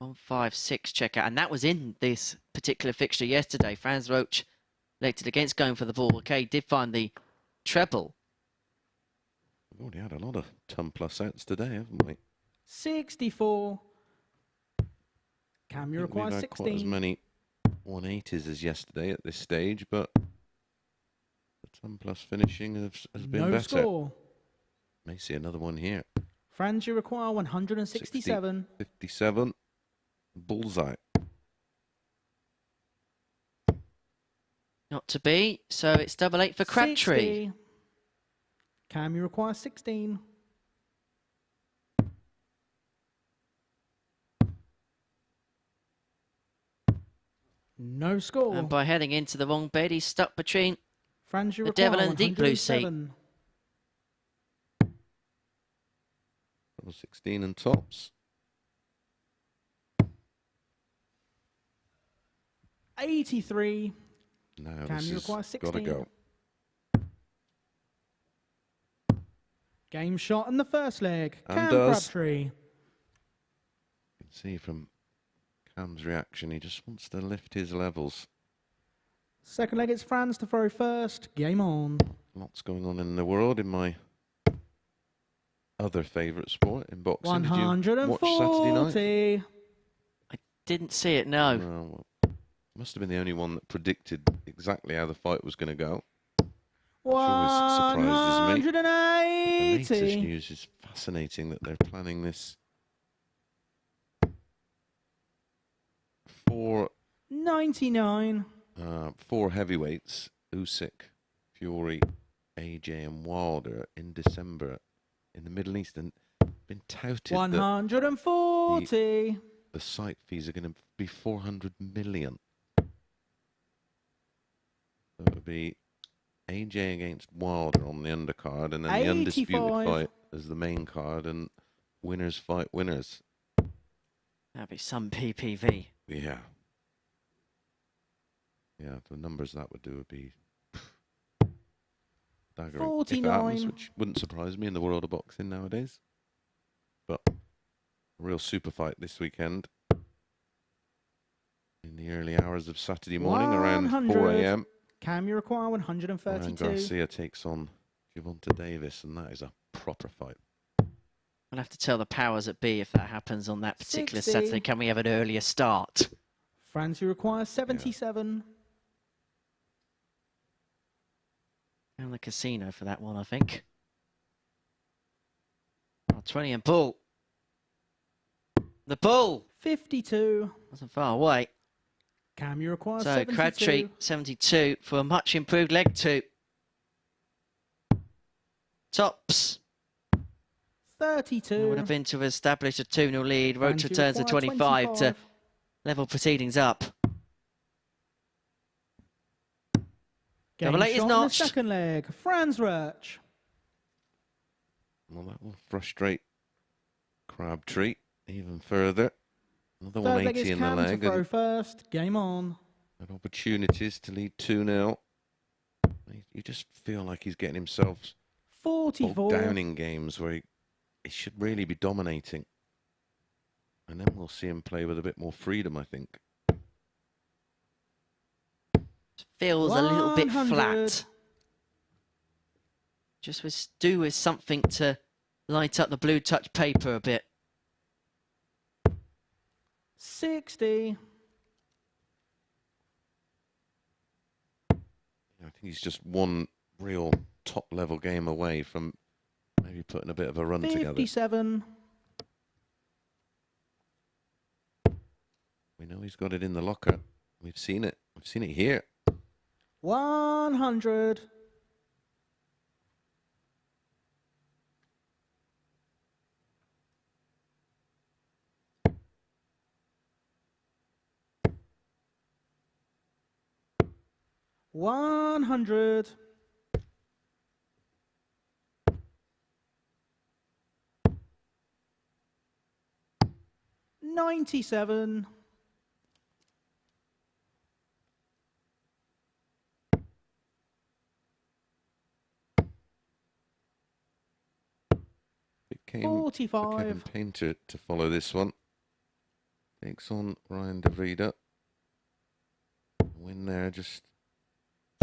156 checkout. And that was in this particular fixture yesterday. Franz Roach elected against going for the ball. Okay, did find the treble. We've already had a lot of ton plus outs today, haven't we? 64. Cam, you require we've had 16. quite as many 180s as yesterday at this stage, but the ton plus finishing has been better. Score. May see another one here. Franz, you require 167. 57. Bullseye. Not to be, so it's 88 for Crabtree. 60. Cam, you require 16. No score. And by heading into the wrong bed, he's stuck between Franz, you the require devil and the deep blue sea. 107. 16 and tops. 83. No, Cam, this you has require got to 16. go. Game shot in the first leg. And Cam does. Crabtree. You can see from Cam's reaction, he just wants to lift his levels. Second leg, it's Franz to throw first. Game on. Lots going on in the world in my other favourite sport, in boxing. Did you watch Saturday night? I didn't see it, no. Well, must have been the only one that predicted exactly how the fight was going to go. Which always surprises me. 180. The latest news is fascinating that they're planning this for 99. 4 heavyweights: Usyk, Fury, AJ, and Wilder in December in the Middle East, and been touted 140. that the site fees are going to be 400 million. So it would be AJ against Wilder on the undercard, and then 85. the undisputed fight as the main card, and winners fight winners. That'd be some PPV. Yeah. Yeah, the numbers that would do would be staggering. If it happens, 49. which wouldn't surprise me in the world of boxing nowadays. But a real super fight this weekend. In the early hours of Saturday morning, around 4 a.m. Cam, you require Ryan 132. Garcia takes on Gervonta Davis, and that is a proper fight. I'll have to tell the powers that be if that happens on that particular 60. Saturday. Can we have an earlier start? Franz, you require 77. Down the casino for that one, I think. Oh, 20 and bull. The bull 52. wasn't far away. Cam, you require So 72. Crabtree 72 for a much improved leg two. Tops. 32. It would have been to establish a 2-0 lead. Roach Franz, you returns to require 25 to level proceedings up. Game Double eight is shot in the notched. second leg. Franz Roach. Well, that will frustrate Crabtree even further. Another Third leg 180 is in the Cam to leg. throw And first. Game on. had opportunities to lead 2-0. You just feel like he's getting himself 44. bogged down in games where he should really be dominating. And then we'll see him play with a bit more freedom, I think. Feels a little bit 100. flat. Just do with something to light up the blue touch paper a bit. 60. I think he's just one real top-level game away from maybe putting a bit of a run together. 57. We know he's got it in the locker. We've seen it. We've seen it here. 100. $100. $97. Kevin 45. Painter to follow this one. Takes on Ryan DeVrida. Win there just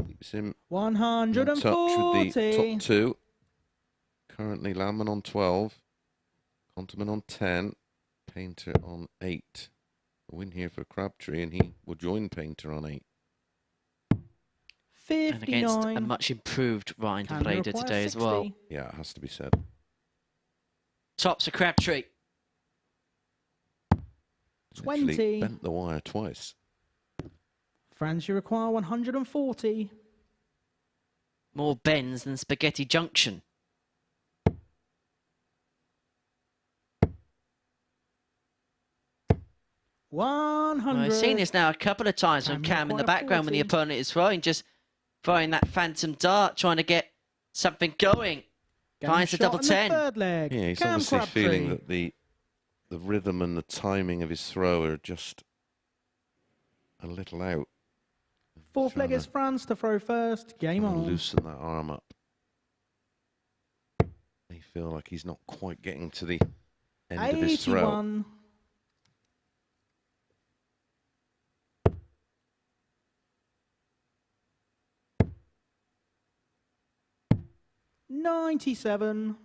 keeps him in touch with the 140. top two. Currently Landman on 12. Conterman on 10. Painter on 8. A win here for Crabtree, and he will join Painter on 8. And against a 59. much improved Ryan Can DeVreda require today as 60. well. Yeah, it has to be said. Tops of Crabtree. Actually 20. bent the wire twice. Franz, you require 140. More bends than Spaghetti Junction. 100. I've seen this now a couple of times from Cam, Cam in the require background when the 40. opponent is throwing, just throwing that phantom dart, trying to get something going. Game Finds the shot double in 10. Third leg. Yeah, he's Cam obviously Crabtree. feeling that the rhythm and the timing of his throw are just a little out. Fourth leg Trying is Franz to throw first. Game to on. loosen that arm up. May feel like he's not quite getting to the end of his throw. 81. $97.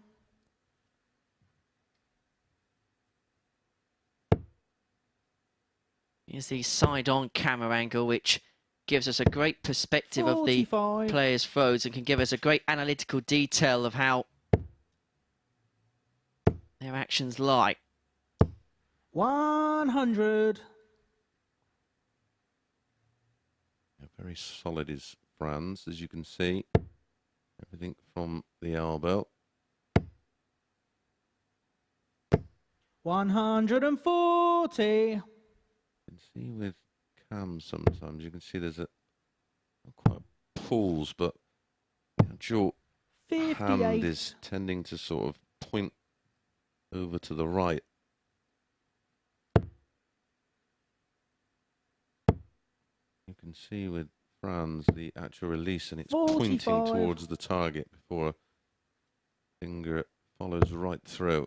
Here's the side-on camera angle, which gives us a great perspective of the 45. players' throws and can give us a great analytical detail of how their actions lie. 100. Yeah, very solid is Franz, as you can see. Everything from the elbow. 140. You can see with Cam sometimes, you can see there's not quite pulls, but the actual 58. hand is tending to sort of point over to the right. can see with Franz the actual release, and it's 45. pointing towards the target before finger follows right through.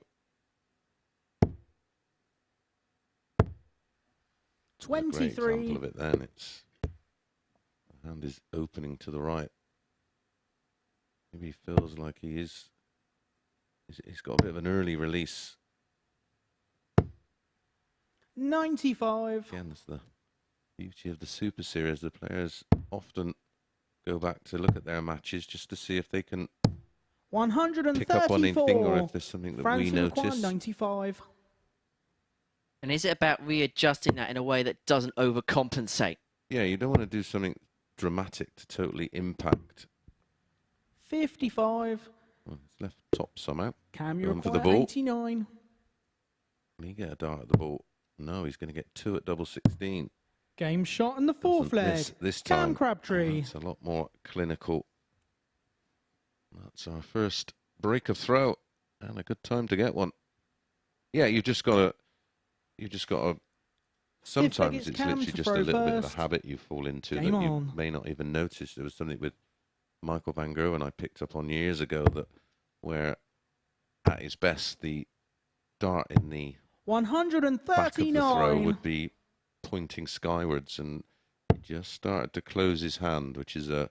23. Great example of it then. It's the hand is opening to the right. Maybe he feels like he is. He's got a bit of an early release. 95. Again, that's the beauty of the Super Series. The players often go back to look at their matches just to see if they can 134. pick up on anything or if there's something that France we will require notice. 95. And is it about readjusting that in a way that doesn't overcompensate? Yeah, you don't want to do something dramatic to totally impact. 55. Well, it's left top somehow. Cam, you Going for the require ball. 89. Can he get a dart at the ball? No, he's going to get 2 at double 16. Game shot in the fourth leg. This Cam time, Crabtree. it's a lot more clinical. That's our first break of throw, and a good time to get one. Yeah, you've just got to. Sometimes it's Cam literally to just a throw little bit of first. a habit you fall into Game that you on. may not even notice. There was something with Michael van Gerwen I picked up on years ago that where at his best the dart in the back of the throw 139. would be pointing skywards, and he just started to close his hand, which is the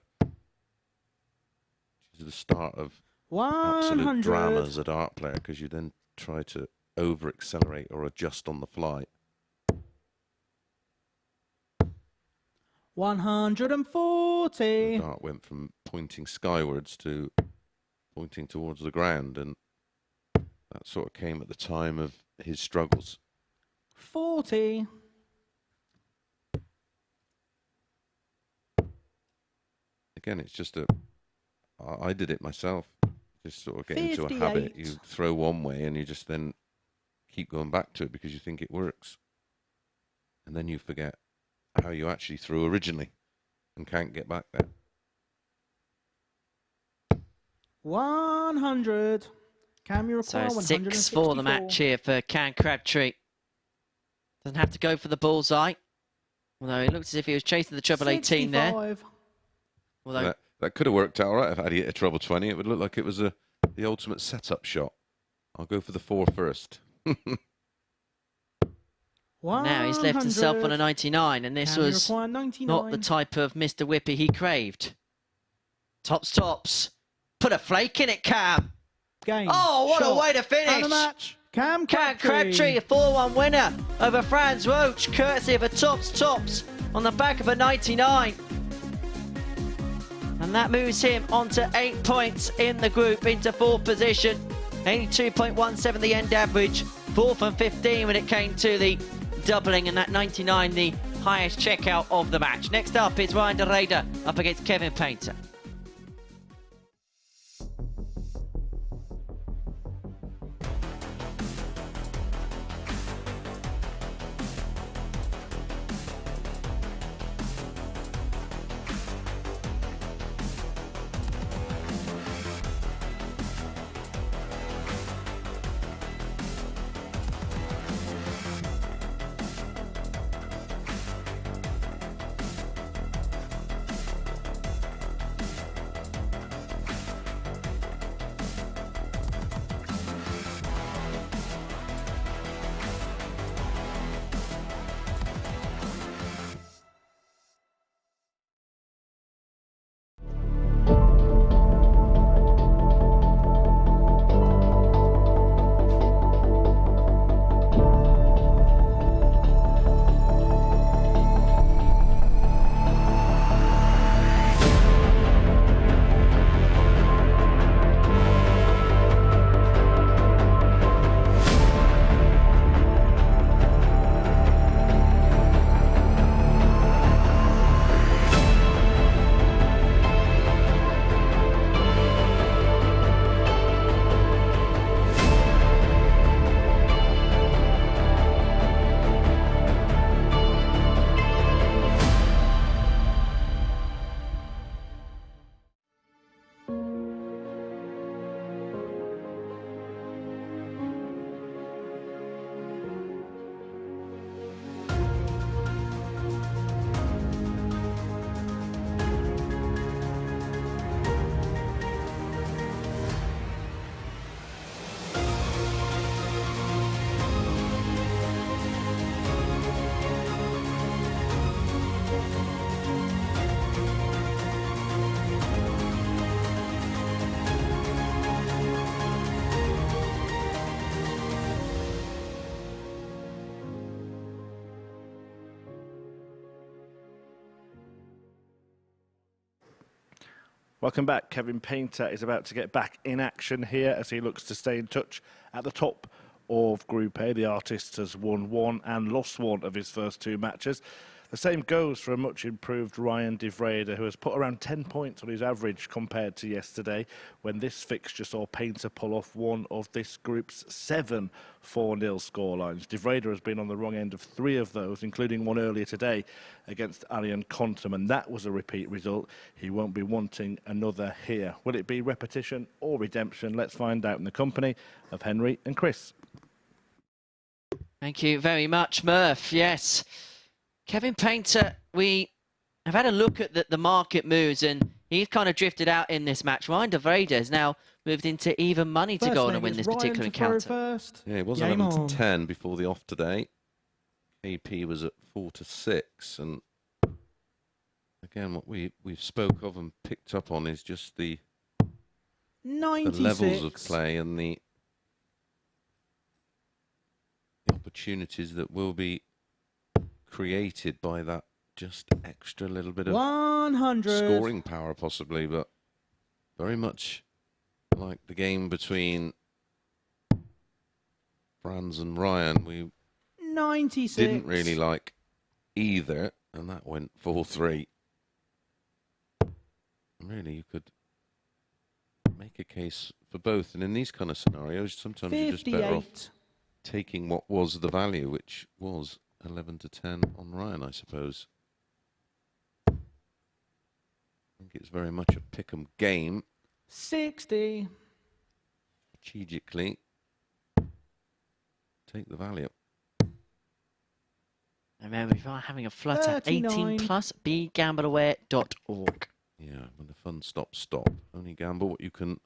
start of absolute 100. drama as a dart player, because you then try to over accelerate or adjust on the fly. 140. The dart went from pointing skywards to pointing towards the ground, and that sort of came at the time of his struggles. 40. Again, it's just I did it myself. Just sort of get into a habit. 58. You throw one way and you just then keep going back to it because you think it works. And then you forget how you actually threw originally and can't get back there. 100. Cam, you require So 164. 6 for the match here for Cam Crabtree. Doesn't have to go for the bullseye. Although it looked as if he was chasing the treble 18 there. 65. Although That could have worked out all right if I had hit a treble 20. It would look like it was the ultimate setup shot. I'll go for the 4 first. now he's left himself on a 99, and this Cam, you was require 99. not the type of Mr. Whippy he craved. Tops. Put a flake in it, Cam. Game. Oh, what shot, a way to finish. And a match. Cam Crabtree, a 4-1 winner over Franz Roach, courtesy of a tops on the back of a 99. And that moves him onto 8 points in the group, into 4th position. 82.17 the end average. 4 from 15 when it came to the doubling, and that 99 the highest checkout of the match. Next up, it's Ryan de Ruyter up against Kevin Painter. Welcome back. Kevin Painter is about to get back in action here as he looks to stay in touch at the top of Group A. The artist has won one and lost one of his first 2 matches. The same goes for a much improved Ryan de Vrede, who has put around 10 points on his average compared to yesterday, when this fixture saw Painter pull off one of this group's 7 4-0 scorelines. De Vrede has been on the wrong end of 3 of those, including one earlier today against Arjen Kontum, and that was a repeat result. He won't be wanting another here. Will it be repetition or redemption? Let's find out in the company of Henry and Chris. Thank you very much, Murph. Yes. Kevin Painter, we have had a look at the market moves, and he's kind of drifted out in this match. Ryan de Vrede has now moved into even money to go on and win this particular encounter. Yeah, it was 11 to 10 before the off today. KP was at 4 to 6, and again, what we've spoke of and picked up on is just the levels of play and the opportunities that will be created by that just extra little bit of 100 scoring power, possibly, but very much like the game between Franz and Ryan, we 96 didn't really like either, and that went 4-3. Really, you could make a case for both, and in these kind of scenarios, sometimes you're just better off taking what was the value, which was 11 to 10 on Ryan, I suppose. I think it's very much a pick-em game. 60. Strategically, take the value. Remember, if you are having a flutter, 18 plus, begambleaware.org. Yeah, when the fun stops, stop. Only gamble what you can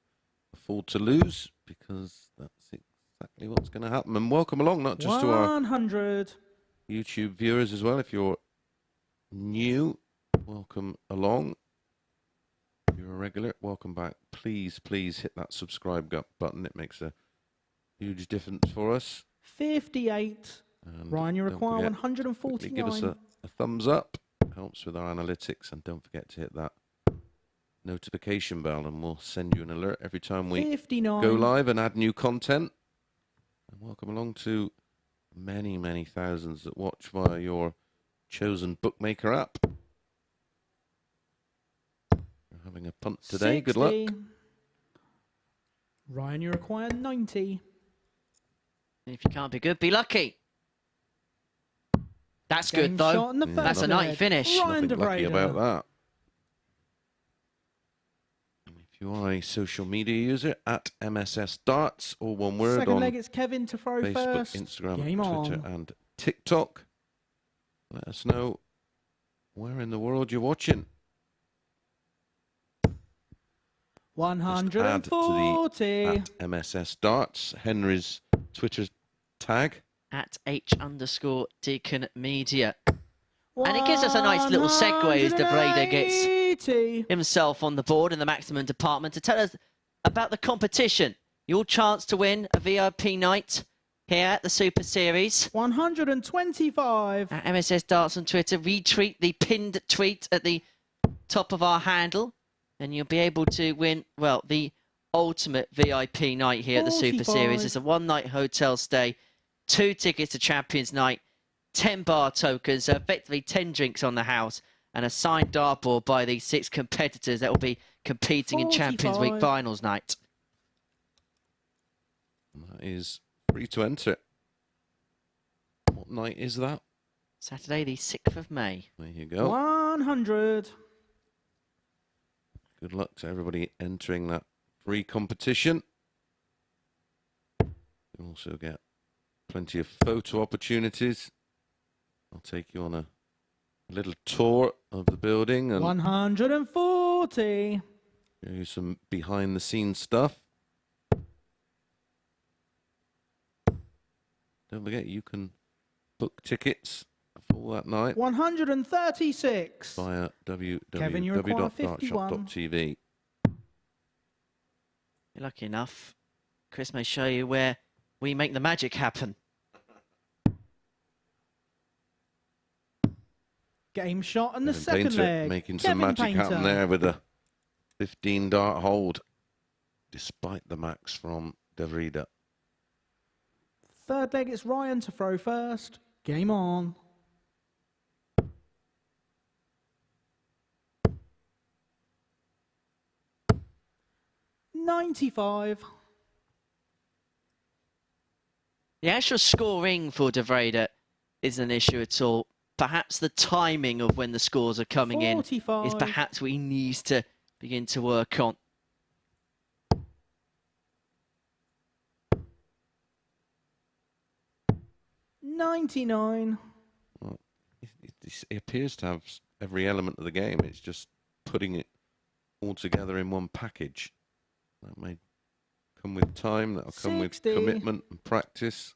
afford to lose, because that's exactly what's going to happen. And welcome along, not just to our 100 YouTube viewers as well. If you're new, welcome along. If you're a regular, welcome back. Please, please hit that subscribe button. It makes a huge difference for us. 58. And Ryan, you require don't forget, 149. give us a thumbs up. Helps with our analytics. And don't forget to hit that notification bell, and we'll send you an alert every time we 59. go live and add new content. And welcome along to many, many thousands that watch via your chosen bookmaker app. We're having a punt today. 60. Good luck. Ryan, you require 90. If you can't be good, be lucky. That's Game good, though. shot in the That's a first 90 leg. finish. Ryan Nothing lucky de Vrede. about that. If you are a social media user, at MSS Darts, all one word, Second on leg, it's Kevin to throw Facebook, first. Instagram, Game Twitter, on. and TikTok. Let us know where in the world you're watching. Just add to 140. the at MSS Darts, Henry's Twitter tag. At H_Deacon Media. And it gives us a nice little segue as de Vrede gets 180. himself on the board in the maximum department to tell us about the competition. Your chance to win a VIP night here at the Super Series. 125. At MSS Darts on Twitter, retweet the pinned tweet at the top of our handle, and you'll be able to win, well, the ultimate VIP night here at the Super 45. Series. It's a one-night hotel stay, 2 tickets to Champions Night, 10 bar tokens, so effectively 10 drinks on the house, and a signed dartboard by the 6 competitors that will be competing in Champions Week 45. finals night. That is free to enter. What night is that? Saturday, the 6th of May. There you go. 100. Good luck to everybody entering that free competition. You also get plenty of photo opportunities. I'll take you on a little tour of the building and 140. show you some behind the scenes stuff. Don't forget, you can book tickets for that night 136. via Kevin, you require www.dartshop.tv. You're lucky enough. Chris may show you where we make the magic happen. Game shot and the Kevin second Painter leg. making Kevin some magic Painter. happen there with a 15 dart hold, despite the max from De Vrede. Third leg, it's Ryan to throw first. Game on. $95. The actual scoring for De Vrede isn't an issue at all. Perhaps the timing of when the scores are coming 45. in is perhaps what he needs to begin to work on. $99. Well, it appears to have every element of the game. It's just putting it all together in one package. That may come with time. That'll come 60. with commitment and practice.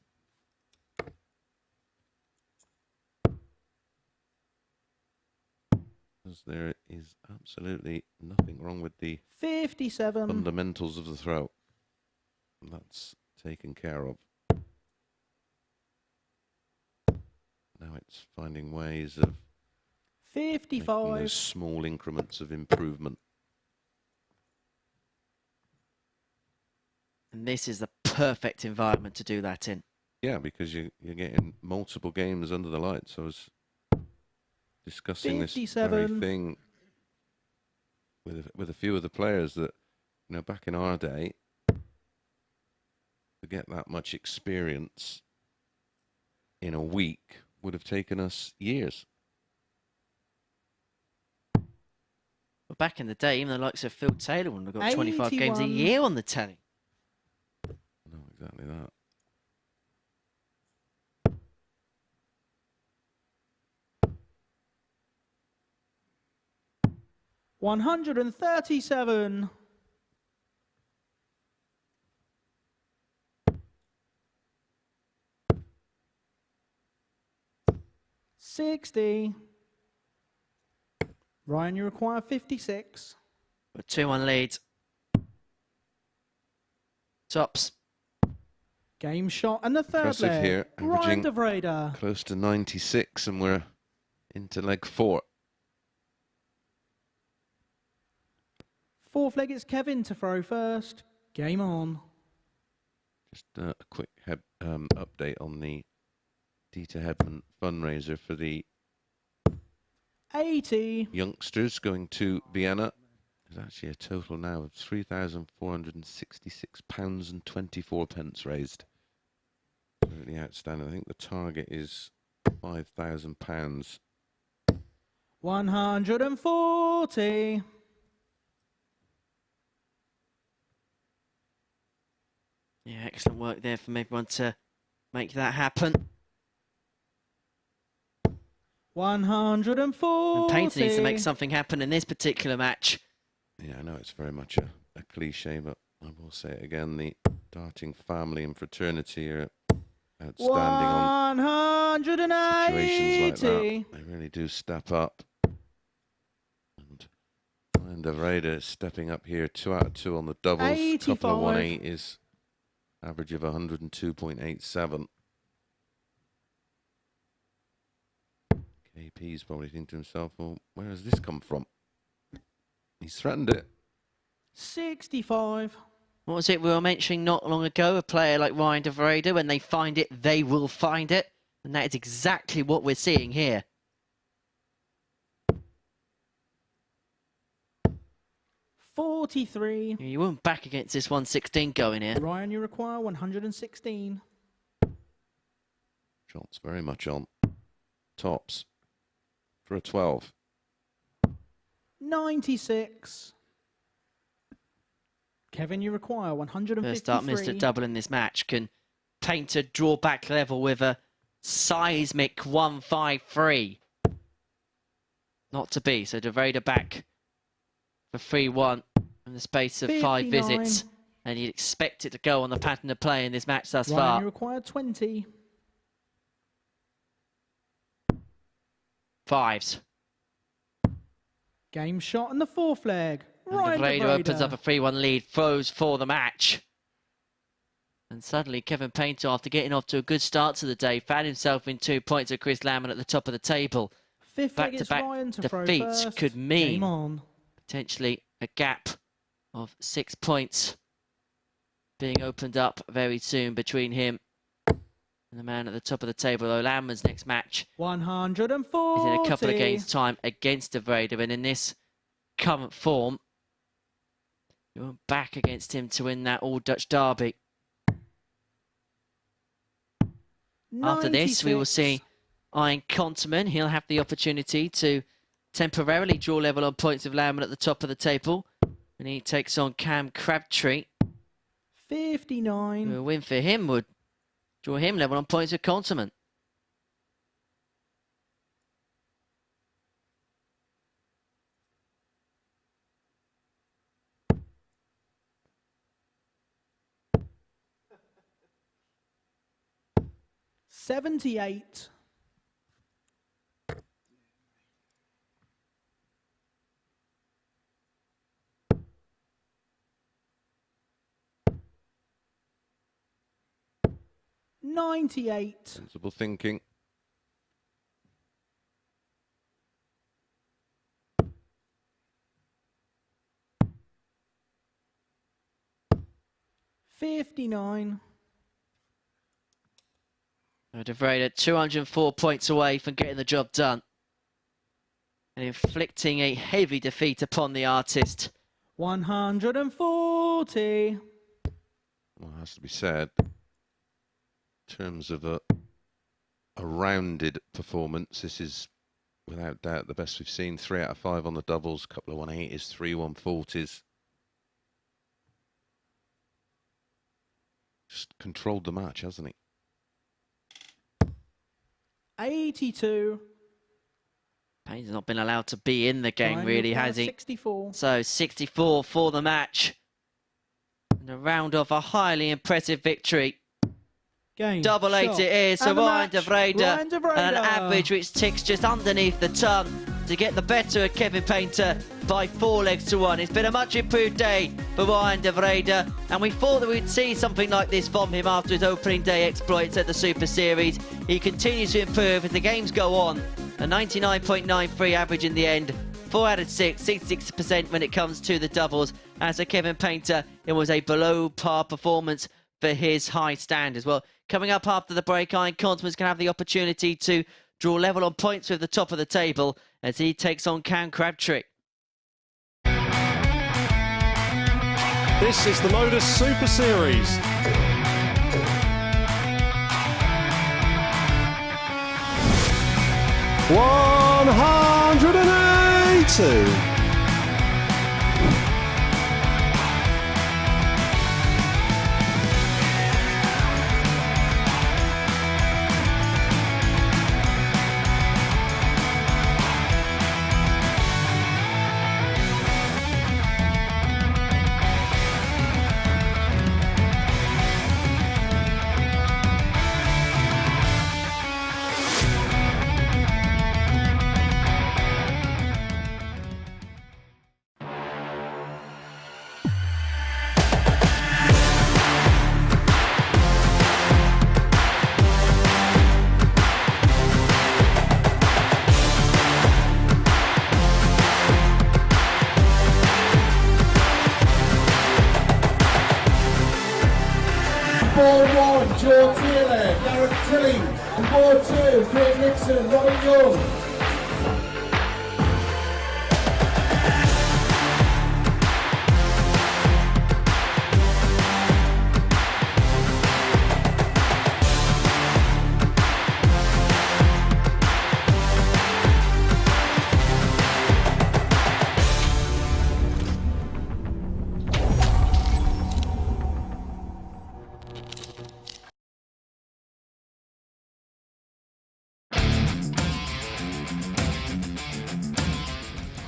Because there is absolutely nothing wrong with the 57. fundamentals of the throw. That's taken care of. Now it's finding ways of 55. making those small increments of improvement. And this is the perfect environment to do that in. Yeah, because you're getting multiple games under the lights. I was discussing 57. this very thing with a few of the players that, you know, back in our day, to get that much experience in a week would have taken us years. But back in the day, even the likes of Phil Taylor would have got 25 games a 81. year on the telly. No, exactly that. $137. $60. Ryan, you require 56. With 2-1 lead. Tops. Game shot and the third Impressive leg. here, Ryan averaging De Vrede. close to 96, and we're into leg 4. Fourth leg, it's Kevin to throw first. Game on. Just a quick update on the Dieter Hedman fundraiser for the 80. youngsters going to Vienna. There's actually a total now of £3,466.24 raised. Really outstanding. I think the target is £5,000. 140. Yeah, excellent work there from everyone to make that happen. 140. And Painter needs to make something happen in this particular match. Yeah, I know it's very much a cliche, but I will say it again. The darting family and fraternity are outstanding on 180. situations like that. They really do step up. And Ryan De Vrede is stepping up here. 2 out of 2 on the doubles. 85. Couple of 180s. Average of 102.87. KP's probably thinking to himself, well, where has this come from? He's threatened it. 65. What was it we were mentioning not long ago? A player like Ryan De Vrede, when they find it, they will find it. And that is exactly what we're seeing here. 43. You weren't back against this 116 going here. Ryan, you require 116. Shots very much on. Tops. For a 12. 96. Kevin, you require 153. First up, Mr. Double in this match. Can Painter draw back level with a seismic 153? Not to be. So De Vrede back for 3-1 in the space of 5 visits. And you'd expect it to go on the pattern of play in this match thus Ryan, far. you require 20. 5s. Game shot and the fourth leg. And Ryan De Vrede De Vrede opens up a 3-1 lead, throws for the match. And suddenly Kevin Painter, after getting off to a good start to the day, found himself in 2 points of Chris Lamon at the top of the table. Fifth leg, it's Back-to-back Ryan to throw defeats first. could mean Game on. potentially a gap of 6 points being opened up very soon between him and the man at the top of the table. Though Landman's next match 140. is in a couple of games' time against De Vrede, and in this current form, you're back against him to win that All Dutch Derby. After this, we will see Ian Konterman. He'll have the opportunity to temporarily draw level on points with Landman at the top of the table, and he takes on Cam Crabtree. 59. A win for him would draw him level on points with Konterman. $78. $98. Sensible thinking. $59. De Vrede 204 points away from getting the job done and inflicting a heavy defeat upon the artist. 140. Well, it has to be said, in terms of a rounded performance, this is without doubt the best we've seen. 3 out of 5 on the doubles, a couple of 180s, 3 140s. Just controlled the match, hasn't he? 82. Payne's not been allowed to be in the game, really, has he? 64. So 64 for the match. And to round off a highly impressive victory. Game. Double 8 shot. it is. So And the Ryan match, De Vrede, Ryan De Vrede. an average which ticks just underneath the ton to get the better of Kevin Painter by 4 legs to 1. It's been a much improved day for Ryan De Vrede, and we thought that we'd see something like this from him after his opening day exploits at the Super Series. He continues to improve as the games go on. A 99.93 average in the end, 4 out of 6, 66% when it comes to the doubles. As for Kevin Painter, it was a below par performance for his high standards. Well, coming up after the break, Ian Konterman's going to have the opportunity to draw level on points with the top of the table as he takes on Cam Crabtree. This is the MODUS Super Series. $182. Joe Taylor, Garrett Tilling, and board 2, Craig Nixon, Robin Young.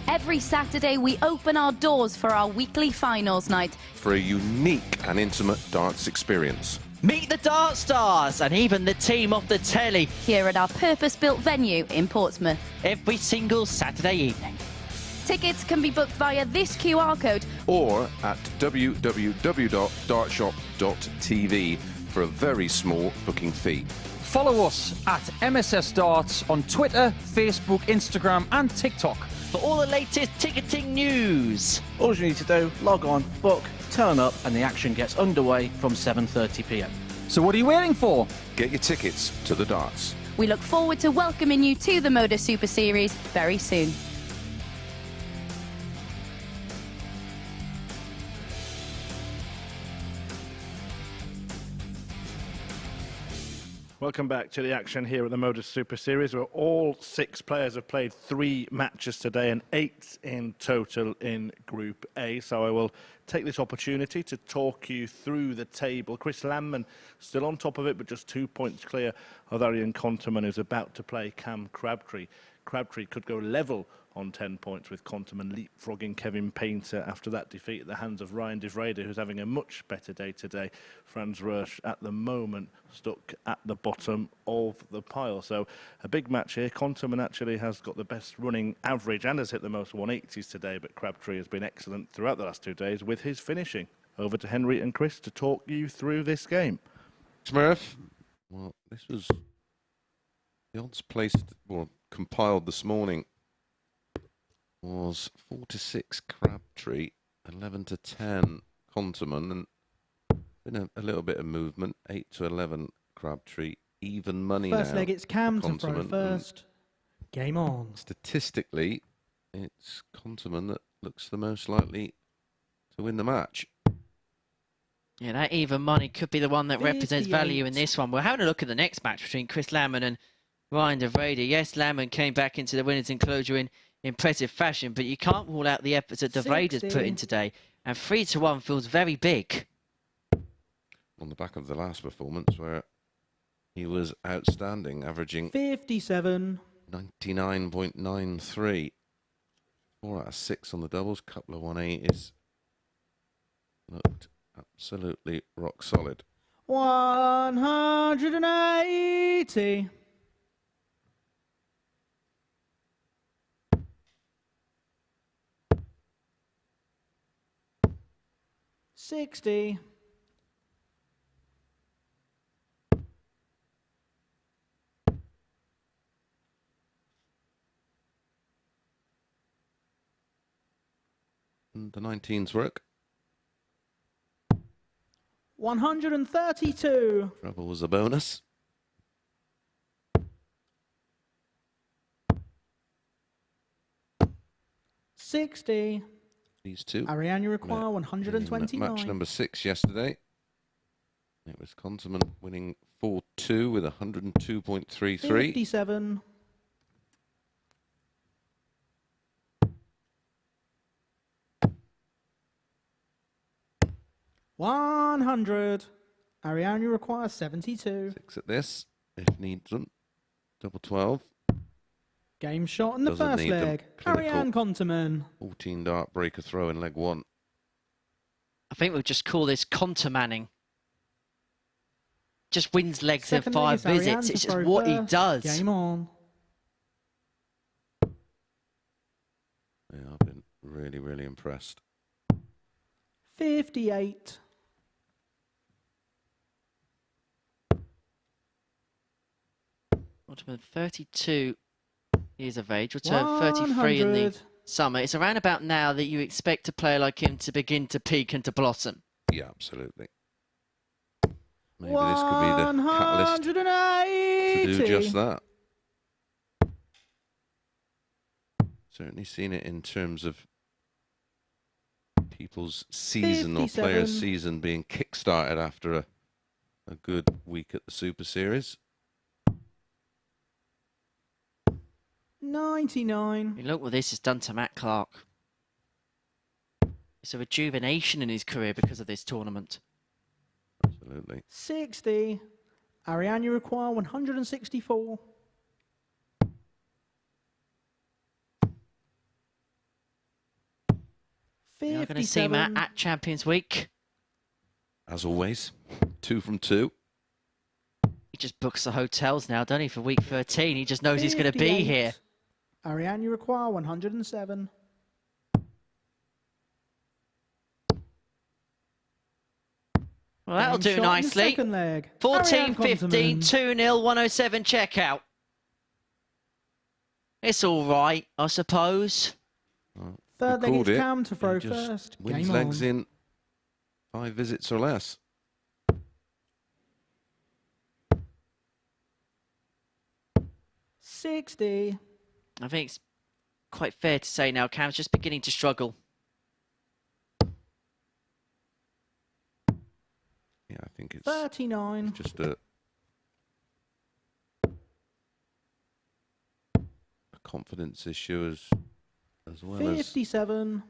Every Saturday, we open our doors for our weekly finals night. For a unique and intimate darts experience. Meet the Dart Stars and even the team off the telly Here at our purpose-built venue in Portsmouth. every single Saturday evening. Tickets can be booked via this QR code Or at www.dartshop.tv for a very small booking fee. Follow us at MSS Darts on Twitter, Facebook, Instagram and TikTok. For all the latest ticketing news. All you need to do, log on, book, turn up, and the action gets underway from 7:30 p.m. So what are you waiting for? Get your tickets to the darts. We look forward to welcoming you to the MODUS Super Series very soon. Welcome back to the action here at the MODUS Super Series, where all 6 players have played 3 matches today and 8 in total in Group A. So I will take this opportunity to talk you through the table. Chris Landman still on top of it, but just 2 points clear of Arian Konterman, who's about to play Cam Crabtree. Crabtree could go level on 10 points with Konterman leapfrogging Kevin Painter after that defeat at the hands of Ryan de Vrede, who's having a much better day today. Franz Rösch at the moment stuck at the bottom of the pile. So a big match here. Konterman actually has got the best running average and has hit the most 180s today, but Crabtree has been excellent throughout the last 2 days with his finishing. Over to Henry and Chris to talk you through this game. Smurf, well, this was the odds placed, well, compiled this morning was 4-6 Crabtree, 11-10 Konterman, and been a little bit of movement. 8-11 Crabtree, even money now. First leg, it's Cam to throw Konterman, first. Game on. Statistically, it's Konterman that looks the most likely to win the match. Yeah, that even money could be the one that represents 58. value in this one. We're having a look at the next match between Chris Landman and Ryan de Vrede. Yes, Landman came back into the winners' enclosure in impressive fashion, but you can't rule out the efforts that de Vrede has put in today. And 3-1 feels very big. On the back of the last performance, where he was outstanding, averaging 57. 99.93. 4 out of 6 on the doubles, couple of 180s. Looked absolutely rock solid. 180. 60. 19's work. 132. Treble was a bonus. 60. These two. Ariane, you require in 129. match number 6 yesterday. It was Konterman winning 4-2 with 102.33. 57. 100. Ariane, you require 72. 6 at this, if needs them. Double 12. Game shot in the Doesn't first need them. leg. Clinical. Ariane Konterman. 14 dart breaker throw in leg 1. I think we'll just call this Kontermanning. Just wins legs in Second 5 leg is Ariane visits. to It's just throw what he first. does. Game on. Yeah, I've been really, really impressed. 58. 32 years of age. Will turn 33 in the 100. summer. It's around about now that you expect a player like him to begin to peak and to blossom. Yeah, absolutely. Maybe this could be the catalyst to 180. do just that. Certainly seen it in terms of people's season or 57. players' season being kick-started after a good week at the Super Series. 99. I mean, look what this has done to Matt Clark. It's a rejuvenation in his career because of this tournament. Absolutely. 60. Ariane, you require 164. You're going to see Matt at Champions Week. As always, 2 from 2. He just books the hotels now, doesn't he, for week 13? He just knows he's going to be here. Ariane, you require 107. Well, that'll do Game shot in the nicely. second leg. 14-15, Konterman. 2-0, 107 checkout. It's all right, I suppose. Third leg, called it's it. Cam to throw He just first. wins Game legs on. in 5 visits or less. $60. I think it's quite fair to say now Cam's just beginning to struggle. Yeah, I think it's 39. just a confidence issue as well as 57.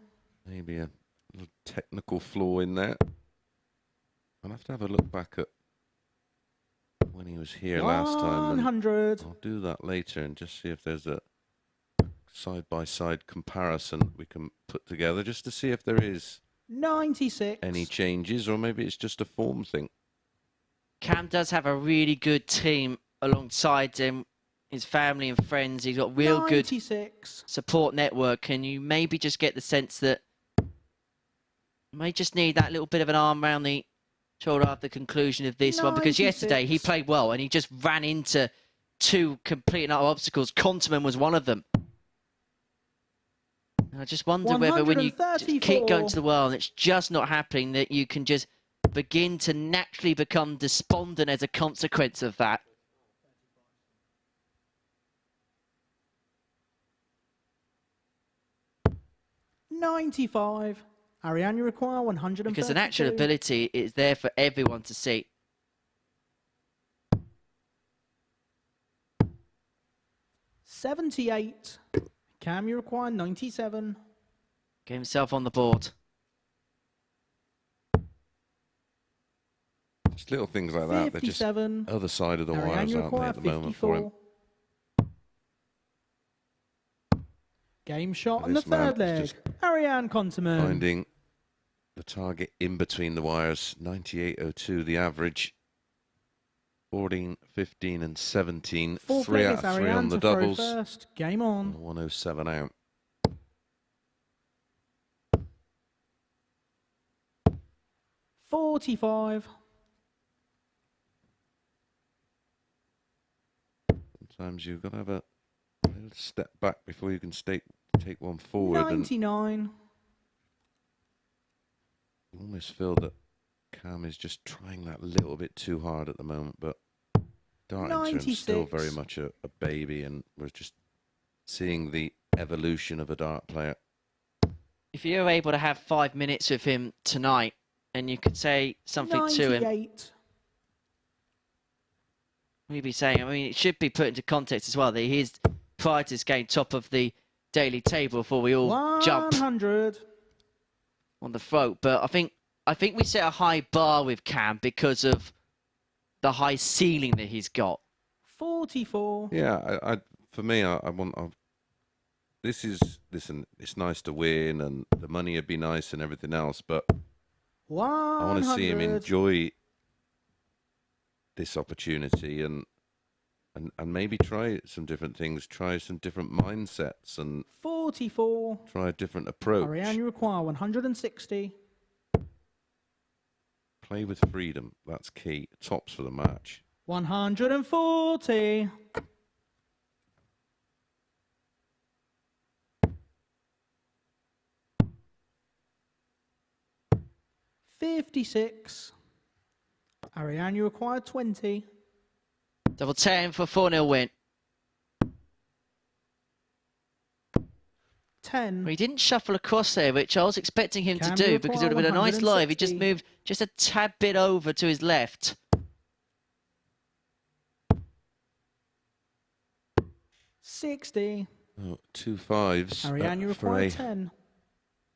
maybe a little technical flaw in there. I'll have to have a look back at when he was here last time. 100. I'll do that later and just see if there's a side-by-side comparison we can put together just to see if there is 96. any changes, or maybe it's just a form thing. Cam does have a really good team alongside him, his family and friends. He's got real 96. good support network, and you maybe just get the sense that you may just need that little bit of an arm around the shoulder after the conclusion of this one, because 96. yesterday he played well and he just ran into 2 complete and utter obstacles. Conterman was one of them. I just wonder whether when you just keep going to the well and it's just not happening, that you can just begin to naturally become despondent as a consequence of that. $95. Ariane, you require 132. Because the natural ability is there for everyone to see. $78. Cam, you require 97. Get himself on the board. Just little things like that. They're just 57. other side of the Ariane, wires, you aren't they, require at the moment for him? 54. Game shot on the This man third leg. is just Ariane Conterman. Finding the target in between the wires. 98.02 the average. 14, 15 and 17. Fourth 3 leg out is of 3 Ariane on the to throw doubles. first. Game on. 107 out. $45. Sometimes you've got to have a little step back before you can take one forward. 99. And you almost feel that Cam is just trying that little bit too hard at the moment, but Dartington's still 96. very much a baby, and we're just seeing the evolution of a dart player. If you're able to have 5 minutes with him tonight and you could say something to him, 98. we'd be saying, I mean, it should be put into context as well that he is, prior to this game, top of the daily table before we all jump 100. on the throat. But I think we set a high bar with Cam because of the high ceiling that he's got. 44. Yeah, for me, I want. Listen, it's nice to win, and the money would be nice and everything else, but 100. I want to see him enjoy this opportunity and maybe try some different things, try some different mindsets, and 44. try a different approach. Ariane, you require 160. Play with freedom. That's key. Tops for the match. 140. $56. Ariane, you require 20. Double 10 for 4-0 win. 10. Well, he didn't shuffle across there, which I was expecting him to Cam, do, you because it would have require been a nice live. He 160. just moved just a tad bit over to his left. 60. Oh, 2 5s Ariane, you for require a 10.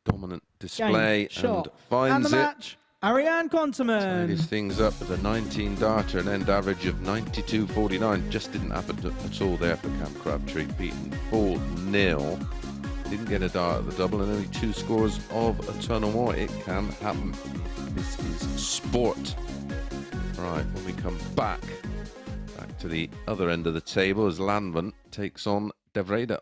dominant display, Game, shot, and finds and the it. match. Ariane Conterman. Tidies things up with a 19 darter, an end average of 92.49. Just didn't happen at all there for Cam Crabtree, beaten 4-0. Didn't get a dart at the double, and only 2 scores of a ton or more. It can happen. This is sport. Right, when we come back to the other end of the table as Landman takes on De Vrede.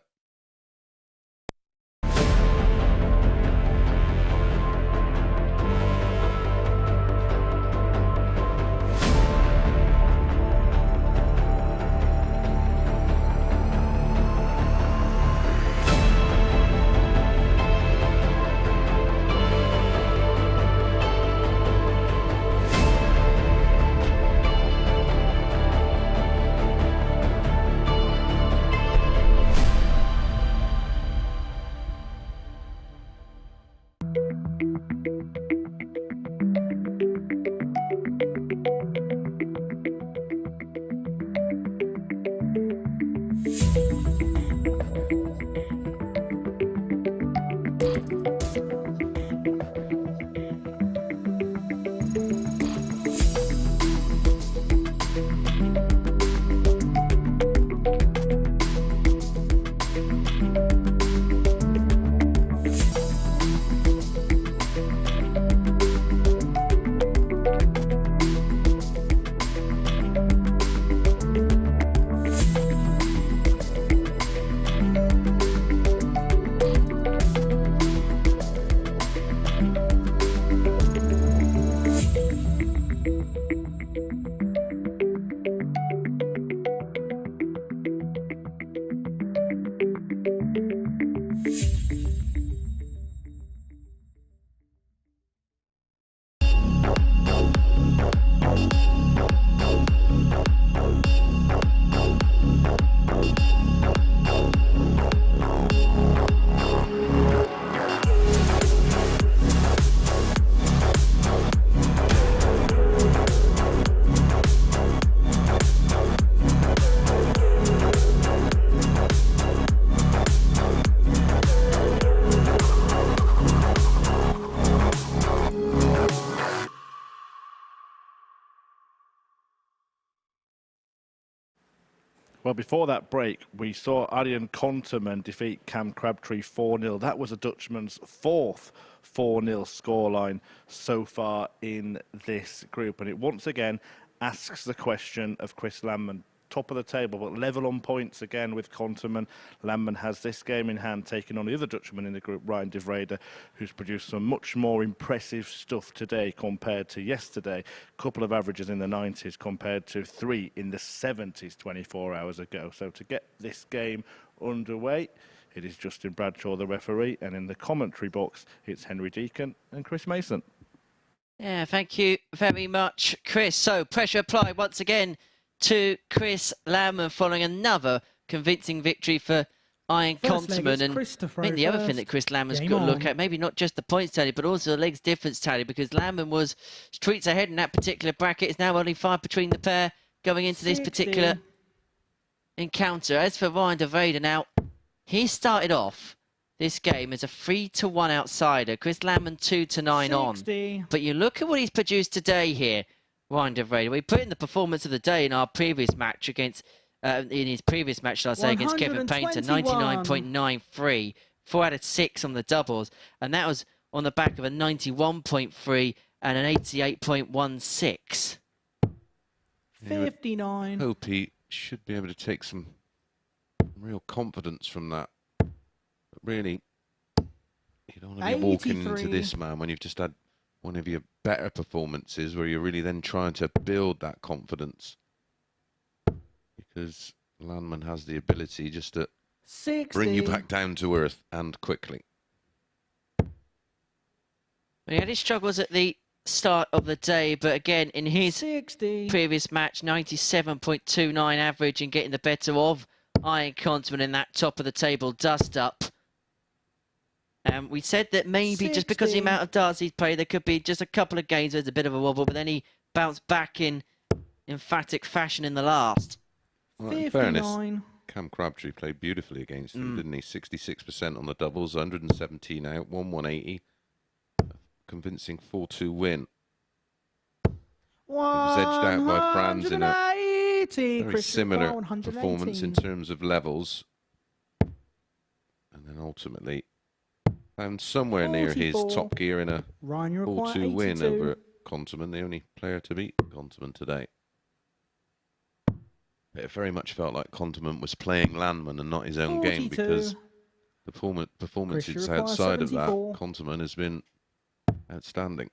Well, before that break, we saw Arjen Konterman defeat Cam Crabtree 4-0. That was a Dutchman's fourth 4-0 scoreline so far in this group. And it once again asks the question of Chris Landman. Top of the table, but level on points again with Konterman. Landman has this game in hand, taking on the other Dutchman in the group, Ryan de Vrede, who's produced some much more impressive stuff today compared to yesterday. A couple of averages in the 90s compared to 3 in the 70s 24 hours ago. So to get this game underway, it is Justin Bradshaw, the referee, and in the commentary box, it's Henry Deacon and Chris Mason. Yeah, thank you very much, Chris. So pressure applied once again to Chris Landman following another convincing victory for Arjen Konterman. And I think the other thing that Chris Landman's got to look at, maybe not just the points tally, but also the legs difference tally, because Landman was streets ahead in that particular bracket. It's now only 5 between the pair going into this particular encounter. As for Ryan de Vrede, now, he started off this game as a 3-1 outsider. Chris Landman 2-9 on. But you look at what he's produced today here. Ryan de Vrede. We put in the performance of the day in our previous match against, in his previous match, shall I say, against Kevin Painter, 99.93, 4 out of 6 on the doubles, and that was on the back of a 91.3 and an 88.16. 59. Hope he should be able to take some real confidence from that. But really, you don't want to be walking into this, man, when you've just had one of your better performances where you're really then trying to build that confidence, because Landman has the ability just to 60. Bring you back down to earth and quickly. He had his struggles at the start of the day, but again, in his 60. previous match, 97.29 average and getting the better of Arjen Konterman in that top of the table dust-up. We said that maybe 60. Just because of the amount of darts he's played, there could be just a couple of games where there's a bit of a wobble, but then he bounced back in emphatic fashion in the last. Well, in fairness, Cam Crabtree played beautifully against him, didn't he? 66% on the doubles, 117 out, 180. Convincing 4-2 win. He was edged out by Franz in a very similar performance in terms of levels. And then ultimately found somewhere near his top gear in a 4-2 win over Konterman, the only player to beat Konterman today. But it very much felt like Konterman was playing Landman and not his own game, because the performances outside of that, Konterman has been outstanding.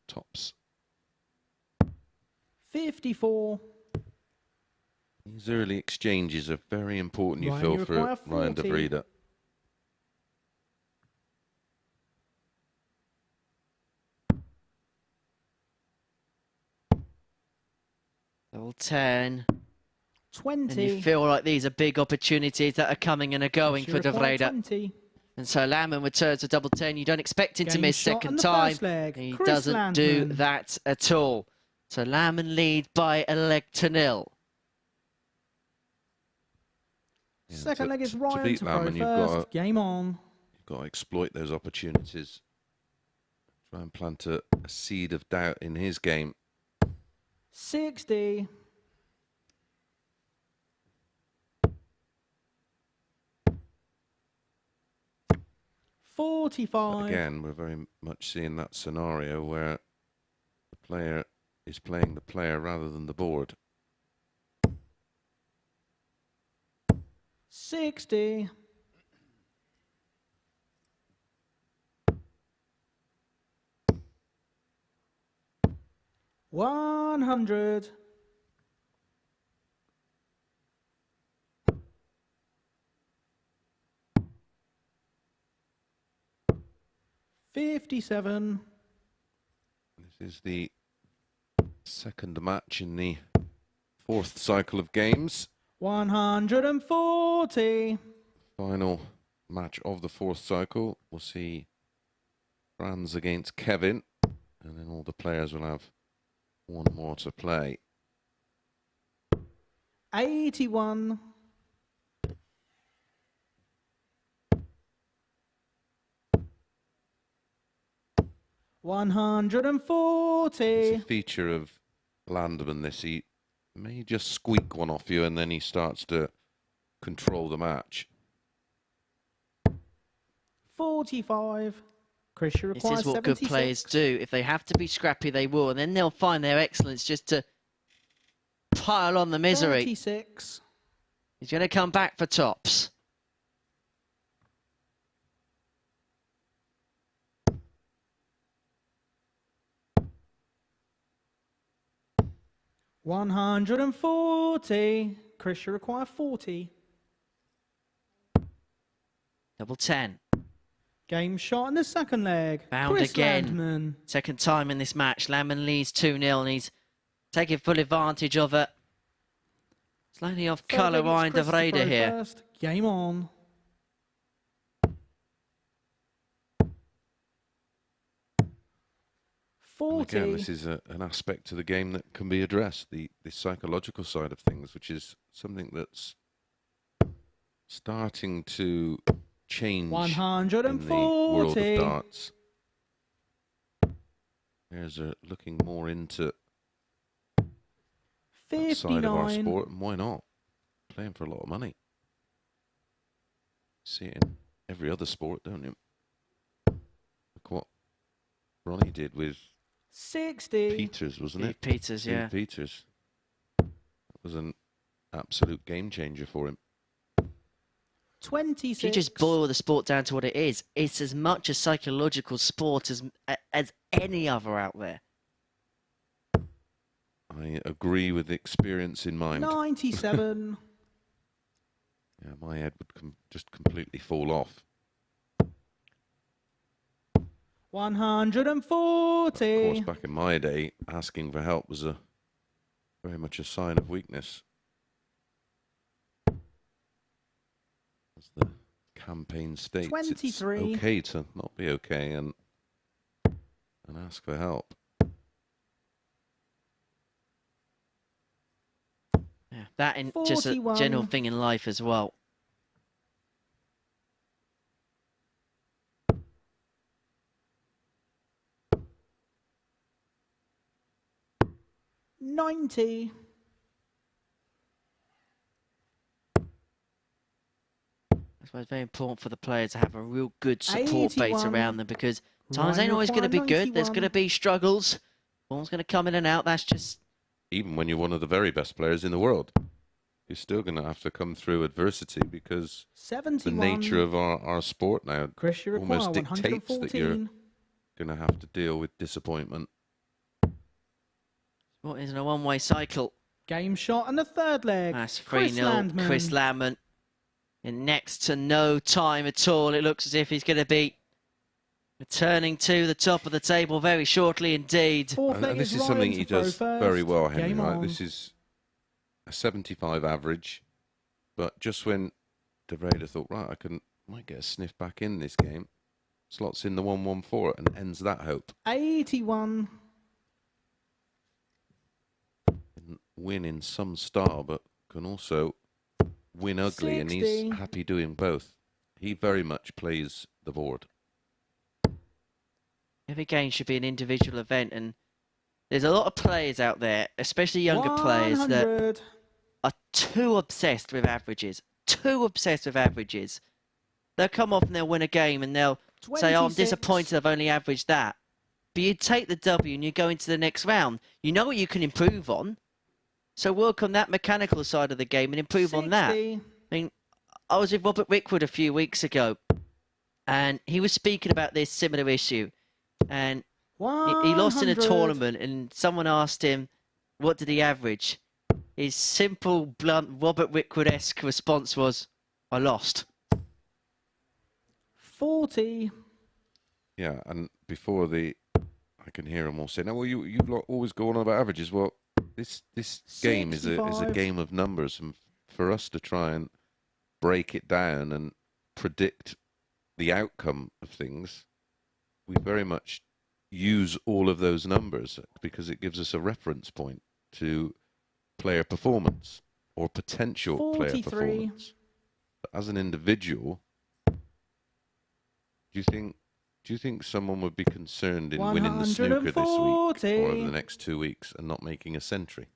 Tops. 54. These early exchanges are very important, you feel, for Ryan de Vrede. Level 10. 20. And you feel like these are big opportunities that are coming and are going for de Vrede. And so Landman returns to double 10. You don't expect him to miss second time. He doesn't do that at all. So Landman lead by a leg to nil. Yeah, second leg is Ryan to beat Landman, first. Game on. You've got to exploit those opportunities. Try and plant a seed of doubt in his game. 60. $45. Again, we're very much seeing that scenario where the player is playing the player rather than the board. 60. $100. $57. This is the second match in the fourth cycle of games. 140. Final match of the fourth cycle. We'll see Franz against Kevin, and then all the players will have one more to play. 81. 140. It's a feature of Landman, this. He may just squeak one off you and then he starts to control the match. 45. Chris, you This require is what 76. good players do. If they have to be scrappy, they will. And then they'll find their excellence just to pile on the misery. 36. He's going to come back for tops. $140. Chris, you require 40. Double 10. Game shot in the second leg. Found Chris again. Landman. Second time in this match. Landman leads 2-0 and he's taking full advantage of it. Slightly off Third colour leg, it's line Chris of to Raider throw here. First. Game on. And 40. again, this is an aspect to the game that can be addressed, the psychological side of things, which is something that's starting to change in the world of 140. darts. Players are looking more into that side of our 59. sport, and why not? Playing for a lot of money. See it in every other sport, don't you? Look what Ronnie did with 60. Peters, wasn't Steve it? Peters, Steve yeah. Peters. That was an absolute game changer for him. 26. If you just boil the sport down to what it is, it's as much a psychological sport as any other out there. I agree with experience in mind. 97. Yeah, my head would just completely fall off. 140. Of course, back in my day, asking for help was very much a sign of weakness. As the campaign states, 23. it's okay to not be okay and ask for help. Yeah, that and just a 41. general thing in life as well. $90. That's why it's very important for the players to have a real good support base 81. around them, because times Ryan ain't always going to be require good. There's 91. going to be struggles. Ball's going to come in and out. That's just... Even when you're one of the very best players in the world, you're still going to have to come through adversity, because 71. the nature of our sport now Chris, you require almost dictates that you're 114. going to have to deal with disappointment. What isn't a one-way cycle? Game shot and the third leg. That's Chris 3-0. Landman. Chris Landman. In next to no time at all. It looks as if he's going to be returning to the top of the table very shortly indeed. Fourth And leg this is Ryan something to he throw does first. very well, Henry. Game Right? on. This is a 75 average, but just when De Vrede thought, right, might get a sniff back in this game, slots in the 114 and ends that hope. 81. Can win in some style, but can also win ugly, and 60. he's happy doing both. He very much plays the board. Every game should be an individual event, and there's a lot of players out there, especially younger players, that 100. are too obsessed with averages. Too obsessed with averages. They'll come off and they'll win a game and they'll say, oh, I'm 26. disappointed I've only averaged that. But you take the W and you go into the next round. You know what you can improve on. So work on that mechanical side of the game and improve on that. 60. I mean, I was with Robert Wickwood a few weeks ago, and he was speaking about this similar issue. And he lost in a 100. tournament, and someone asked him, what did he average? His simple, blunt, Robert Wickwood-esque response was, I lost. 40. Yeah, and before I can hear them all saying, "Oh, well, you lot always go on about averages." Well, this game is a 65. game of numbers, and for us to try and break it down and predict the outcome of things, we very much use all of those numbers because it gives us a reference point to player performance or potential player 43. performance. But as an individual, do you think Do you think someone would be concerned in winning the snooker this week or over the next 2 weeks and not making a century?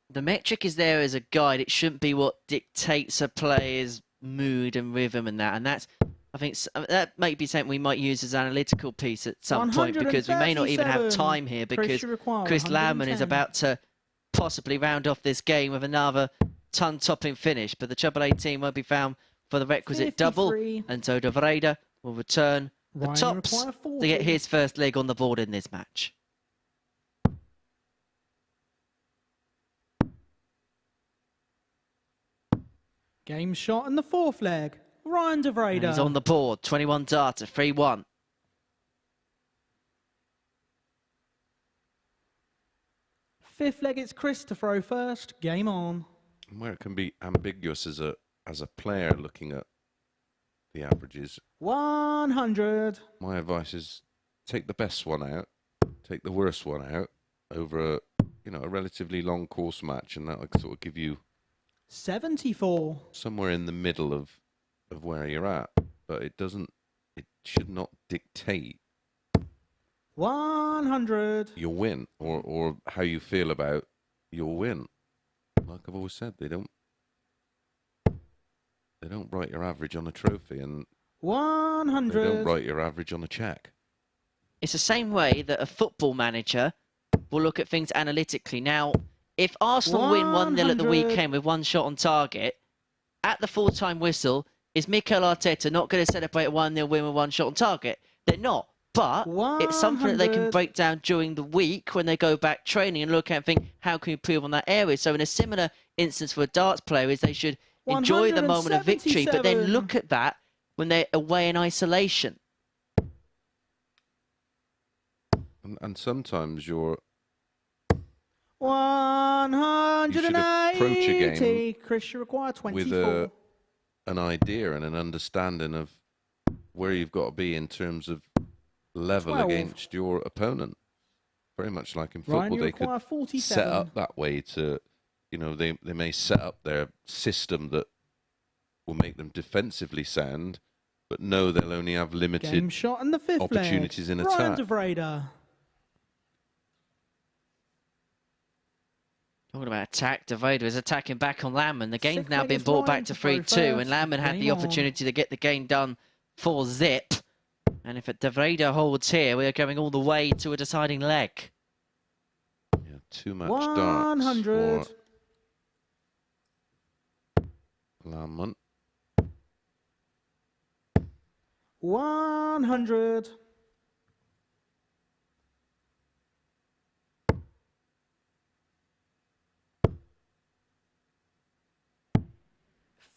The metric is there as a guide. It shouldn't be what dictates a player's mood and rhythm and that. And that's, I think, that might be something we might use as an analytical piece at some point, because we may not even have time here, because Chris Lamman is about to possibly round off this game with another ton-topping finish. But the Treble 18 won't be found for the requisite double, and so De Vrede will return the tops to get his first leg on the board in this match. Game shot in the fourth leg. Ryan De Vrede. He's on the board. 21 darts at 3-1. Fifth leg, it's Chris to throw first. Game on. Where it can be ambiguous as a player looking at the averages. 100. My advice is take the best one out, take the worst one out over a relatively long course match, and that'll sort of give you 74. Somewhere in the middle of where you're at, but it should not dictate 100. your win or how you feel about your win. Like I've always said, they don't write your average on a trophy, and 100. they don't write your average on a check. It's the same way that a football manager will look at things analytically. Now, if Arsenal win 1-0 at the weekend with one shot on target, at the full-time whistle, is Mikel Arteta not going to celebrate a 1-0 win with one shot on target? They're not. But it's something that they can break down during the week when they go back training and look at and think, how can we improve on that area? So in a similar instance for a darts player, is they should enjoy the moment of victory, but then look at that when they're away in isolation. And sometimes you 180. should approach a game Chris, you require 24. with an idea and an understanding of where you've got to be in terms of level 12. against your opponent. Very much like in football, Ryan, they could 47. set up that way to, they may set up their system that will make them defensively sound, but know they'll only have limited Game shot in the fifth opportunities leg. in Ryan attack. De Vrede. Talking about attack, De Vrede is attacking back on Lamman. The game's Sixth now leg been is brought Ryan back to to throw 3-2, and first. Lamman had Game the on. opportunity to get the game done for zip. And if De Vrede holds here, we are going all the way to a deciding leg. Yeah, too much darts 100. for Lamman. 100.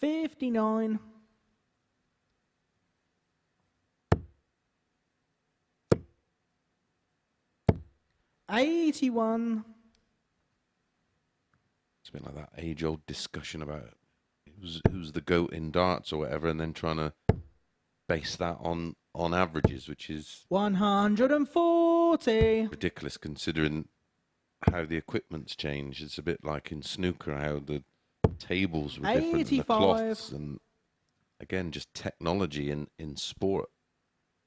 $59. $81. It's been like that age-old discussion about who's the GOAT in darts or whatever, and then trying to base that on averages, which is 140. ridiculous considering how the equipment's changed. It's a bit like in snooker, how the tables were different, and the 85. cloths, and again, just technology in sport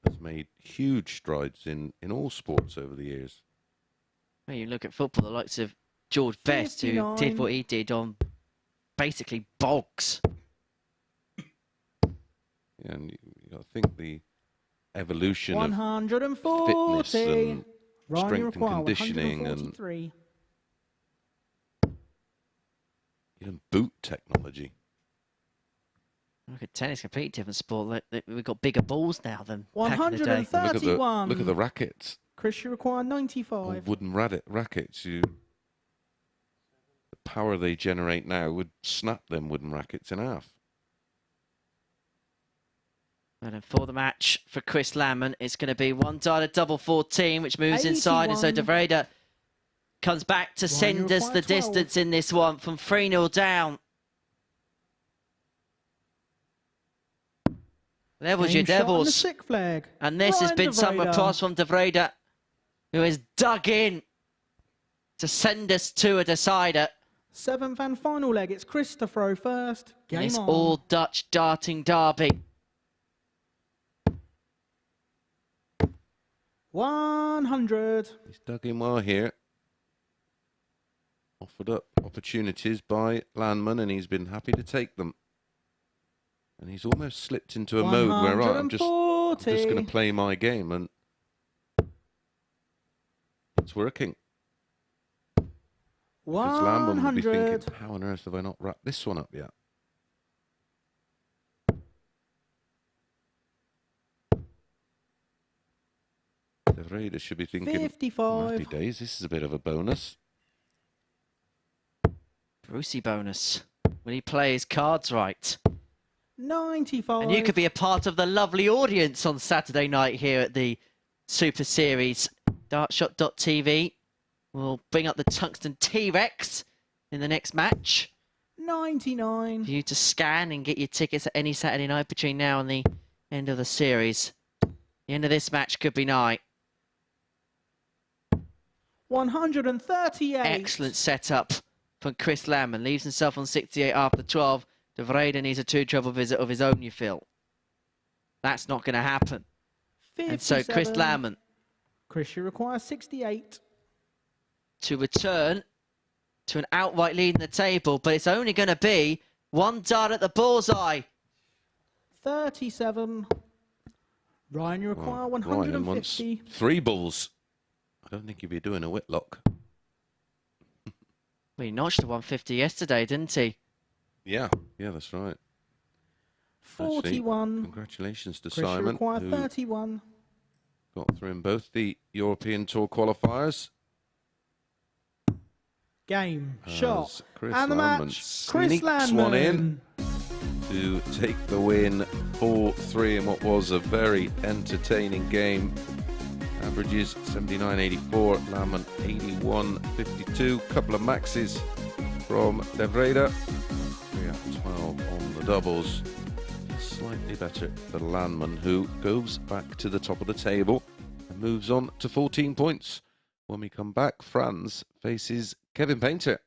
has made huge strides in all sports over the years. When you look at football, the likes of George Best, who 59. did what he did on basically bogs. Yeah, and you got to think the evolution of 140. fitness and Ryan, you strength and require conditioning and 143. even boot technology. Look at tennis, completely different sport. We've got bigger balls now than back in the day. 131. Look at the rackets. Chris, you require Or 95. wooden rackets. The power they generate now would snap them wooden rackets in half. And then for the match for Chris Lamman, it's going to be one-darted double 14, which moves inside. And so De 81. Vrede comes back to send us the 12. distance in this one from 3-0 down. Levels your Game shot on the Devils. sixth flag. And this has Ryan been De some Vrede. applause from De Vrede, who has dug in to send us to a decider. Seventh and final leg. It's Chris to throw first. Game This on. all Dutch darting derby. 100. He's dug in well here. Offered up opportunities by Landman, and he's been happy to take them. And he's almost slipped into a mode where I'm just going to play my game, and it's working. Because Landman would be thinking, how on earth have I not wrapped this one up yet? The Raider should be thinking, 55. happy days, this is a bit of a bonus. Brucey bonus. Will he play his cards right? 95. And you could be a part of the lovely audience on Saturday night here at the Super Series. Dartshot.tv will bring up the Tungsten T-Rex in the next match. 99. For you to scan and get your tickets at any Saturday night between now and the end of the series. The end of this match could be night. 138. Excellent setup from Chris Landman. Leaves himself on 68 after 12. De Vrede needs a two-trouble visit of his own, you feel. That's not going to happen. 57. And so Chris Landman. Chris, you require 68. To return to an outright lead in the table, but it's only going to be one dart at the bullseye. 37. Ryan, you require 150. Ryan wants 3 bulls. I don't think he'd be doing a Whitlock. Well, he notched the 150 yesterday, didn't he? Yeah, that's right. 41. Actually, congratulations to Chris, Simon, you require who 31. got through in both the European Tour qualifiers. Game, As shot, Chris and the Landman match. Chris sneaks Landman. one in to take the win 4-3 in what was a very entertaining game. Averages 79.84, Landman 81.52. Couple of maxes from De Vrede. 3 out of 12 on the doubles. Slightly better for Landman, who goes back to the top of the table and moves on to 14 points. When we come back, Franz faces Kevin Painter.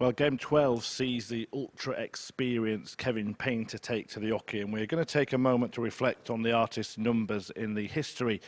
Well, game 12 sees the ultra-experienced Kevin Painter take to the oche, and we're going to take a moment to reflect on the artist's numbers in the history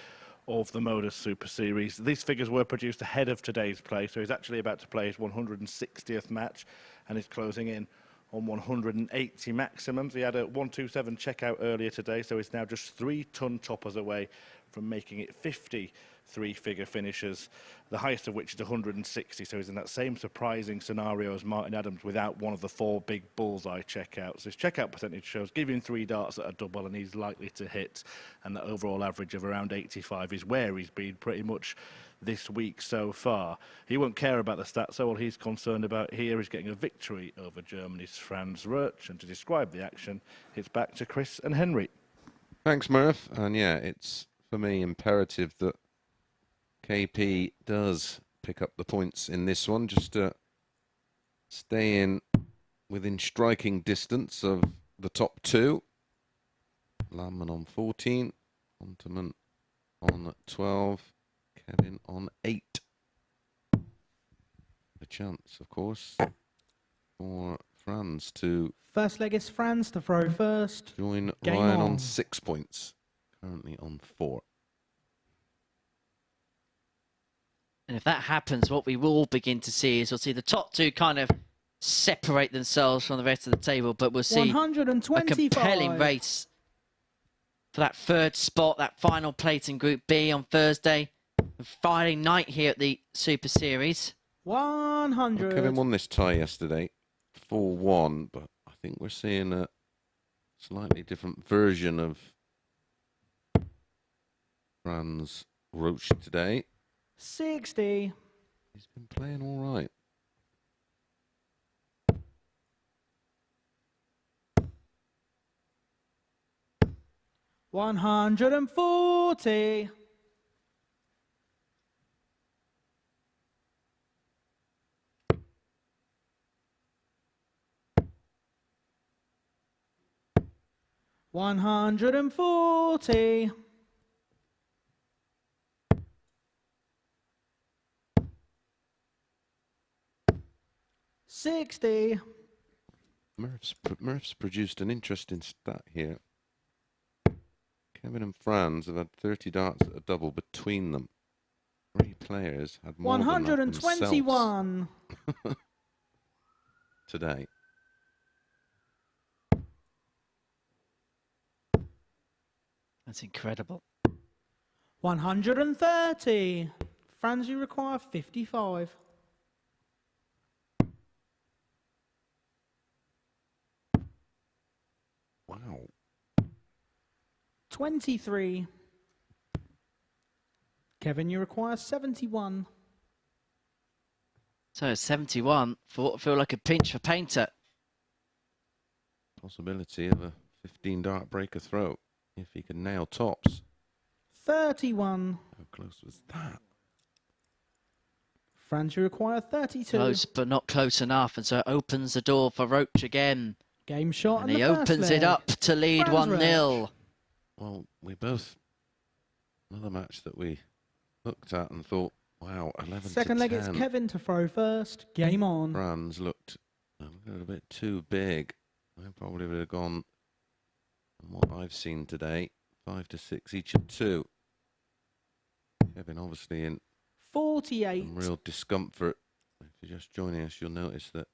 of the MODUS Super Series. These figures were produced ahead of today's play, so he's actually about to play his 160th match, and he's closing in on 180 maximums. He had a 127 checkout earlier today, so he's now just 3 ton toppers away from making it 50 three-figure finishes, the highest of which is 160, so he's in that same surprising scenario as Martin Adams without one of the 4 big bullseye checkouts. His checkout percentage shows give him 3 darts at a double and he's likely to hit, and the overall average of around 85 is where he's been pretty much this week so far. He won't care about the stats, so all he's concerned about here is getting a victory over Germany's Franz Roach, and to describe the action, it's back to Chris and Henry. Thanks, Murph. And yeah, it's for me imperative that KP does pick up the points in this one, just to stay in within striking distance of the top 2. Landman on 14, Unterman on 12, Kevin on 8. A chance, of course, for Franz to... First leg is Franz to throw first. Join Game Ryan on on 6 points, currently on 4. And if that happens, what we will begin to see is we'll see the top 2 kind of separate themselves from the rest of the table, but we'll see a compelling race for that 3rd spot, that final place in Group B on Thursday, Friday night here at the Super Series. 100. Well, Kevin won this tie yesterday, 4-1, but I think we're seeing a slightly different version of Franz Roach today. 60. He's been playing all right. $140. $140. $60. Murph's produced an interesting stat here. Kevin and Franz have had 30 darts at a double between them. 3 players had more than that 121. Today. That's incredible. 130. Franz, you require 55. Wow. 23. Kevin, you require 71. So 71 for what feel like a pinch for Painter. Possibility of a 15 dart breaker throw if he can nail tops. 31. How close was that? Franz, you require 32. Close, but not close enough, and so it opens the door for Roach again. Game shot, and in he the first opens leg. it up to lead Franz 1-0. Well, we both... Another match that we looked at and thought, wow, 11 Second to leg, 10. it's Kevin to throw first. Game on. Franz looked a little bit too big. I probably would have gone on what I've seen today. 5 to 6 each of 2. Kevin obviously in 48. some real discomfort. If you're just joining us, you'll notice that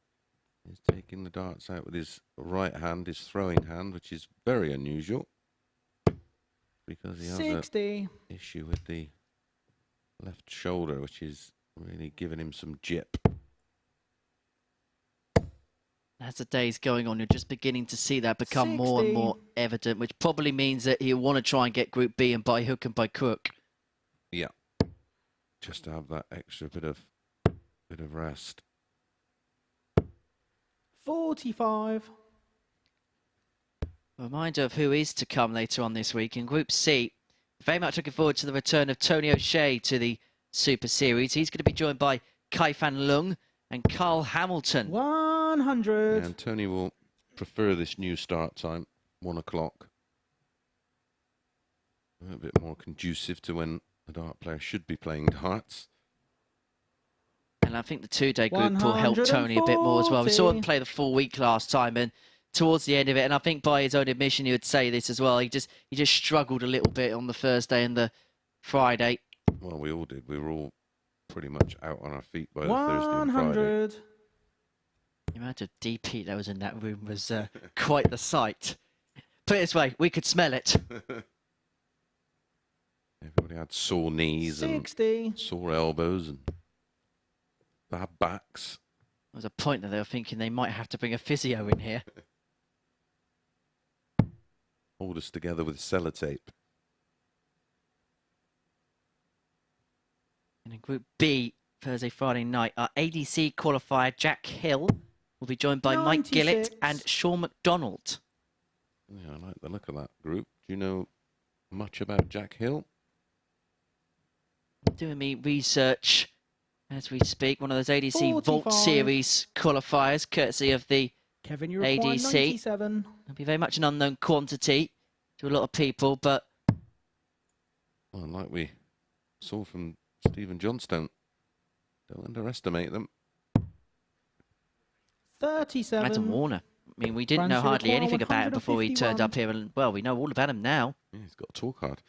he's taking the darts out with his right hand, his throwing hand, which is very unusual because he has 60. an issue with the left shoulder, which is really giving him some jip. As the day's going on, you're just beginning to see that become more and 60. more evident, which probably means that he'll want to try and get Group B and by hook and by crook. Yeah, just to have that extra bit of rest. 45. A reminder of who is to come later on this week in Group C. Very much looking forward to the return of Tony O'Shea to the Super Series. He's going to be joined by Kai-Fan Lung and Carl Hamilton. 100. Yeah, and Tony will prefer this new start time, 1 o'clock. A bit more conducive to when a dart player should be playing darts. And I think the two-day group will help Tony a bit more as well. We saw him play the full week last time, and towards the end of it, and I think by his own admission, he would say this as well. He just struggled a little bit on the Thursday and the Friday. Well, we all did. We were all pretty much out on our feet by the Thursday and Friday. The amount of DP that was in that room was quite the sight. Put it this way, we could smell it. Everybody had sore knees 60. and sore elbows and bad backs. There was a point that they were thinking they might have to bring a physio in here. Hold us together with sellotape. And in Group B, Thursday, Friday night, our ADC qualifier Jack Hill will be joined by 96. Mike Gillett and Sean McDonald. Yeah, I like the look of that group. Do you know much about Jack Hill? Doing me research as we speak. One of those ADC 45. Vault Series qualifiers, courtesy of the Kevin, you require ADC. 97. It'll be very much an unknown quantity to a lot of people, but... Well, like we saw from Stephen Johnstone, don't underestimate them. 37. Adam Warner. I mean, we didn't know Francis hardly Require anything about him before he turned 151. up here, and, well, we know all about him now. Yeah, he's got to talk hard.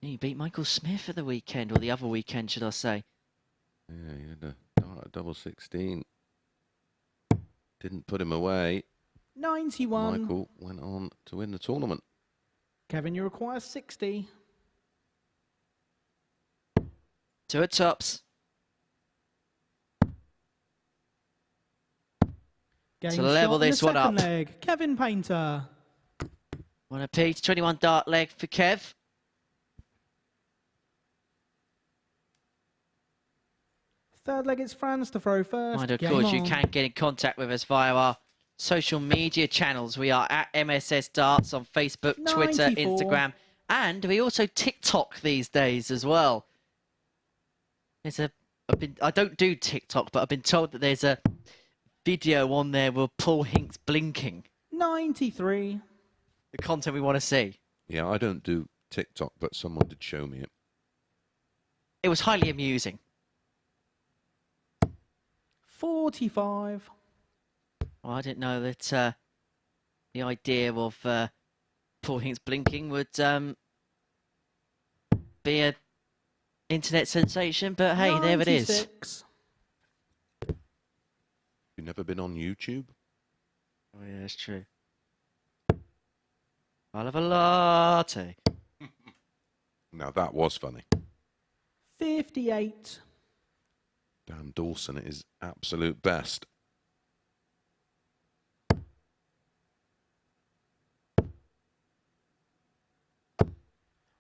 He beat Michael Smith at the weekend, or the other weekend, should I say. Yeah, he had a dart at double 16. Didn't put him away. 91. Michael went on to win the tournament. Kevin, you require 60. Two at tops. Game To level shot in this the one second up. leg. Kevin Painter. One apiece, 21 dart leg for Kev. Third leg, it's Franz to throw first. Mind, of Game course, you on. can get in contact with us via our social media channels. We are at MSS Darts on Facebook, Twitter, 94. Instagram, and we also TikTok these days as well. I don't do TikTok, but I've been told that there's a video on there with Paul Hinks blinking. 93. The content we want to see. Yeah, I don't do TikTok, but someone did show me it. It was highly amusing. 45. Well, I didn't know that the idea of Paul Hinks blinking would be an internet sensation, but hey, there it is. 96. You've never been on YouTube? Oh yeah, that's true. I'll have a latte. Now that was funny. 58. Dan Dawson at his absolute best.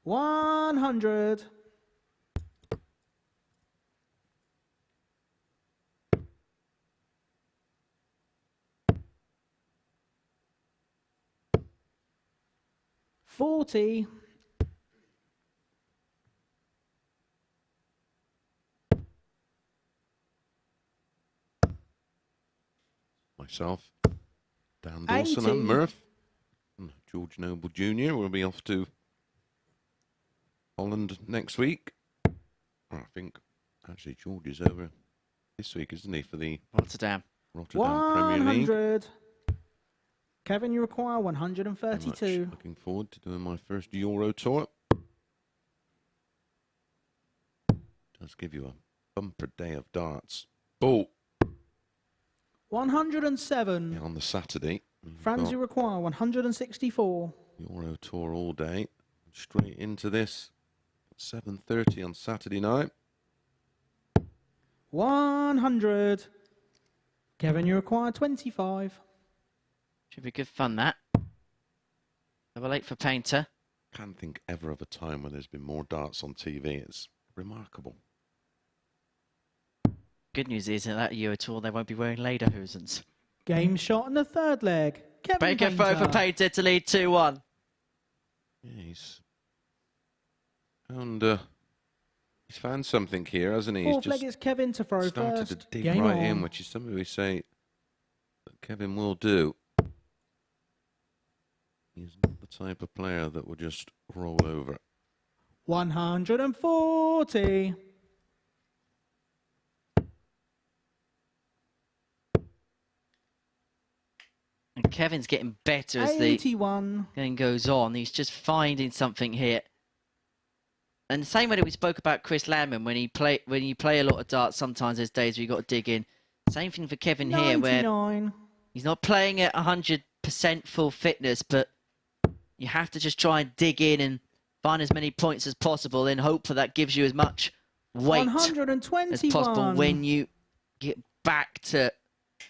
$100. $40. Myself, Dan Dawson 80. and Murph. And George Noble Jr. will be off to Holland next week. I think actually George is over this week, isn't he, for the Rotterdam Premier League. 100. Kevin, you require Very much 132. looking forward to doing my first Euro tour. Does give you a bumper day of darts. Oh, 107. yeah, on the Saturday. We've Franz, got you require 164. Euro tour all day. Straight into this. 7:30 on Saturday night. 100. Kevin, you require 25. should be good fun, that. Double 8 for Painter. Can't think ever of a time when there's been more darts on TV. It's remarkable. Good news is that at Euro Tour they won't be wearing lederhosens. Game shot in the third leg. Kevin Breaker throw for Painter. Painter to lead 2-1. Yeah, he's found something here, hasn't he? He's Fourth leg, just it's Kevin to throw started first. to dig Game right on. in, which is something we say that Kevin will do. He's not the type of player that will just roll over. 140. Kevin's getting better as the 81. game goes on. He's just finding something here. And the same way that we spoke about Chris Landman, when you play a lot of darts, sometimes there's days where you got to dig in. Same thing for Kevin here, where 99. he's not playing at 100% full fitness, but you have to just try and dig in and find as many points as possible, and hope that gives you as much weight 121. as possible when you get back to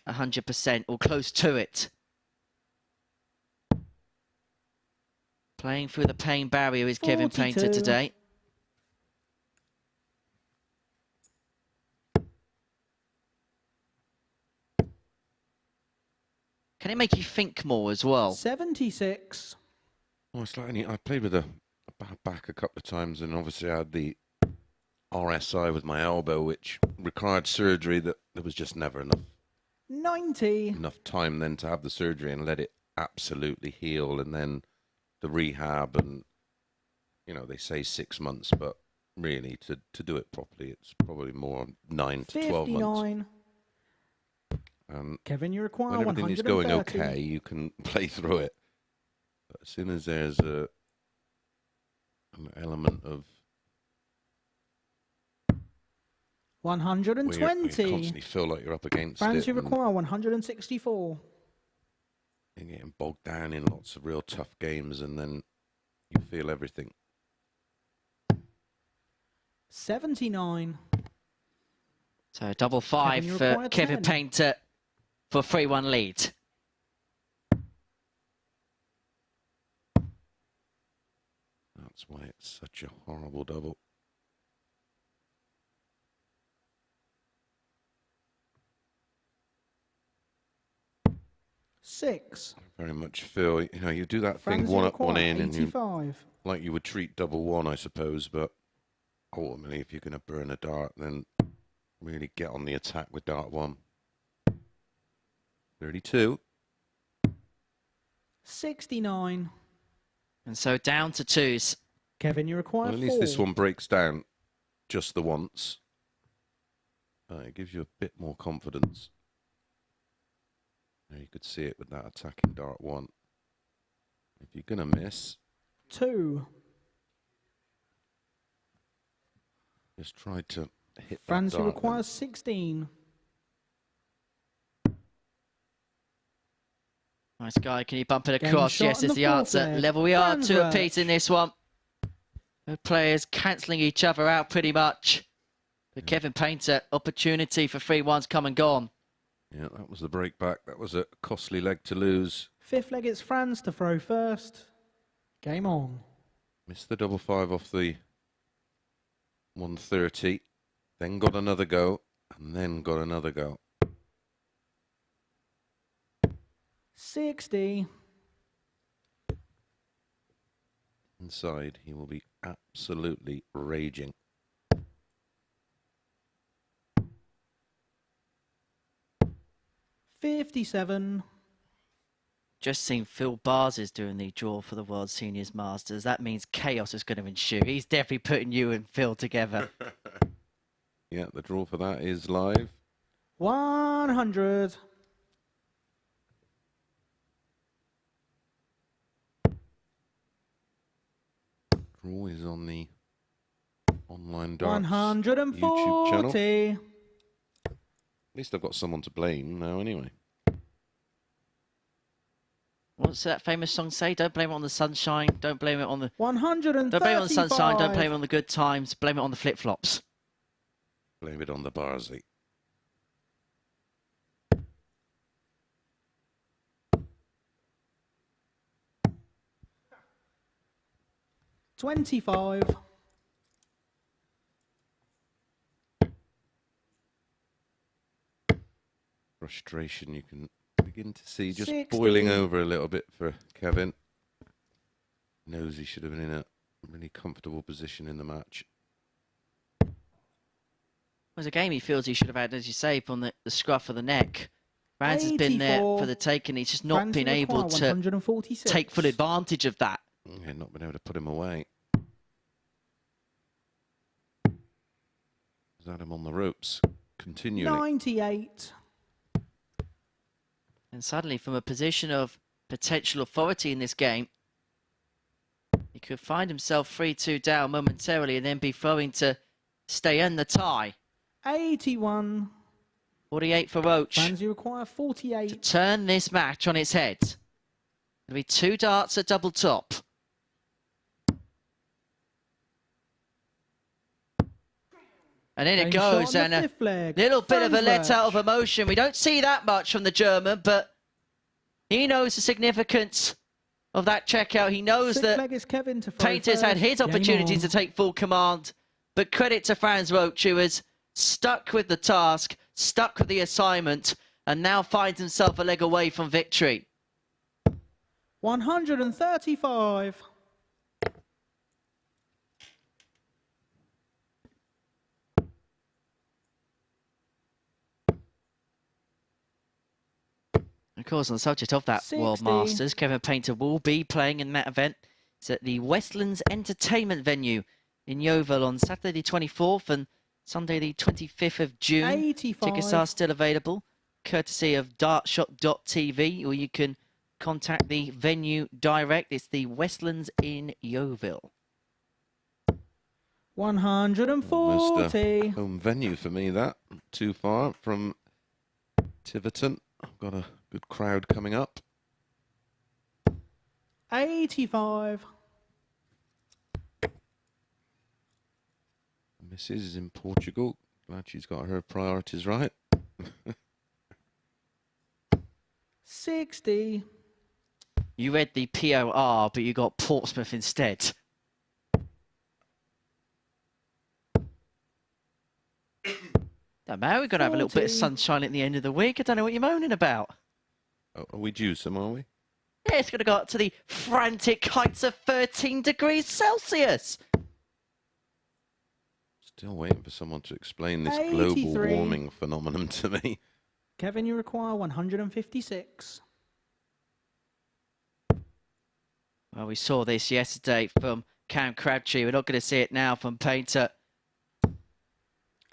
100% or close to it. Playing through the pain barrier is Kevin 42. Painter today. Can it make you think more as well? 76. Well, it's like I played with a bad back a couple of times, and obviously I had the RSI with my elbow, which required surgery. That there was just never enough 90. time then to have the surgery and let it absolutely heal, and then the rehab, and they say 6 months, but really to do it properly, it's probably more 9 to 12 months. 59. Kevin, you require When everything 130. is going okay, you can play through it. But as soon as there's an element of 120. where you constantly feel like you're up against Franz, it, you require 164. and getting bogged down in lots of real tough games, and then you feel everything. 79. So double five Kevin, you for require Kevin 10. Painter for 3-1 lead. That's why it's such a horrible double. Six. I very much feel, you do that Franz, thing you one up, one require in, and you 85. like you would treat double one, I suppose, but ultimately, if you're going to burn a dart, then really get on the attack with dart one. 32. 69. And so down to twos. Kevin, you require Well, at least 4. this one breaks down just the once. It gives you a bit more confidence. There you could see it with that attacking dart one. If you're going to miss, 2. just try to hit Franz, that you dart. require 16. Nice guy, can you bump it Game across? shot Yes, in is the the fourth answer. leg. Level we are, Franz two Roach. apiece in this one. The players cancelling each other out pretty much. For Kevin Painter, opportunity for 3-1's come and gone. Yeah, that was the break back. That was a costly leg to lose. Fifth leg, it's Franz to throw first. Game on. Missed the double five off the 130. Then got another go. And then got another go. 60. Inside, he will be absolutely raging. $57. Just seen Phil Bars is doing the draw for the World Seniors Masters. That means chaos is going to ensue. He's definitely putting you and Phil together. Yeah, the draw for that is live. 100. Draw is on the online darts 140. YouTube channel. At least I've got someone to blame now anyway. What's that famous song say? Don't blame it on the sunshine. Don't blame it on the... 135. Don't blame it on the sunshine. Don't blame it on the good times. Blame it on the flip-flops. Blame it on the Barzy. $25. Frustration you can begin to see just 60. boiling over a little bit for Kevin. Knows he should have been in a really comfortable position in the match. It was a game he feels he should have had, as you say, from the scruff of the neck. Franz has been there 84. for the taking. He's just not Franz been able require to 146. take full advantage of that. Yeah, not been able to put him away. He's had him on the ropes. Continually. 98. And suddenly, from a position of potential authority in this game, he could find himself 3-2 down momentarily and then be throwing to stay in the tie. 81. 48 for Roach. Fans, you require 48. To turn this match on its head. It'll be 2 darts at double top. And in it goes, and a little bit of a let out of emotion. We don't see that much from the German, but he knows the significance of that checkout. He knows that Painter's had his opportunity to take full command, but credit to Franz Roach, who has stuck with the task, stuck with the assignment, and now finds himself a leg away from victory. 135. Of course, on the subject of that 60. World Masters, Kevin Painter will be playing in that event. It's at the Westlands Entertainment venue in Yeovil on Saturday the 24th and Sunday the 25th of June. 85. Tickets are still available, courtesy of dartshop.tv, or you can contact the venue direct. It's the Westlands in Yeovil. 140. Home venue for me, that. Not too far from Tiverton. I've got a good crowd coming up. 85. Mrs. is in Portugal. Glad she's got her priorities right. 60. You read the POR, but you got Portsmouth instead. Don't matter, we're going to have a little bit of sunshine at the end of the week. I don't know what you're moaning about. Oh, are we due some, are we? Yeah, it's going to go up to the frantic heights of 13 degrees Celsius. Still waiting for someone to explain this 83. global warming phenomenon to me. Kevin, you require 156. Well, we saw this yesterday from Cam Crabtree. We're not going to see it now from Painter.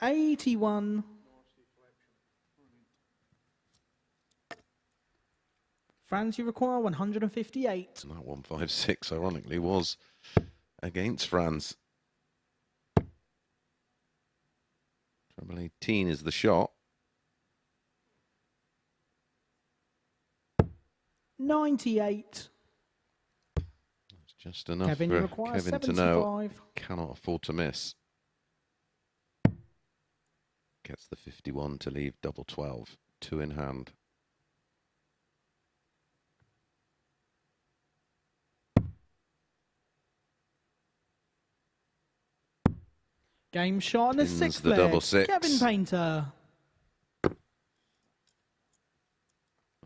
81. Franz, you require 158. And that 156, ironically, was against France. Treble 18 is the shot. 98. That's just enough Kevin, for you require Kevin 75. to know. Cannot afford to miss. Gets the 51 to leave double 12. 2 in hand. Game shot on the Pins sixth the leg. double six. Kevin Painter.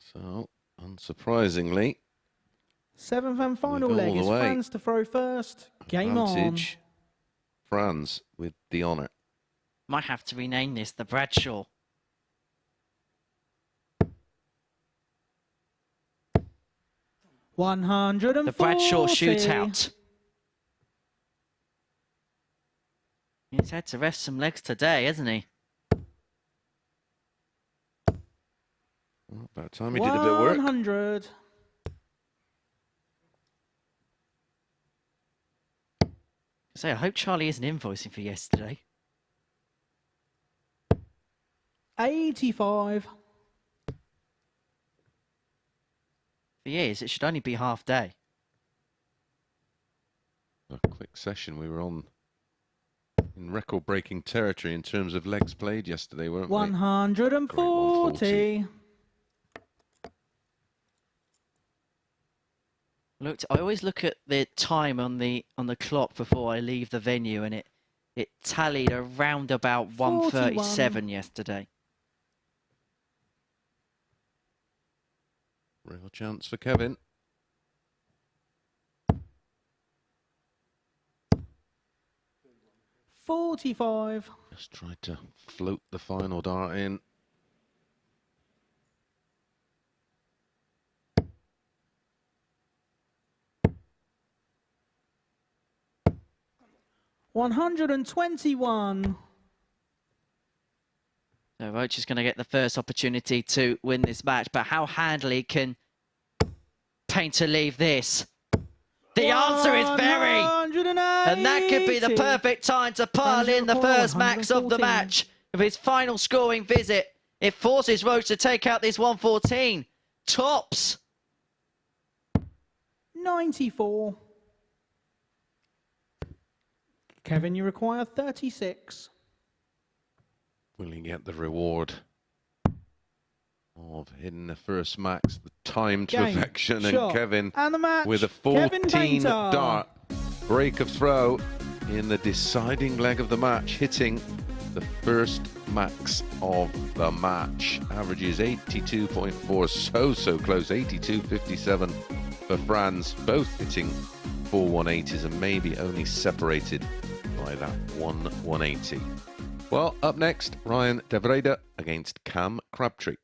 So, unsurprisingly, 7th and final go leg all is the way. Franz to throw first. Game on. advantage. Franz with the honour. Might have to rename this the Bradshaw. The Bradshaw shootout. He's had to rest some legs today, hasn't he? Well, about time he did a bit of work. 100. So I hope Charlie isn't invoicing for yesterday. 85. If he is, it should only be half day. A quick session. We were on in record-breaking territory in terms of legs played yesterday, weren't we? 140. Looked, I always look at the time on the clock before I leave the venue, and it tallied around about 1:37 yesterday. Real chance for Kevin. $45. Just tried to float the final dart in. $121. So Roach is going to get the first opportunity to win this match, but how handily can Painter leave this? The answer is very, and that could be the perfect time to pile in the first max of the match. With his final scoring visit, it forces Roach to take out this 114. Tops. 94. Kevin, you require 36. Will he get the reward of hitting the first max, the time to perfection, and Kevin and the match, with a 14 dart break of throw in the deciding leg of the match, hitting the first max of the match. Averages 82.4, so close, 82.57 for Franz, both hitting 4 180s and maybe only separated by that 180. Well, up next, Ryan de Vrede against Cam Crabtree.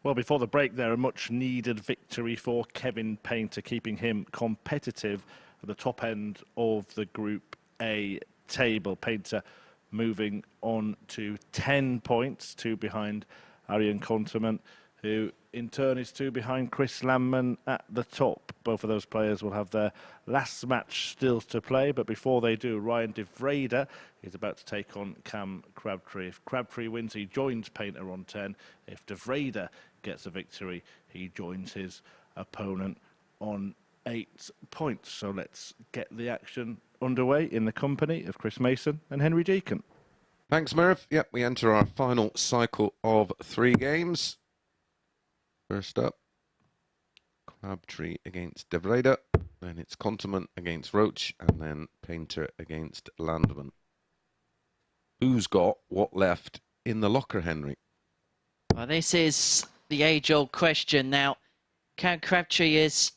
Well, before the break there, a much-needed victory for Kevin Painter, keeping him competitive at the top end of the Group A table. Painter moving on to 10 points, 2 behind Arjen Konterman, who in turn is 2 behind Chris Landman at the top. Both of those players will have their last match still to play, but before they do, Ryan de Vrede is about to take on Cam Crabtree. If Crabtree wins, he joins Painter on 10. If de Vrede gets a victory, he joins his opponent on 8 points. So let's get the action underway in the company of Chris Mason and Henry Deacon. Thanks, Merv. Yep, we enter our final cycle of 3 games. First up, Crabtree against de Vrede, then it's Konterman against Roach, and then Painter against Landman. Who's got what left in the locker, Henry? Well, this is the age-old question. Now, Cam Crabtree has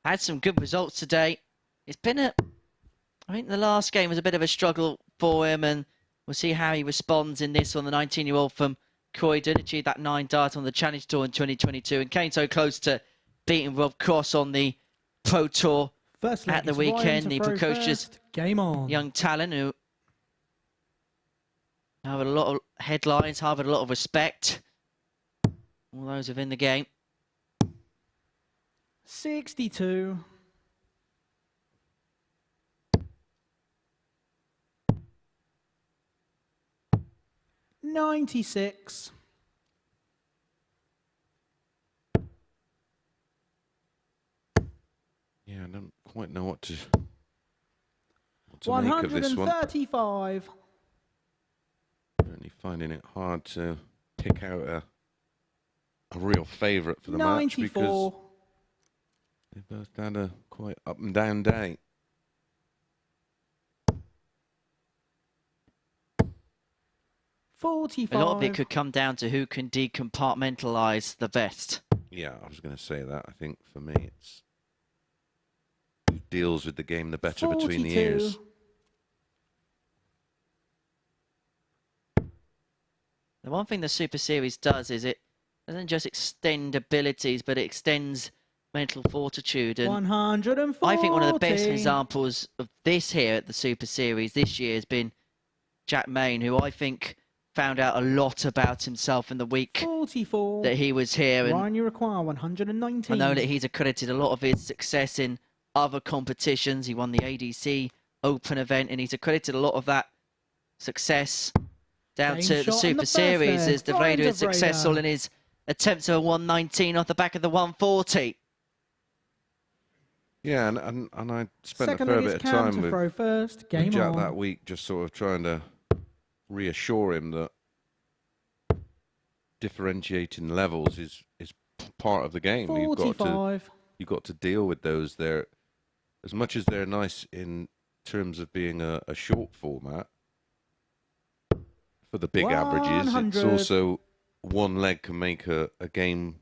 had some good results today. It's been I think the last game was a bit of a struggle for him, and we'll see how he responds in this one. The 19-year-old from Croydon achieved that 9 dart on the Challenge Tour in 2022 and came so close to beating Rob Cross on the Pro Tour at the weekend. The precocious young talent who have a lot of headlines, have a lot of respect. All those within the game. 62. 96. Yeah, I don't quite know what to make of this one. 135. Certainly finding it hard to pick out a real favourite for the match because 94. they both had a quite up and down day. 45. A lot of it could come down to who can decompartmentalise the best. Yeah, I was going to say that. I think for me, it's who deals with the game the better 42. between the ears. The one thing the Super Series does is it doesn't just extend abilities, but it extends mental fortitude. And 140. I think one of the best examples of this here at the Super Series this year has been Jack Main, who I think found out a lot about himself in the week 44. that he was here. And Ryan, you require 119. I know that he's accredited a lot of his success in other competitions. He won the ADC Open event, and he's accredited a lot of that success down Game to the shot on Super the Series first as De leg. Vrede Ryan is De Vrede. successful in his attempt to a 119 off the back of the 140. Yeah, and I spent Second a fair leg is bit of Cam time to with throw first. Game Jack on. that week, just sort of trying to reassure him that differentiating levels is part of the game. 45. You've got to deal with those. There, as much as they're nice in terms of being a short format for the big averages, 100. it's also one leg can make a game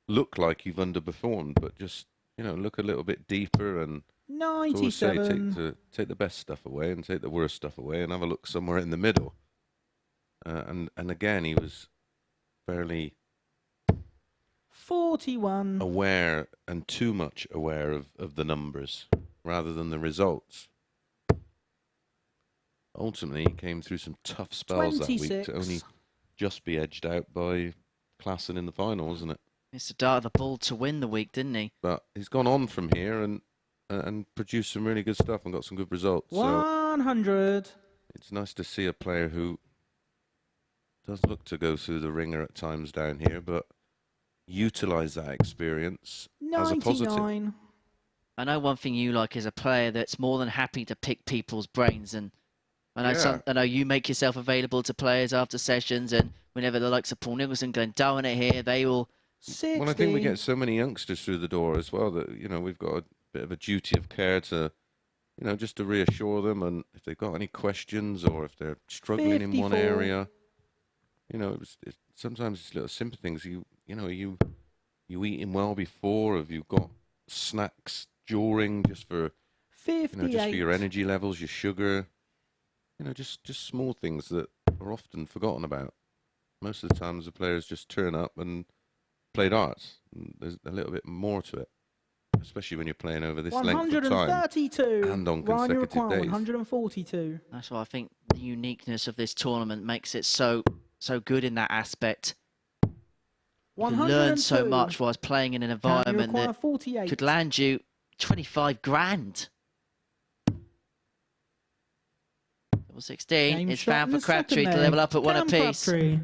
look like you've underperformed, but just look a little bit deeper and always say 97. take the best stuff away and take the worst stuff away and have a look somewhere in the middle. And again, he was fairly 41. aware and too much aware of the numbers rather than the results. Ultimately, he came through some tough spells that week 26. to only just be edged out by Klassen in the final, isn't it? It's the dart of the ball to win the week, didn't he? But he's gone on from here and produced some really good stuff and got some good results. So 100. it's nice to see a player who does look to go through the ringer at times down here, but utilize that experience as a positive. 99. I know one thing you like is a player that's more than happy to pick people's brains, and I know Yeah. I know you make yourself available to players after sessions, and whenever the likes of Paul Nicholson, Glenn Dowen are here, they will. 60. Well, I think we get so many youngsters through the door as well that, we've got a bit of a duty of care to, just to reassure them. And if they've got any questions or if they're struggling in one 54. area, sometimes it's little simple things. You eating well before? Have you got snacks during just for, 58. just for your energy levels, your sugar? Just small things that are often forgotten about. Most of the times the players just turn up and play darts. There's a little bit more to it, especially when you're playing over this length of time 132. and on Ryan, you consecutive require days. 142. That's why I think the uniqueness of this tournament makes it so good in that aspect. You can learn so 102. much whilst playing in an Cam, you environment require that 48. could land you 25 grand. Level 16, Game it's shot found in for the second Crabtree to leg. level up at one Cam apiece. Crabtree.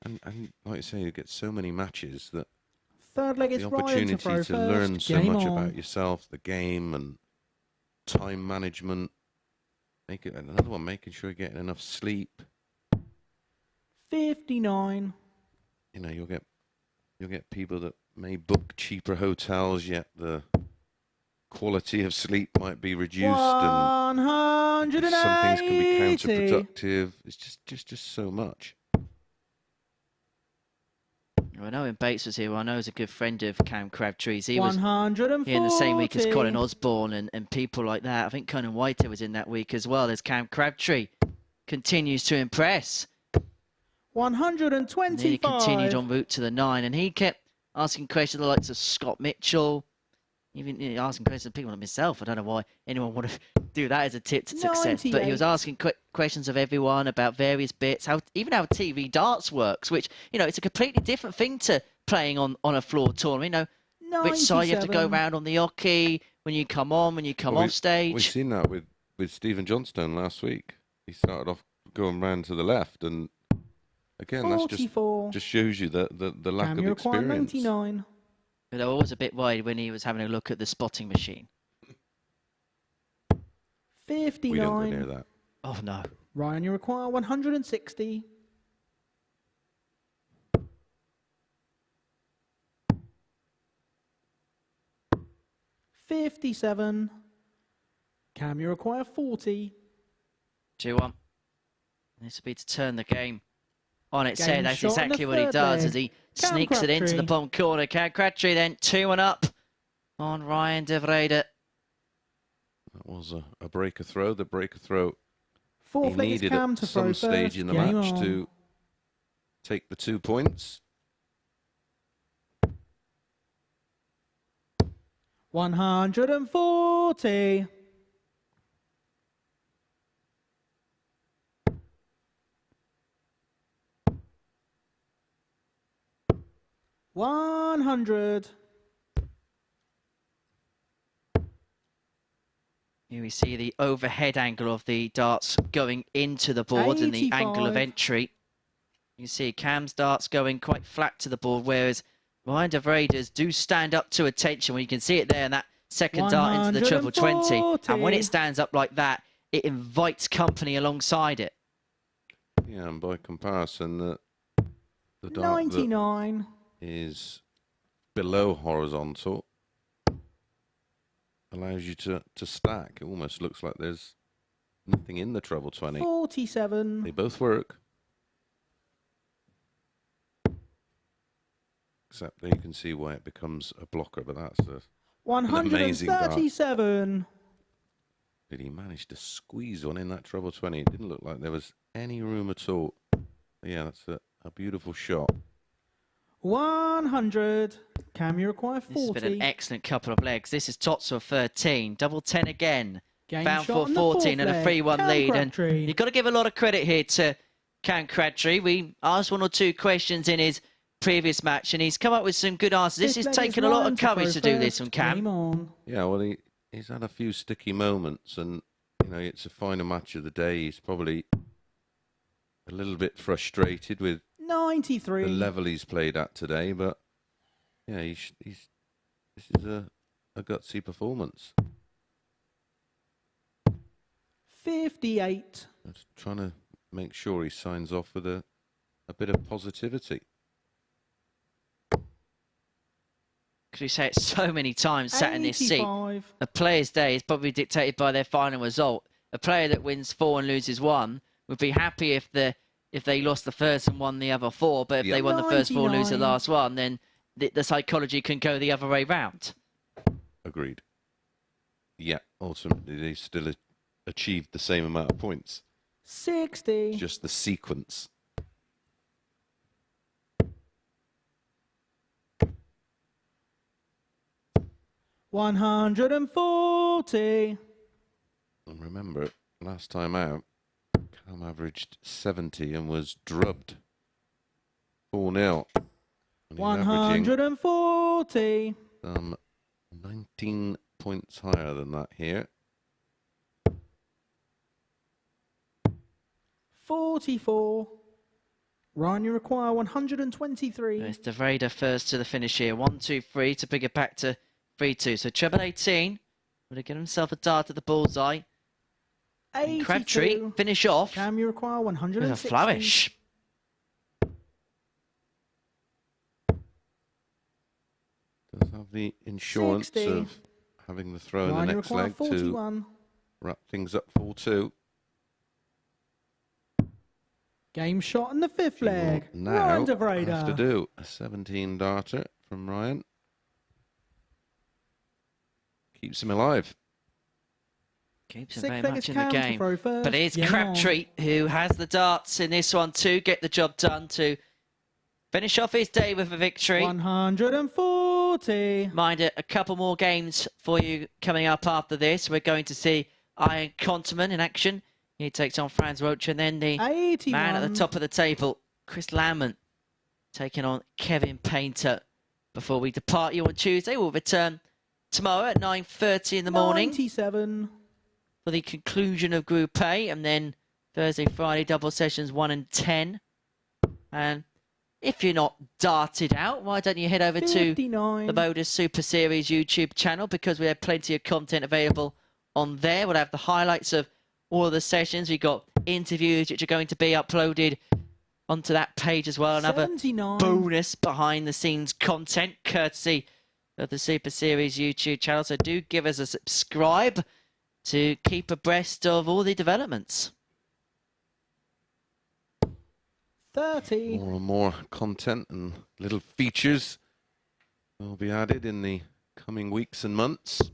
And like you say, you get so many matches that Third leg the is Ryan to opportunity throw to first. learn so Game much on. about yourself, the game, and time management. Another one, making sure you're getting enough sleep. 59. You'll get people that may book cheaper hotels, yet the quality of sleep might be reduced, and 180. some things can be counterproductive. It's just so much. I know when Bates was here, who I know is a good friend of Cam Crabtree's. He was 140. here in the same week as Colin Osborne and people like that. I think Conan Whiter was in that week as well, as Cam Crabtree continues to impress. 125. And then he continued en route to the 9, and he kept asking questions of the likes of Scott Mitchell, even asking questions of people like myself. I don't know why anyone would do that as a tip to success, but he was 98. asking questions of everyone about various bits, even how TV darts works, which, it's a completely different thing to playing on a floor tournament. Which side you have to go 97. around on the hockey, when you come on, when you come off stage. We've seen that with Stephen Johnstone last week. he started off going round to the left, and again, that's 44. just shows you the lack Cam, of you require experience. 99. But I was a bit worried when he was having a look at the spotting machine. 59. We don't go near that. Oh, no. Ryan, you require 160. $57. Cam, you require 40. 2-1. This will be to turn the game on its Game head. That's shot in the exactly what he third does leg. as he Cam sneaks it into the Crabtree. bottom corner. Cam Crabtree then 2-1 up on Ryan de Vrede. That was a breaker throw. The breaker throw Fourth he leg is needed Cam at to throw some stage first. in the Game match on. to take the 2 points. 140. $100. Here we see the overhead angle of the darts going into the board and the angle of 85. entry. You see Cam's darts going quite flat to the board, whereas Ryan de Vrede's do stand up to attention. When you can see it there in that second dart into the triple 20. And when it stands up like that, it invites company alongside it. Yeah, and by comparison, the dart that 99. is below horizontal allows you to stack. It almost looks like there's nothing in the treble 20. 47. They both work. Except there you can see why it becomes a blocker, but that's an amazing dart. 137. Did he manage to squeeze one in that treble 20? It didn't look like there was any room at all. Yeah, that's a beautiful shot. 100. Cam, you require 40. This has been an excellent couple of legs. This is Tots of 13. Double 10 again. Game Found shot for on the fourth 14 and a leg. 3-1 Cam lead. And Crabtree. you've got to give a lot of credit here to Cam Crabtree. We asked 1 or 2 questions in his previous match, and he's come up with some good answers. This Fifth has leg taken is a lot Ryan of to courage throw to do this first. from Cam. Game on. Yeah, well, he's had a few sticky moments, and you know it's a final match of the day. He's probably a little bit frustrated with 93. the level he's played at today, but yeah, this is a gutsy performance. 58. Just trying to make sure he signs off with a bit of positivity. Because we say it so many times sat in this seat. 85. A player's day is probably dictated by their final result. A player that wins 4 and loses 1 would be happy if they lost the first and won the other 4. But if Yeah. they won the first 4 and lose the 99. last one, then the psychology can go the other way round. Agreed. Yeah, ultimately they still achieved the same amount of points. 60. Just the sequence. $140. And remember, last time out, Cam averaged 70 and was drubbed 4-0. And he's averaging 140. 19 points higher than that here. 44. Ryan, you require 123. It's de Vrede first to the finish here. 1-2-3 to bring it back to 3-2. So treble 18 would have given himself a dart at the bullseye. And 82. Crabtree finish off Cam, you require with 160. a flourish. Does have the insurance 60. of having the throw in Ryan, the you next require leg 41. to wrap things up 4-2. Game shot in the fifth leg. Now Ryan de have to Vrede. do a 17 darter from Ryan. Keeps him alive. Keeps him Six very leg much is in the Cam to game. throw first. But it is Game on. Crabtree who has the darts in this one to get the job done, to finish off his day with a victory. 140. Mind it, a couple more games for you coming up after this. We're going to see Ian Conterman in action. He takes on Franz Roach, and then the 81. man at the top of the table, Chris Lamont, taking on Kevin Painter. Before we depart you on Tuesday, we'll return tomorrow at 9:30 in the morning 97. for the conclusion of Group A, and then Thursday, Friday, double sessions 1 and 10. And if you're not darted out, why don't you head over 59. to the MODUS Super Series YouTube channel, because we have plenty of content available on there. We'll have the highlights of all of the sessions. We've got interviews which are going to be uploaded onto that page as well. Another 79. bonus behind the scenes content courtesy of the Super Series YouTube channel. So do give us a subscribe to keep abreast of all the developments. 30. More and more content and little features will be added in the coming weeks and months.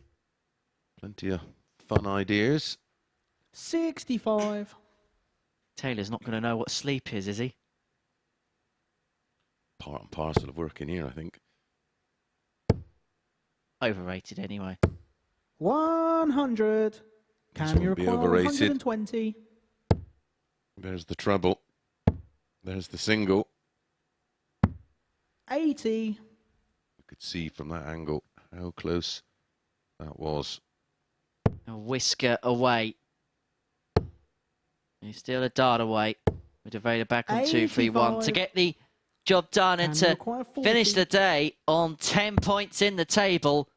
Plenty of fun ideas. 65. Taylor's not going to know what sleep is he? Part and parcel of working here, I think. Overrated anyway. 100. Can won't you be require overrated. 120? There's the treble. There's the single. 80. You could see from that angle how close that was. A whisker away. He's still a dart away. With Vader back on 2-3-1 to get the job done and to finish the day on 10 points in the table.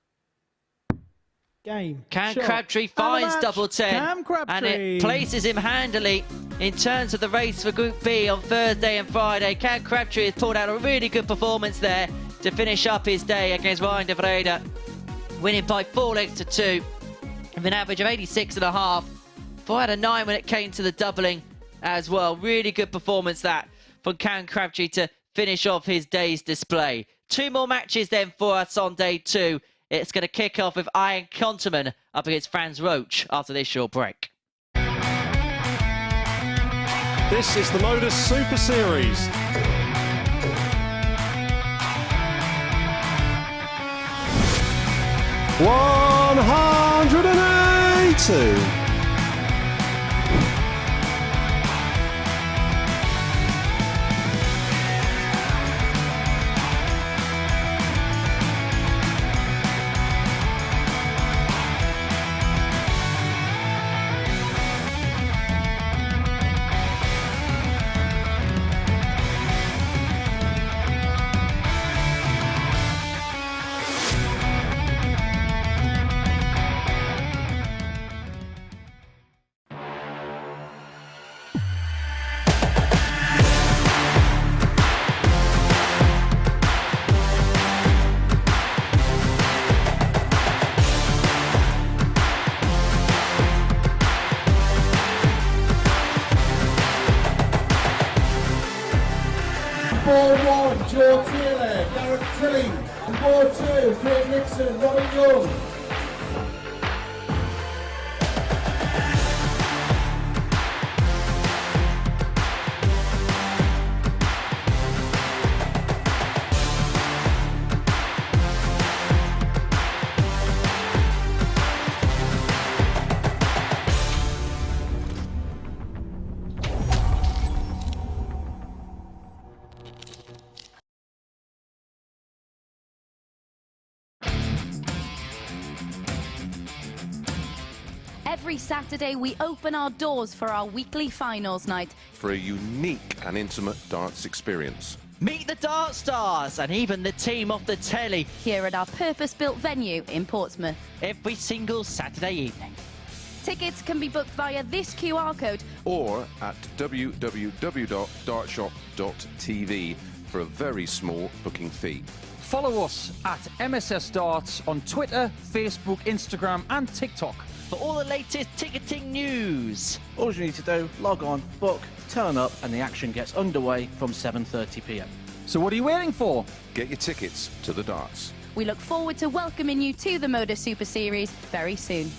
Game. Can Shot. Crabtree And the finds match. double 10, Cam Crabtree. and it places him handily in terms of the race for Group B on Thursday and Friday. Cam Crabtree has pulled out a really good performance there to finish up his day against Ryan de Vrede, winning by 4 legs to 2, with an average of 86.5. 4 out of 9 when it came to the doubling as well. Really good performance that from Cam Crabtree to finish off his day's display. 2 more matches then for us on day 2. It's going to kick off with Ian Conterman up against Franz Roach after this short break. This is the MODUS Super Series. $180. Ball 1, Joe Taylor, Garrett Tilling. And ball 2, Craig Nixon, Robin Young. Every Saturday, we open our doors for our weekly finals night. For a unique and intimate darts experience. Meet the Dart Stars and even the team off the telly Here at our purpose-built venue in Portsmouth. every single Saturday evening. Tickets can be booked via this QR code Or at www.dartshop.tv for a very small booking fee. Follow us at MSS Darts on Twitter, Facebook, Instagram and TikTok. For all the latest ticketing news. All you need to do, log on, book, turn up, and the action gets underway from 7:30 p.m. So what are you waiting for? Get your tickets to the darts. We look forward to welcoming you to the MODUS Super Series very soon.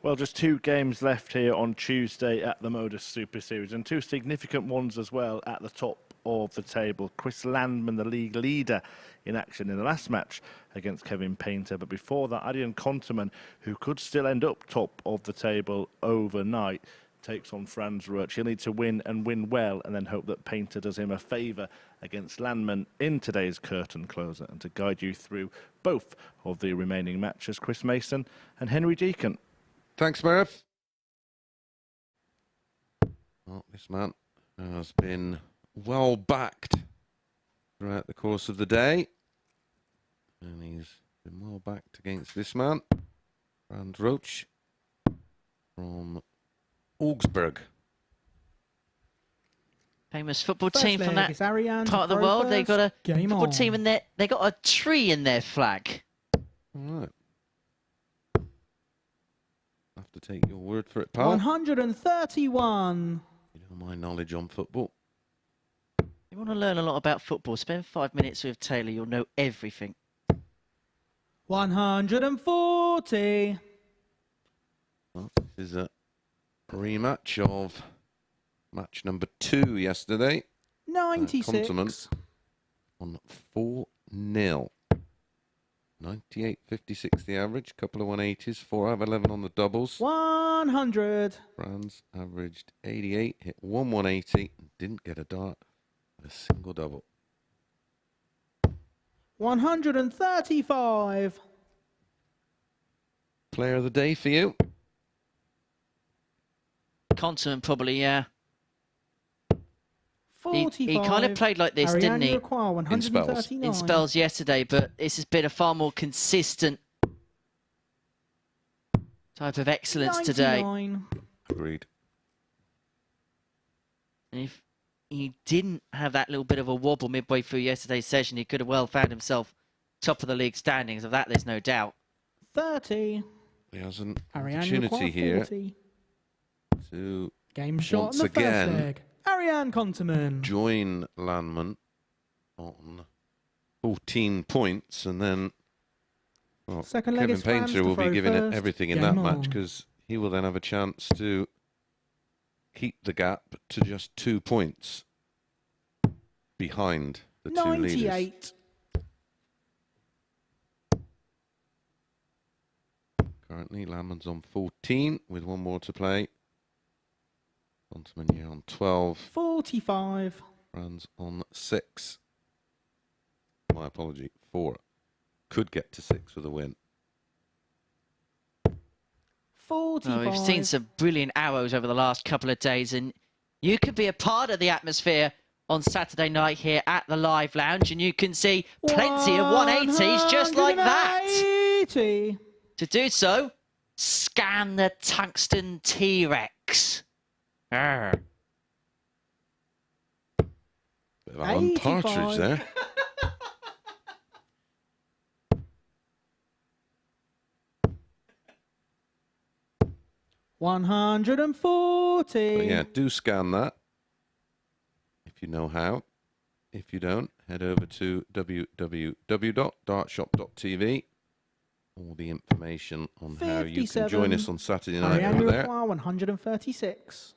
Well, just 2 games left here on Tuesday at the MODUS Super Series, and 2 significant ones as well at the top of the table. Chris Landman, the league leader, in action in the last match against Kevin Painter. But before that, Ian Conterman, who could still end up top of the table overnight, takes on Franz Roach. He'll need to win and win well, and then hope that Painter does him a favour against Landman in today's curtain closer. And to guide you through both of the remaining matches, Chris Mason and Henry Deacon. Thanks, Murph. Well, this man has been well backed throughout the course of the day. And he's been well backed against this man, Franz Roach from Augsburg. Famous football First team from leg that is Ariane part of the to world. throw They've got a first. Game football on. team in there. They got a tree in their flag. All right. Have to take your word for it, pal. 131. You know my knowledge on football. You want to learn a lot about football? Spend 5 minutes with Taylor. You'll know everything. 140. Well, this is a rematch of match number 2 yesterday. 96. On 4-0. 98.56 the average, couple of 180s, 4 out of 11 on the doubles. 100. Franz averaged 88, hit 180, and didn't get a dart, but a single double. 135. Player of the day for you? Continent probably, yeah. 45. He kind of played like this, didn't he? Require 139. In spells yesterday, but this has been a far more consistent type of excellence today. 99. Agreed. And if he didn't have that little bit of a wobble midway through yesterday's session, he could have well found himself top of the league standings. Of that, there's no doubt. 30. He has an Ariane opportunity here 40. to Game shot once in the again first leg. Ariane Konterman. join Landman on 14 points, and then well, Second leg Kevin is Franz Painter to will be throw giving it first. everything in Game that match, on. because he will then have a chance to keep the gap to just 2 points behind the two leaders. 98. Currently, Landman's on 14 with one more to play. Konterman on 12. 45. Franz on 6. My apology, 4. Could get to 6 with a win. 45. We've seen some brilliant arrows over the last couple of days, and you could be a part of the atmosphere on Saturday night here at the Live Lounge, and you can see plenty of 180s just like that. 180. To do so, scan the Tungsten T-Rex. Arr. Bit of Alan 85. Partridge there. But 140. yeah, do scan that if you know how. If you don't, head over to www.dartshop.tv. All the information on how you can join us on Saturday night Ariane over there. Uruguay, 136.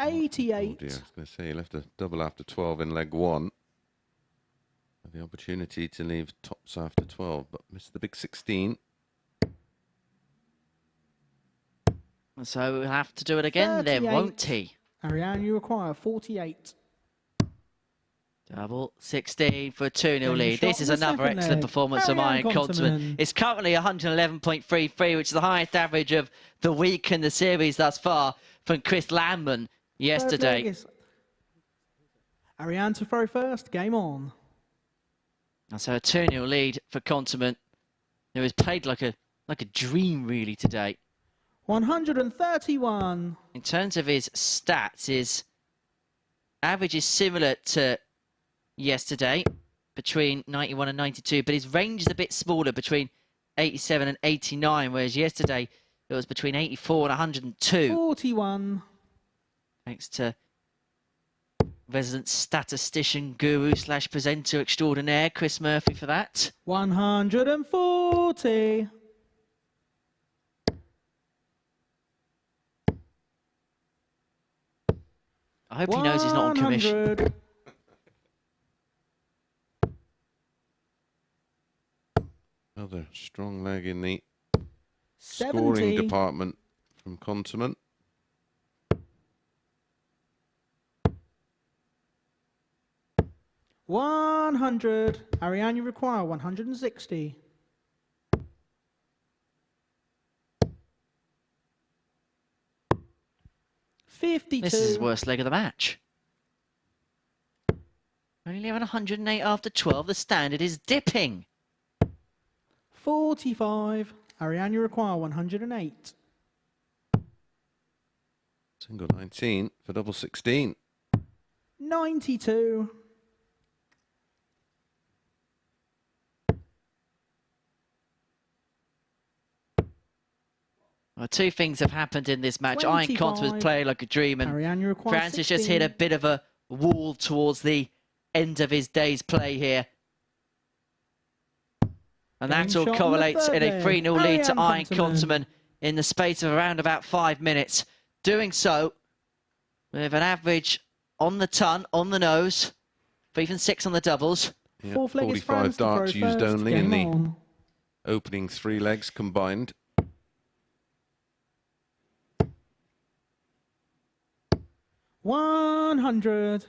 88. Oh dear, I was going to say you left a double after 12 in leg 1. Had the opportunity to leave tops after 12, but missed the big 16. So we'll have to do it again then, 38. won't he? Ariane Uruguay, 48. Double 16 for a 2-0 Game lead. shot This is in the another second excellent leg. performance of Ariane Iron Konterman. Konterman. It's currently 111.33, which is the highest average of the week in the series thus far from Chris Landman Third leg yesterday. is Ariane to throw first. Game on. And so a 2-0 lead for Konterman, who has played like a dream really today. 131. In terms of his stats, his average is similar to yesterday, between 91 and 92, but his range is a bit smaller, between 87 and 89, whereas yesterday it was between 84 and 102. 41. Thanks to resident statistician, guru / presenter extraordinaire, Chris Murphy, for that. 140. I hope he knows he's not on commission. 100. Another strong leg in the Scoring 70. department from Continent. $100. Ariane, you require 160. $52. This is his worst leg of the match. Only leaving 108 after 12. The standard is dipping. 45. Ariane, you require 108. Single 19 for double 16. 92. Well, two things have happened in this match. Iron Continent was playing like a dream, and Ariane, you require Francis just 16. hit a bit of a wall towards the end of his day's play here. And that all shot on the correlates in a third 3-0 there. lead to Ariane Iron Continent. Continent in the space of around about 5 minutes. Doing so with an average on the ton, on the nose, for even 6 on the doubles. Yeah, Fourth leg is 45 France to throw darts used first. only in Game the on. opening 3 legs combined. $100.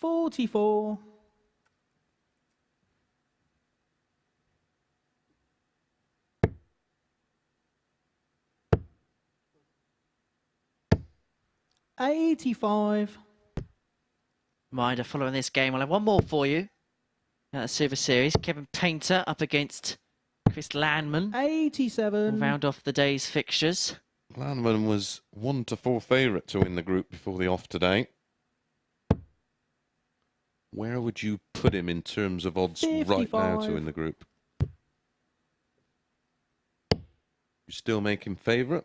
$44. $85. Reminder, following this game, I'll have one more for you. The Super Series, Kevin Painter up against Chris Landman. 87. We'll round off the day's fixtures. Landman was 1-4 favourite to win the group before the off today. Where would you put him in terms of odds right now 55. to win the group? You still make him favourite?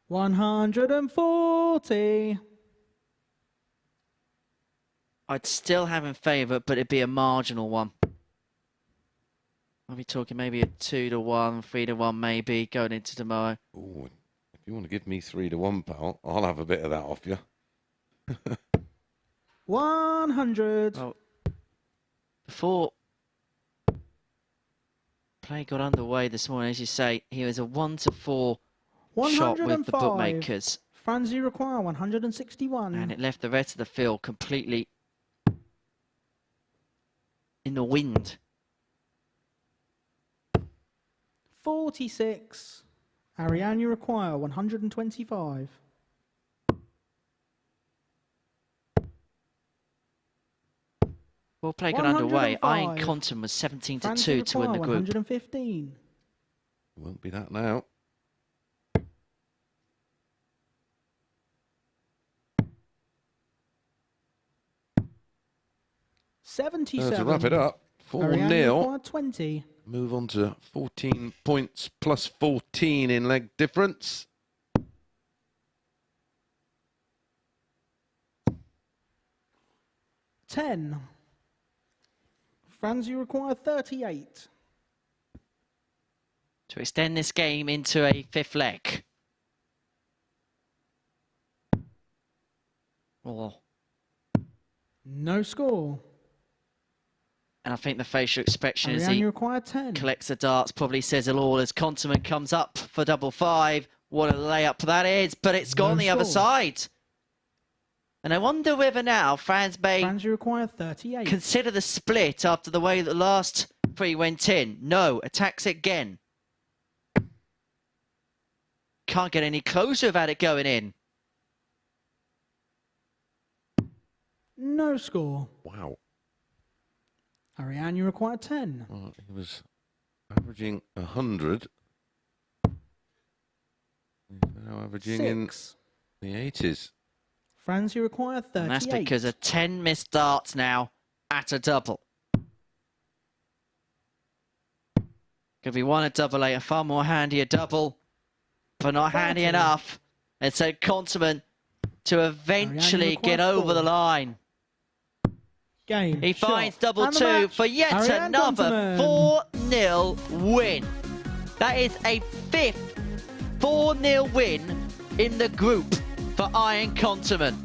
140. I'd still have him favourite, but it'd be a marginal one. I'll be talking maybe a 2-1, 3-1 maybe, going into tomorrow. Ooh, if you want to give me 3-1, pal, I'll have a bit of that off you. 100. Well, before play got underway this morning, as you say, he was a 1-4 shot with the 105. bookmakers. Franz, you require 161. And it left the rest of the field completely in the wind. 46. Ariane, you require 125. Well, play got underway. 105. Iron Continent was 17-2 Franz, you to win the require group. 115. Won't be that now. To 77. wrap it up, Ariane, you 4-0. require 20. Move on to 14 points plus 14 in leg difference. $10. Franz, you require 38. To extend this game into a 5th leg. Oh. No score. And I think the facial expression as Ariane, he you require 10. collects the darts probably says it all as Continent comes up for double 5. What a layup that is, but it's gone No the other score. side. And I wonder whether now Franz may Franz, you require 38. consider the split after the way the last 3 went in. No, attacks it again. Can't get any closer without it going in. No score. Wow. Ariane, you require 10. Well, he was averaging 100. He's now averaging 6. in the 80s. Franz, you require 38. And that's because of 10 missed darts now at a double. Could be one a double 8, a far more handy a double, but not handy 30. enough. It's a Continent to eventually require get over 4. the line. Game. He shot, finds double and the 2 match. for yet Ariane another Continent. 4-0 win. That is a 5th 4-0 win in the group for Iron Continent.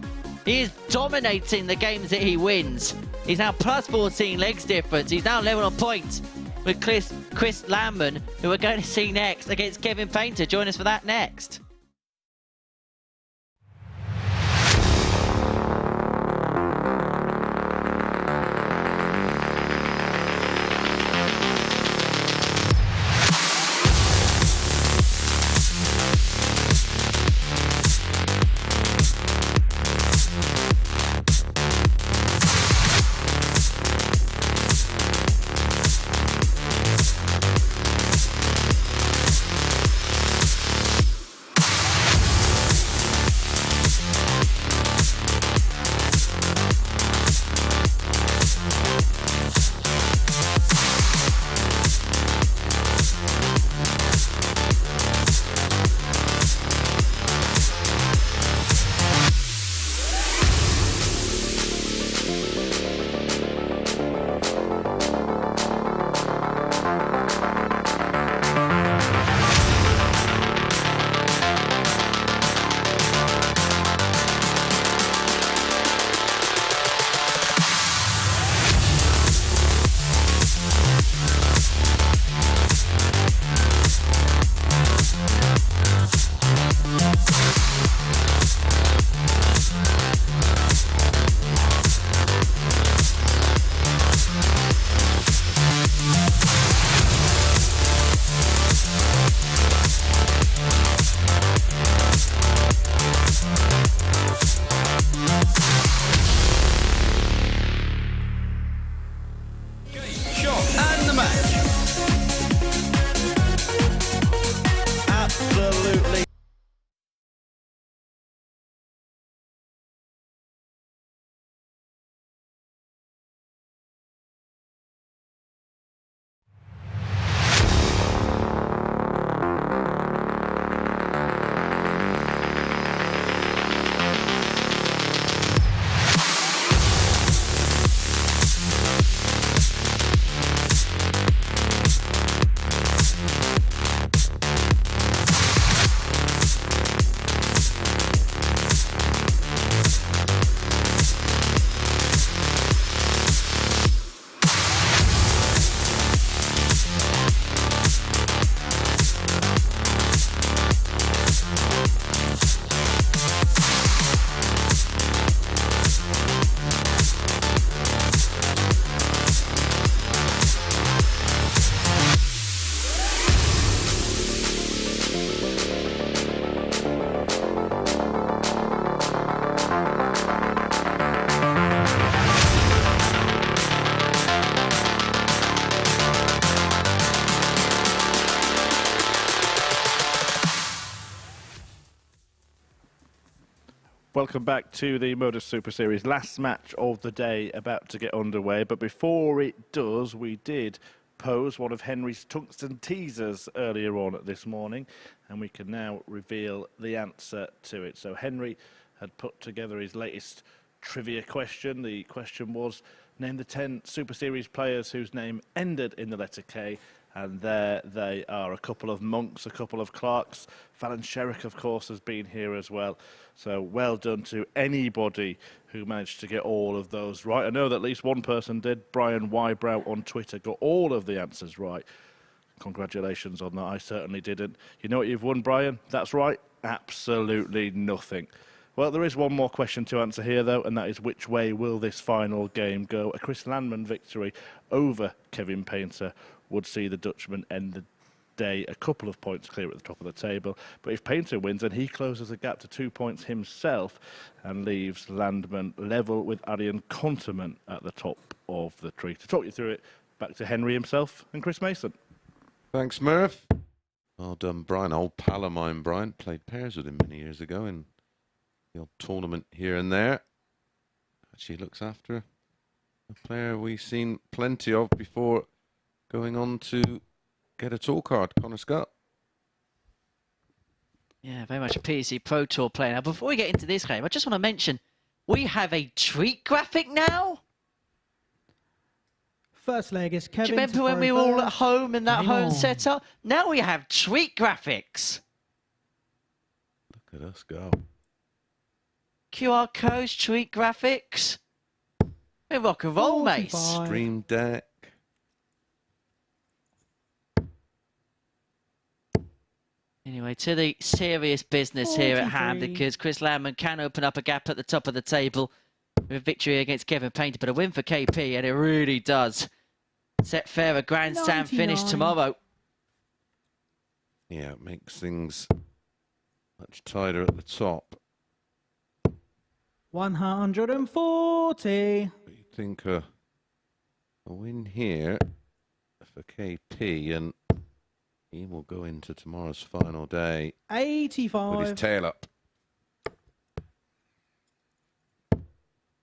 He is dominating the games that he wins. He's now plus 14 legs difference. He's now level on points with Chris Landman, who we're going to see next against Kevin Painter. Join us for that next. Absolutely. Welcome back to the MODUS Super Series. Last match of the day about to get underway. But before it does, we did pose one of Henry's tungsten teasers earlier on this morning. And we can now reveal the answer to it. So Henry had put together his latest trivia question. The question was, name the 10 Super Series players whose name ended in the letter K. And there they are, a couple of Monks, a couple of Clarks. Fallon Sherrick, of course, has been here as well. So well done to anybody who managed to get all of those right. I know that at least one person did. Brian Wybrow on Twitter got all of the answers right. Congratulations on that. I certainly didn't. You know what you've won, Brian? That's right. Absolutely nothing. Well, there is one more question to answer here, though, and that is which way will this final game go? A Chris Landman victory over Kevin Painter would see the Dutchman end the day a couple of points clear at the top of the table. But if Painter wins, then he closes the gap to 2 points himself and leaves Landman level with Arian Konterman at the top of the tree. To talk you through it, back to Henry himself and Chris Mason. Thanks, Murph. Well done, Brian. Old pal of mine, Brian. Played pairs with him many years ago in the old tournament here and there. Actually looks after a player we've seen plenty of before going on to get a tour card, Connor Scott. Yeah, very much a PSC Pro Tour player. Now, before we get into this game, I just want to mention we have a treat graphic now. First leg is Kevin. Do you remember when we were all at home in that home on. setup? Now we have treat graphics. Look at us go. QR codes, tweet graphics. Hey, rock and roll, mate. 45. Stream Deck. Anyway, to the serious business here at hand, 43. because Chris Landman can open up a gap at the top of the table with a victory against Kevin Painter, but a win for KP, and it really does set fair a grandstand finish 99. tomorrow. Yeah, it makes things much tighter at the top. 140. You think a win here for KP, and he will go into tomorrow's final day with 85. his tail up.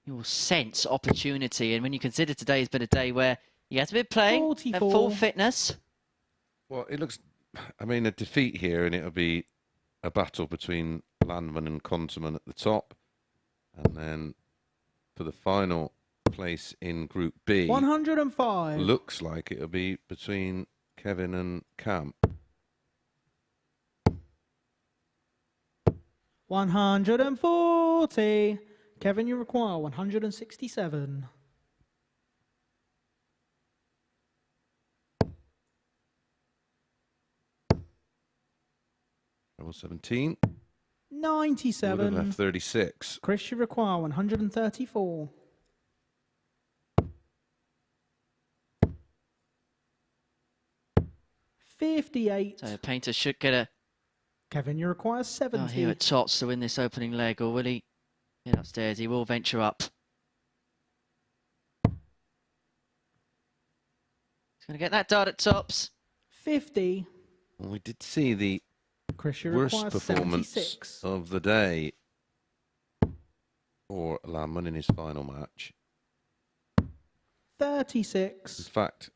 You will sense opportunity, and when you consider today has been a day where he has been playing at 44. full fitness. Well, it looks, I mean, a defeat here, and it'll be a battle between Landman and Konterman at the top. And then for the final place in Group B, 105. looks like it'll be between Kevin and Cam. 140. Kevin, you require 167. Level 17. 97. Would have left 36. Chris, you require 134. $58. So Painter should get a Kevin, you require 70. here at Tots to win this opening leg, or will he get upstairs? He will venture up. He's going to get that dart at tops. 50. Well, we did see the Chris, you worst require performance 76. of the day for Landman in his final match. 36. In fact,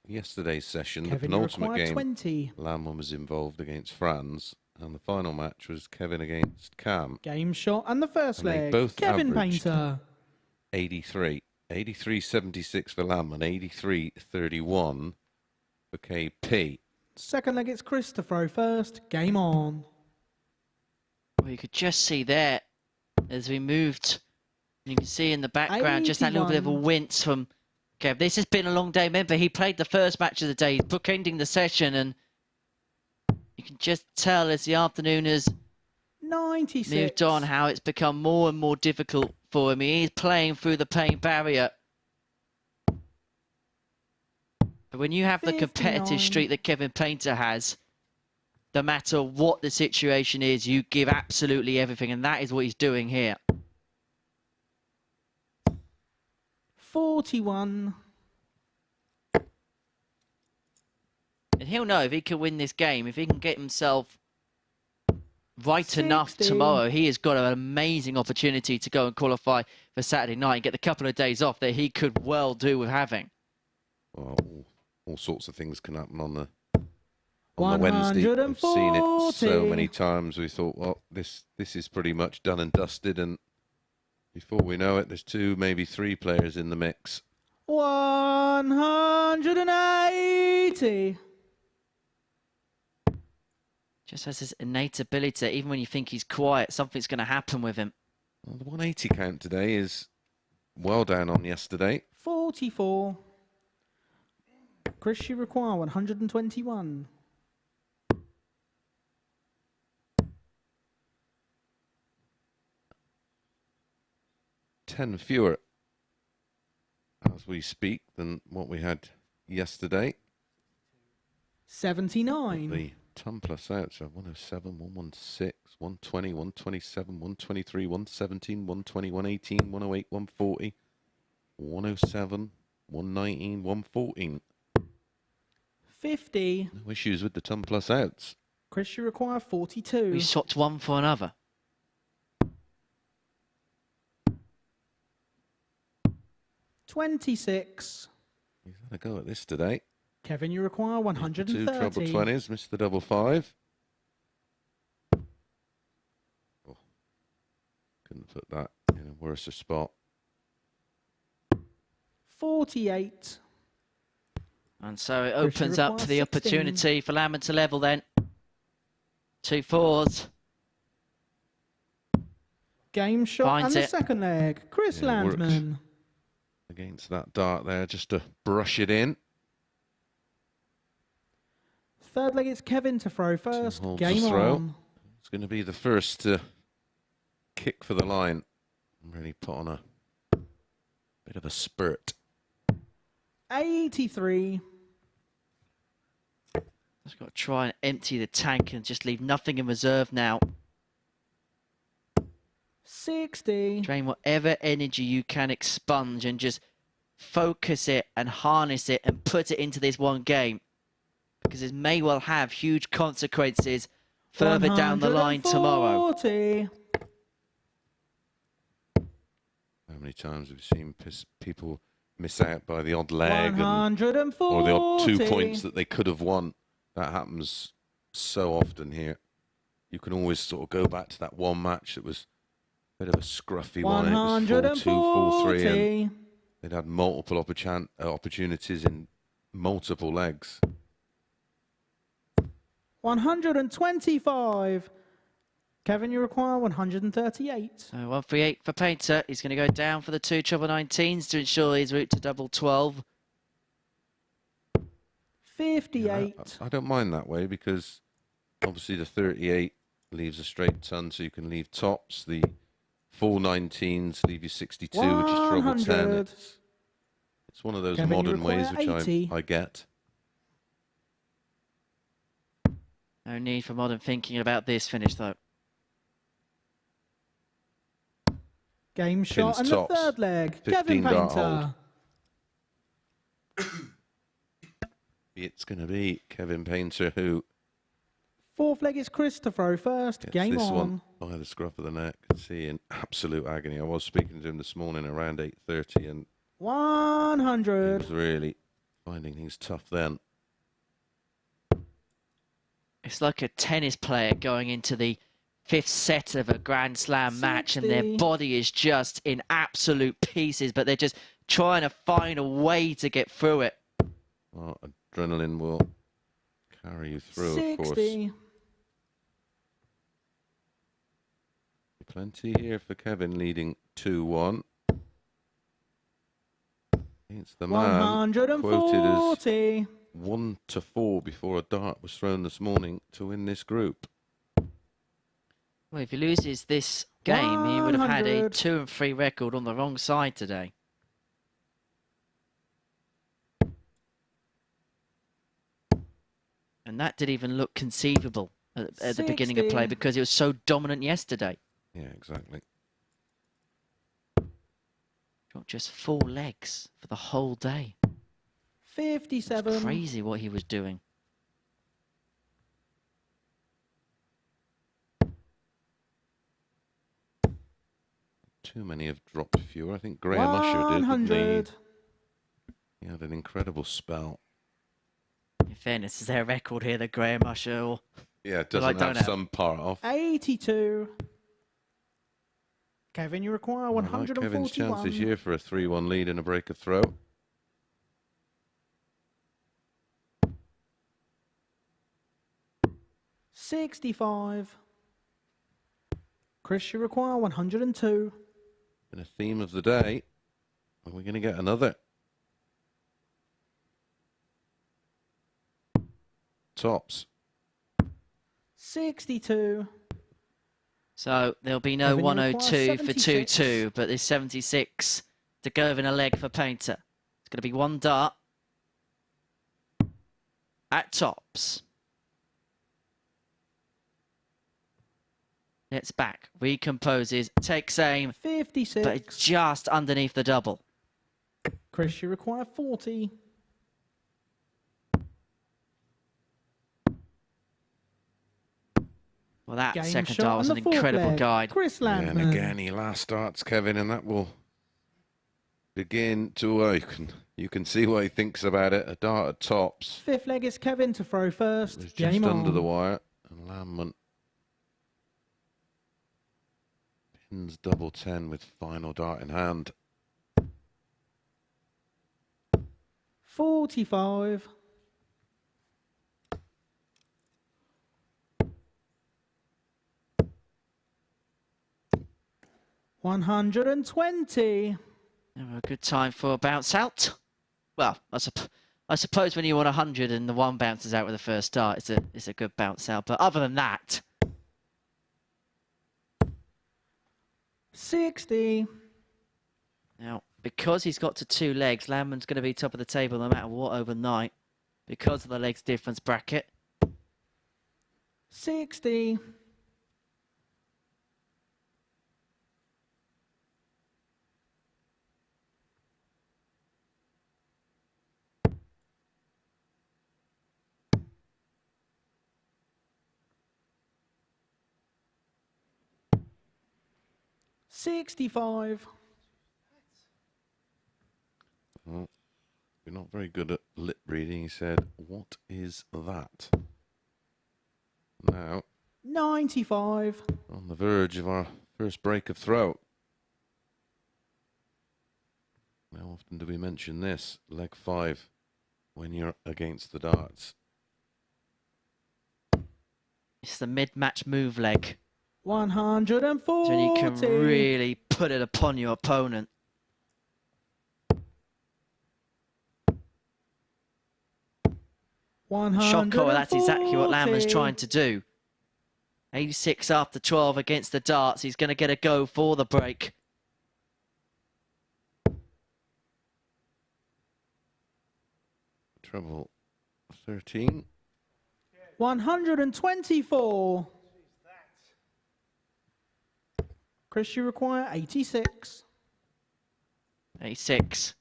yesterday's session, Kevin, the you penultimate require game, 20. Landman was involved against Franz, and the final match was Kevin against Cam. Game shot and the first And they leg. both Kevin averaged Painter. 83. 83.76 for Landman, 83.31 for KP. Second leg, it's Chris to throw first. Game on. Well, you could just see there as we moved. You can see in the background just that little bit of a 81. wince from Kev. This has been a long day. Remember, he played the first match of the day, bookending the session, and you can just tell as the afternoon has 96. moved on how it's become more and more difficult for him. He is playing through the pain barrier. But when you have the competitive 59. streak that Kevin Painter has, no matter what the situation is, you give absolutely everything, and that is what he's doing here. 41. And he'll know if he can win this game, if he can get himself right enough 60. tomorrow, he has got an amazing opportunity to go and qualify for Saturday night and get the couple of days off that he could well do with having. Well, all sorts of things can happen on the Wednesday. I've seen it so 140. many times. We thought, well, this is pretty much done and dusted, and before we know it, there's 2, maybe 3 players in the mix. 180. Just has this innate ability, even when you think he's quiet, something's going to happen with him. Well, the 180 count today is well down on yesterday. 44. Chris, you require 121. Ten fewer as we speak than what we had yesterday. 79. The ton plus out, so 107, 116, 120, 127, 123, 117, 120, 118, 108, 140, 107, 119, 114. 50. No issues with the ton plus outs. Chris, you require 42. We swapped one for another. 26. He's had a go at this today. Kevin, you require 2 130. treble 20s, missed the double 5. Oh, couldn't put that in a worse spot. 48. And so it Chris, you opens up require the 16. opportunity for Landman to level then. 2 4s. Game shot Finds and the it. second leg. Chris Yeah, it worked. Landman. Against that dart there, just to brush it in. Third leg, it's Kevin to throw first. Holds Game the throw. on. It's going to be the first to kick for the line. Really put on a bit of a spurt. 83. Just got to try and empty the tank and just leave nothing in reserve now. 60. Drain whatever energy you can expunge and just focus it and harness it and put it into this one game. Because it may well have huge consequences further down the line tomorrow. 140. How many times have you seen people miss out by the odd leg or 140. the odd 2 points that they could have won? That happens so often here. You can always sort of go back to that one match that was a bit of a scruffy one. It was 4-2, 4-3, and they'd had multiple opportunities in multiple legs. 125. Kevin, you require 138. So 138 for Painter. He's going to go down for the 2 treble 19s to ensure his route to double 12. 58. Yeah, I don't mind that way because obviously the 38 leaves a straight ton, so you can leave tops. The full 19s leave you 62, which is treble 10. It's one of those Kevin, modern ways which 80. I get. No need for modern thinking about this finish, though. Game shot and tops. the third leg. 15 Kevin dart Painter. It's going to be Kevin Painter who Fourth leg is Chris to throw first. gets Game this on. one by the scruff of the neck. See, in absolute agony. I was speaking to him this morning around 8:30, and he 100. was really finding things tough then. It's like a tennis player going into the 5th set of a Grand Slam match and their 60. body is just in absolute pieces, but they're just trying to find a way to get through it. Well, adrenaline will carry you through, of course. 60. Plenty here for Kevin, leading 2-1. It's the man quoted as 140. 1-4 before a dart was thrown this morning to win this group. Well, if he loses this game, he would have had a 100. 2-3 record on the wrong side today. And that didn't even look conceivable at the beginning of play 60. because it was so dominant yesterday. Yeah, exactly. Got just 4 legs for the whole day. 57. It's crazy what he was doing. Too many have dropped fewer. I think Graham Usher did. 100. He had an incredible spell. In fairness, is there a record here that Graham Usher or... Yeah, it Well, I doesn't don't have know. some part off. 82. Kevin, you require I like 141. Kevin's chances here for a 3-1 lead and a break of throw. $65. Chris, you require 102. And a theme of the day. Are we going to get another? Tops. 62. So there'll be no Kevin, you require 102 for 76. 2-2, but there's 76 to go in a leg for Painter. It's going to be one dart at tops. Gets back, recomposes, takes aim, 56. but it's just underneath the double. Chris, you require 40. Well, that Game second shot dart was on an the fourth incredible leg. guide. Chris Yeah, Landman. and again, he last starts, Kevin, and that will begin to... you can see what he thinks about it. A dart at tops. Fifth leg is Kevin to throw It first. was just Game under on. the wire. And Landman pins double 10 with final dart in hand. 45. 120. Never a good time for a bounce out. Well, I suppose when you want 100 and the one bounces out with the first start, it's a good bounce out. But other than that, 60. now because he's got to 2 legs, Landman's going to be top of the table no matter what overnight because of the legs difference bracket. 60. 65. Well, you're not very good at lip reading. He said, "What is that?" Now, 95. on the verge of our first break of throw. How often do we mention this? Leg 5 when you're against the darts. It's the mid-match move leg. 140. So you can really put it upon your opponent. Shot caller, that's exactly what Landman's trying to do. 86 after 12 against the darts. He's going to get a go for the break. Treble 13. 124. Chris, you require 86. 86.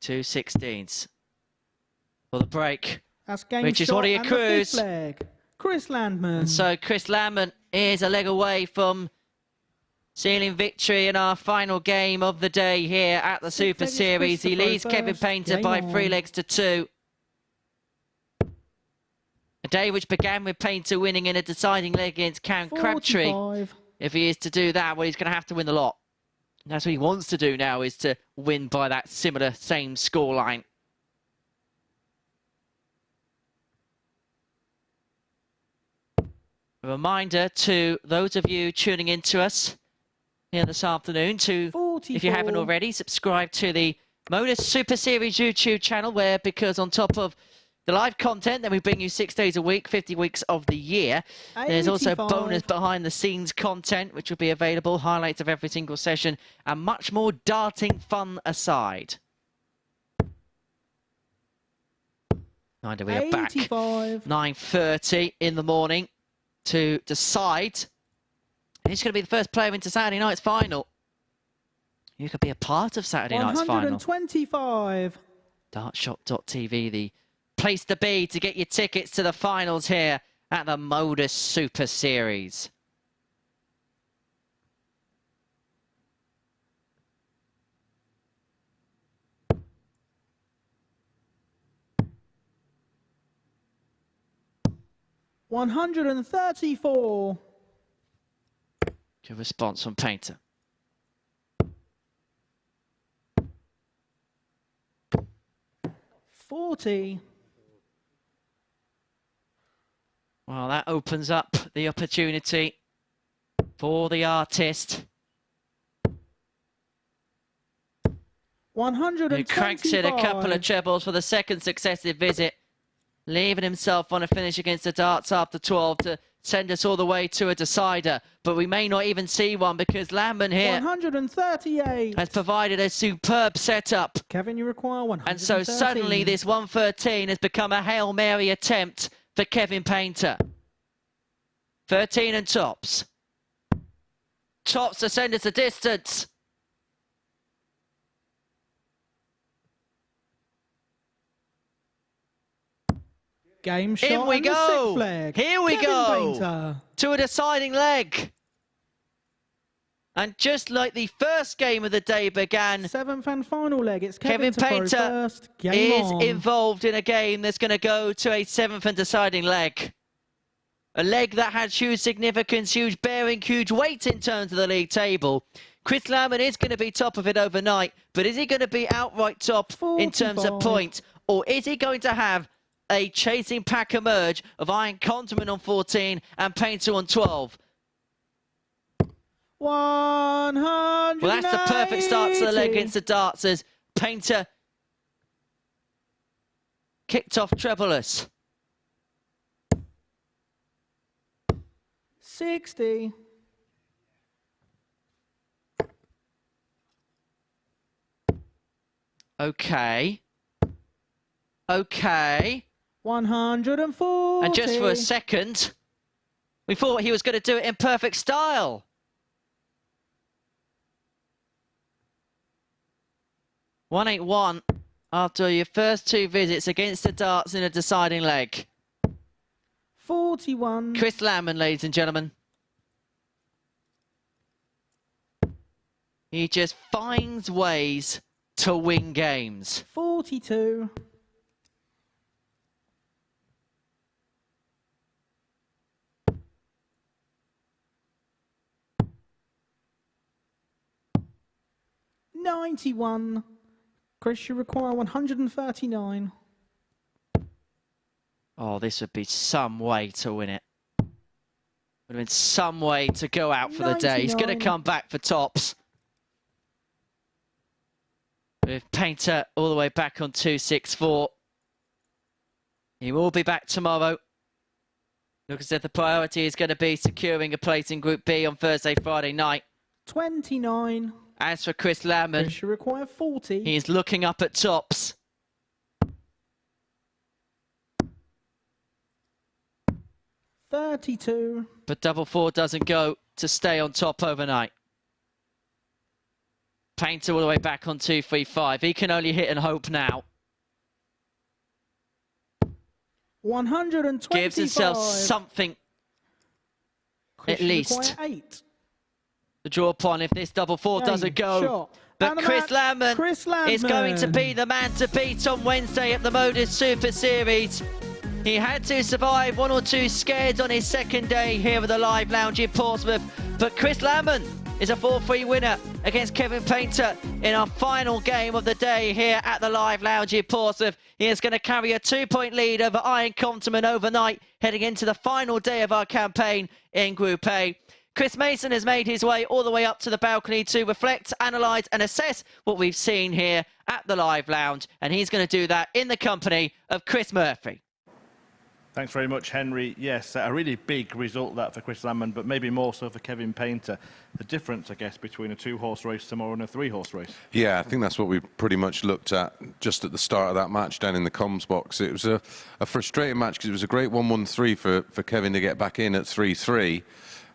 2 16s. For the break. That's game which is shot what he and the fifth accrues. leg. Chris Landman. And so Chris Landman is a leg away from sealing victory in our final game of the day here at the Super Series. He leads Kevin Painter by 3 legs to 2. A day which began with Painter winning in a deciding leg against Cam Crabtree. 45. If he is to do that, well, he's going to have to win the lot. And that's what he wants to do now, is to win by that similar same scoreline. A reminder to those of you tuning in to us here this afternoon to, 44. if you haven't already, subscribe to the MODUS Super Series YouTube channel, where, because on top of the live content that we bring you 6 days a week, 50 weeks of the year, there's also 85. bonus behind-the-scenes content, which will be available, highlights of every single session, and much more darting fun aside. We are back 85. 9:30 in the morning to decide who's going to be the first player into Saturday night's final. You could be a part of Saturday night's final. 125. Dartshop.tv, the place to be to get your tickets to the finals here at the MODUS Super Series. $134. Good response from Painter. $40. Well, that opens up the opportunity for the artist. 125. Who cranks in a couple of trebles for the second successive visit, leaving himself on a finish against the darts after 12 to send us all the way to a decider. But we may not even see one, because Landman here 138. has provided a superb setup. Kevin, you require 113. And so suddenly this 113 has become a Hail Mary attempt for Kevin Painter. 13 and tops. Tops to send us the distance. Game shot. In we and the go. sixth leg. Here we Kevin go. Painter. To a deciding leg. And just like the first game of the day began, 7th and final leg. It's Kevin to throw Painter first. Game is on. involved in a game that's going to go to a 7th and deciding leg. A leg that has huge significance, huge bearing, huge weight in terms of the league table. Chris Landman is going to be top of it overnight, but is he going to be outright top in terms of 45. points? Or is he going to have a chasing pack emerge of Ian Conterman on 14 and Painter on 12? 100. Well, that's the perfect start to the leg against the Dartsers. Painter kicked off trebleless. 60. Okay. Okay. 140. And just for a second, we thought he was going to do it in perfect style. 181 after your first 2 visits against the Darts in a deciding leg. 41. Chris Lamman, ladies and gentlemen. He just finds ways to win games. 42. 91. Chris, you require 139. Oh, this would be some way to win it. Would have been some way to go out for the day. He's going to 99. come back for tops. With Painter all the way back on 264. He will be back tomorrow. Looks as if the priority is going to be securing a place in Group B on Thursday, Friday night. 29. As for Chris Lamman, Chris, you require 40. he is looking up at tops. 32. But double 4 doesn't go to stay on top overnight. Painter all the way back on 235. He can only hit and hope now. 125. Gives himself something, Chris, at you least, require 8. to draw upon if this double 4 doesn't go. Shot. But And the Chris man, Lamman Chris Lamman is going to be the man to beat on Wednesday at the MODUS Super Series. He had to survive 1 or 2 scares on his second day here at the Live Lounge in Portsmouth. But Chris Lamman is a 4-3 winner against Kevin Painter in our final game of the day here at the Live Lounge in Portsmouth. He is going to carry a 2-point lead over Ian Compton overnight, heading into the final day of our campaign in Group A. Chris Mason has made his way all the way up to the balcony to reflect, analyse and assess what we've seen here at the Live Lounge, and he's going to do that in the company of Chris Murphy. Thanks very much, Henry. Yes, a really big result that for Chris Lamman, but maybe more so for Kevin Painter. The difference, I guess, between a 2-horse race tomorrow and a 3-horse race. Yeah, I think that's what we pretty much looked at just at the start of that match down in the comms box. It was a frustrating match because it was a great 1-1-3 for Kevin to get back in at 3-3,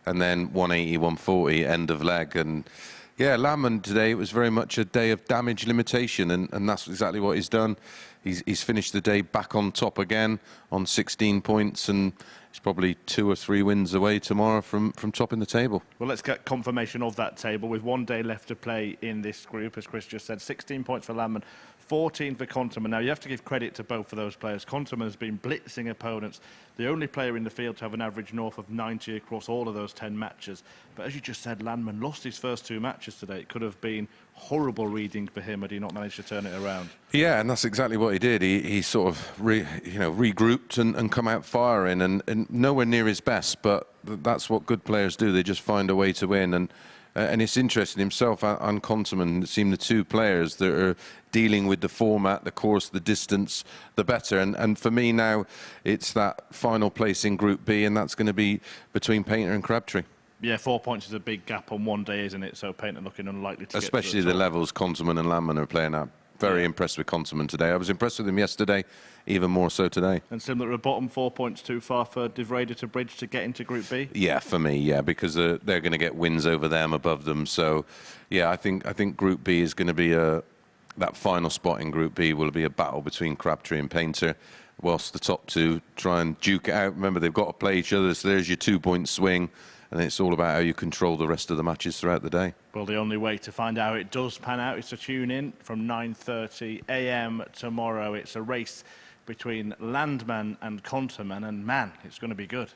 and then 180, 140, end of leg. And yeah, Lamman today, it was very much a day of damage limitation, and that's exactly what he's done. He's finished the day back on top again on 16 points, and he's probably 2 or 3 wins away tomorrow from topping the table. Well, let's get confirmation of that table with 1 day left to play in this group. As Chris just said, 16 points for Lamman, 14 for Conterman. Now, you have to give credit to both of those players. Conterman has been blitzing opponents, the only player in the field to have an average north of 90 across all of those 10 matches. But as you just said, Lamman lost his first 2 matches today. It could have been horrible reading for him had he not managed to turn it around. Yeah, and that's exactly what he did. He sort of regrouped and come out firing, and nowhere near his best, but that's what good players do. They just find a way to win. And it's interesting, himself and Conterman seem the 2 players that are dealing with the format, the course, the distance, the better. And for me now, it's that final place in Group B, and that's going to be between Painter and Crabtree. Yeah, 4 points is a big gap on 1 day, isn't it? So Painter looking unlikely to especially get to the levels Conterman and Lamman are playing at. Very impressed with Conterman today. I was impressed with him yesterday, even more so today. And similar at bottom, 4 points too far for De Vrede to bridge to get into Group B? Yeah, for me, yeah, because they're going to get wins over them, above them. So, yeah, I think Group B is going to be that final spot in Group B will be a battle between Crabtree and Painter, whilst the top 2 try and duke it out. Remember, they've got to play each other, so there's your 2-point swing. And it's all about how you control the rest of the matches throughout the day. Well, the only way to find out how it does pan out is to tune in from 9:30 a.m. tomorrow. It's a race between Landman and Conterman, and man, it's going to be good.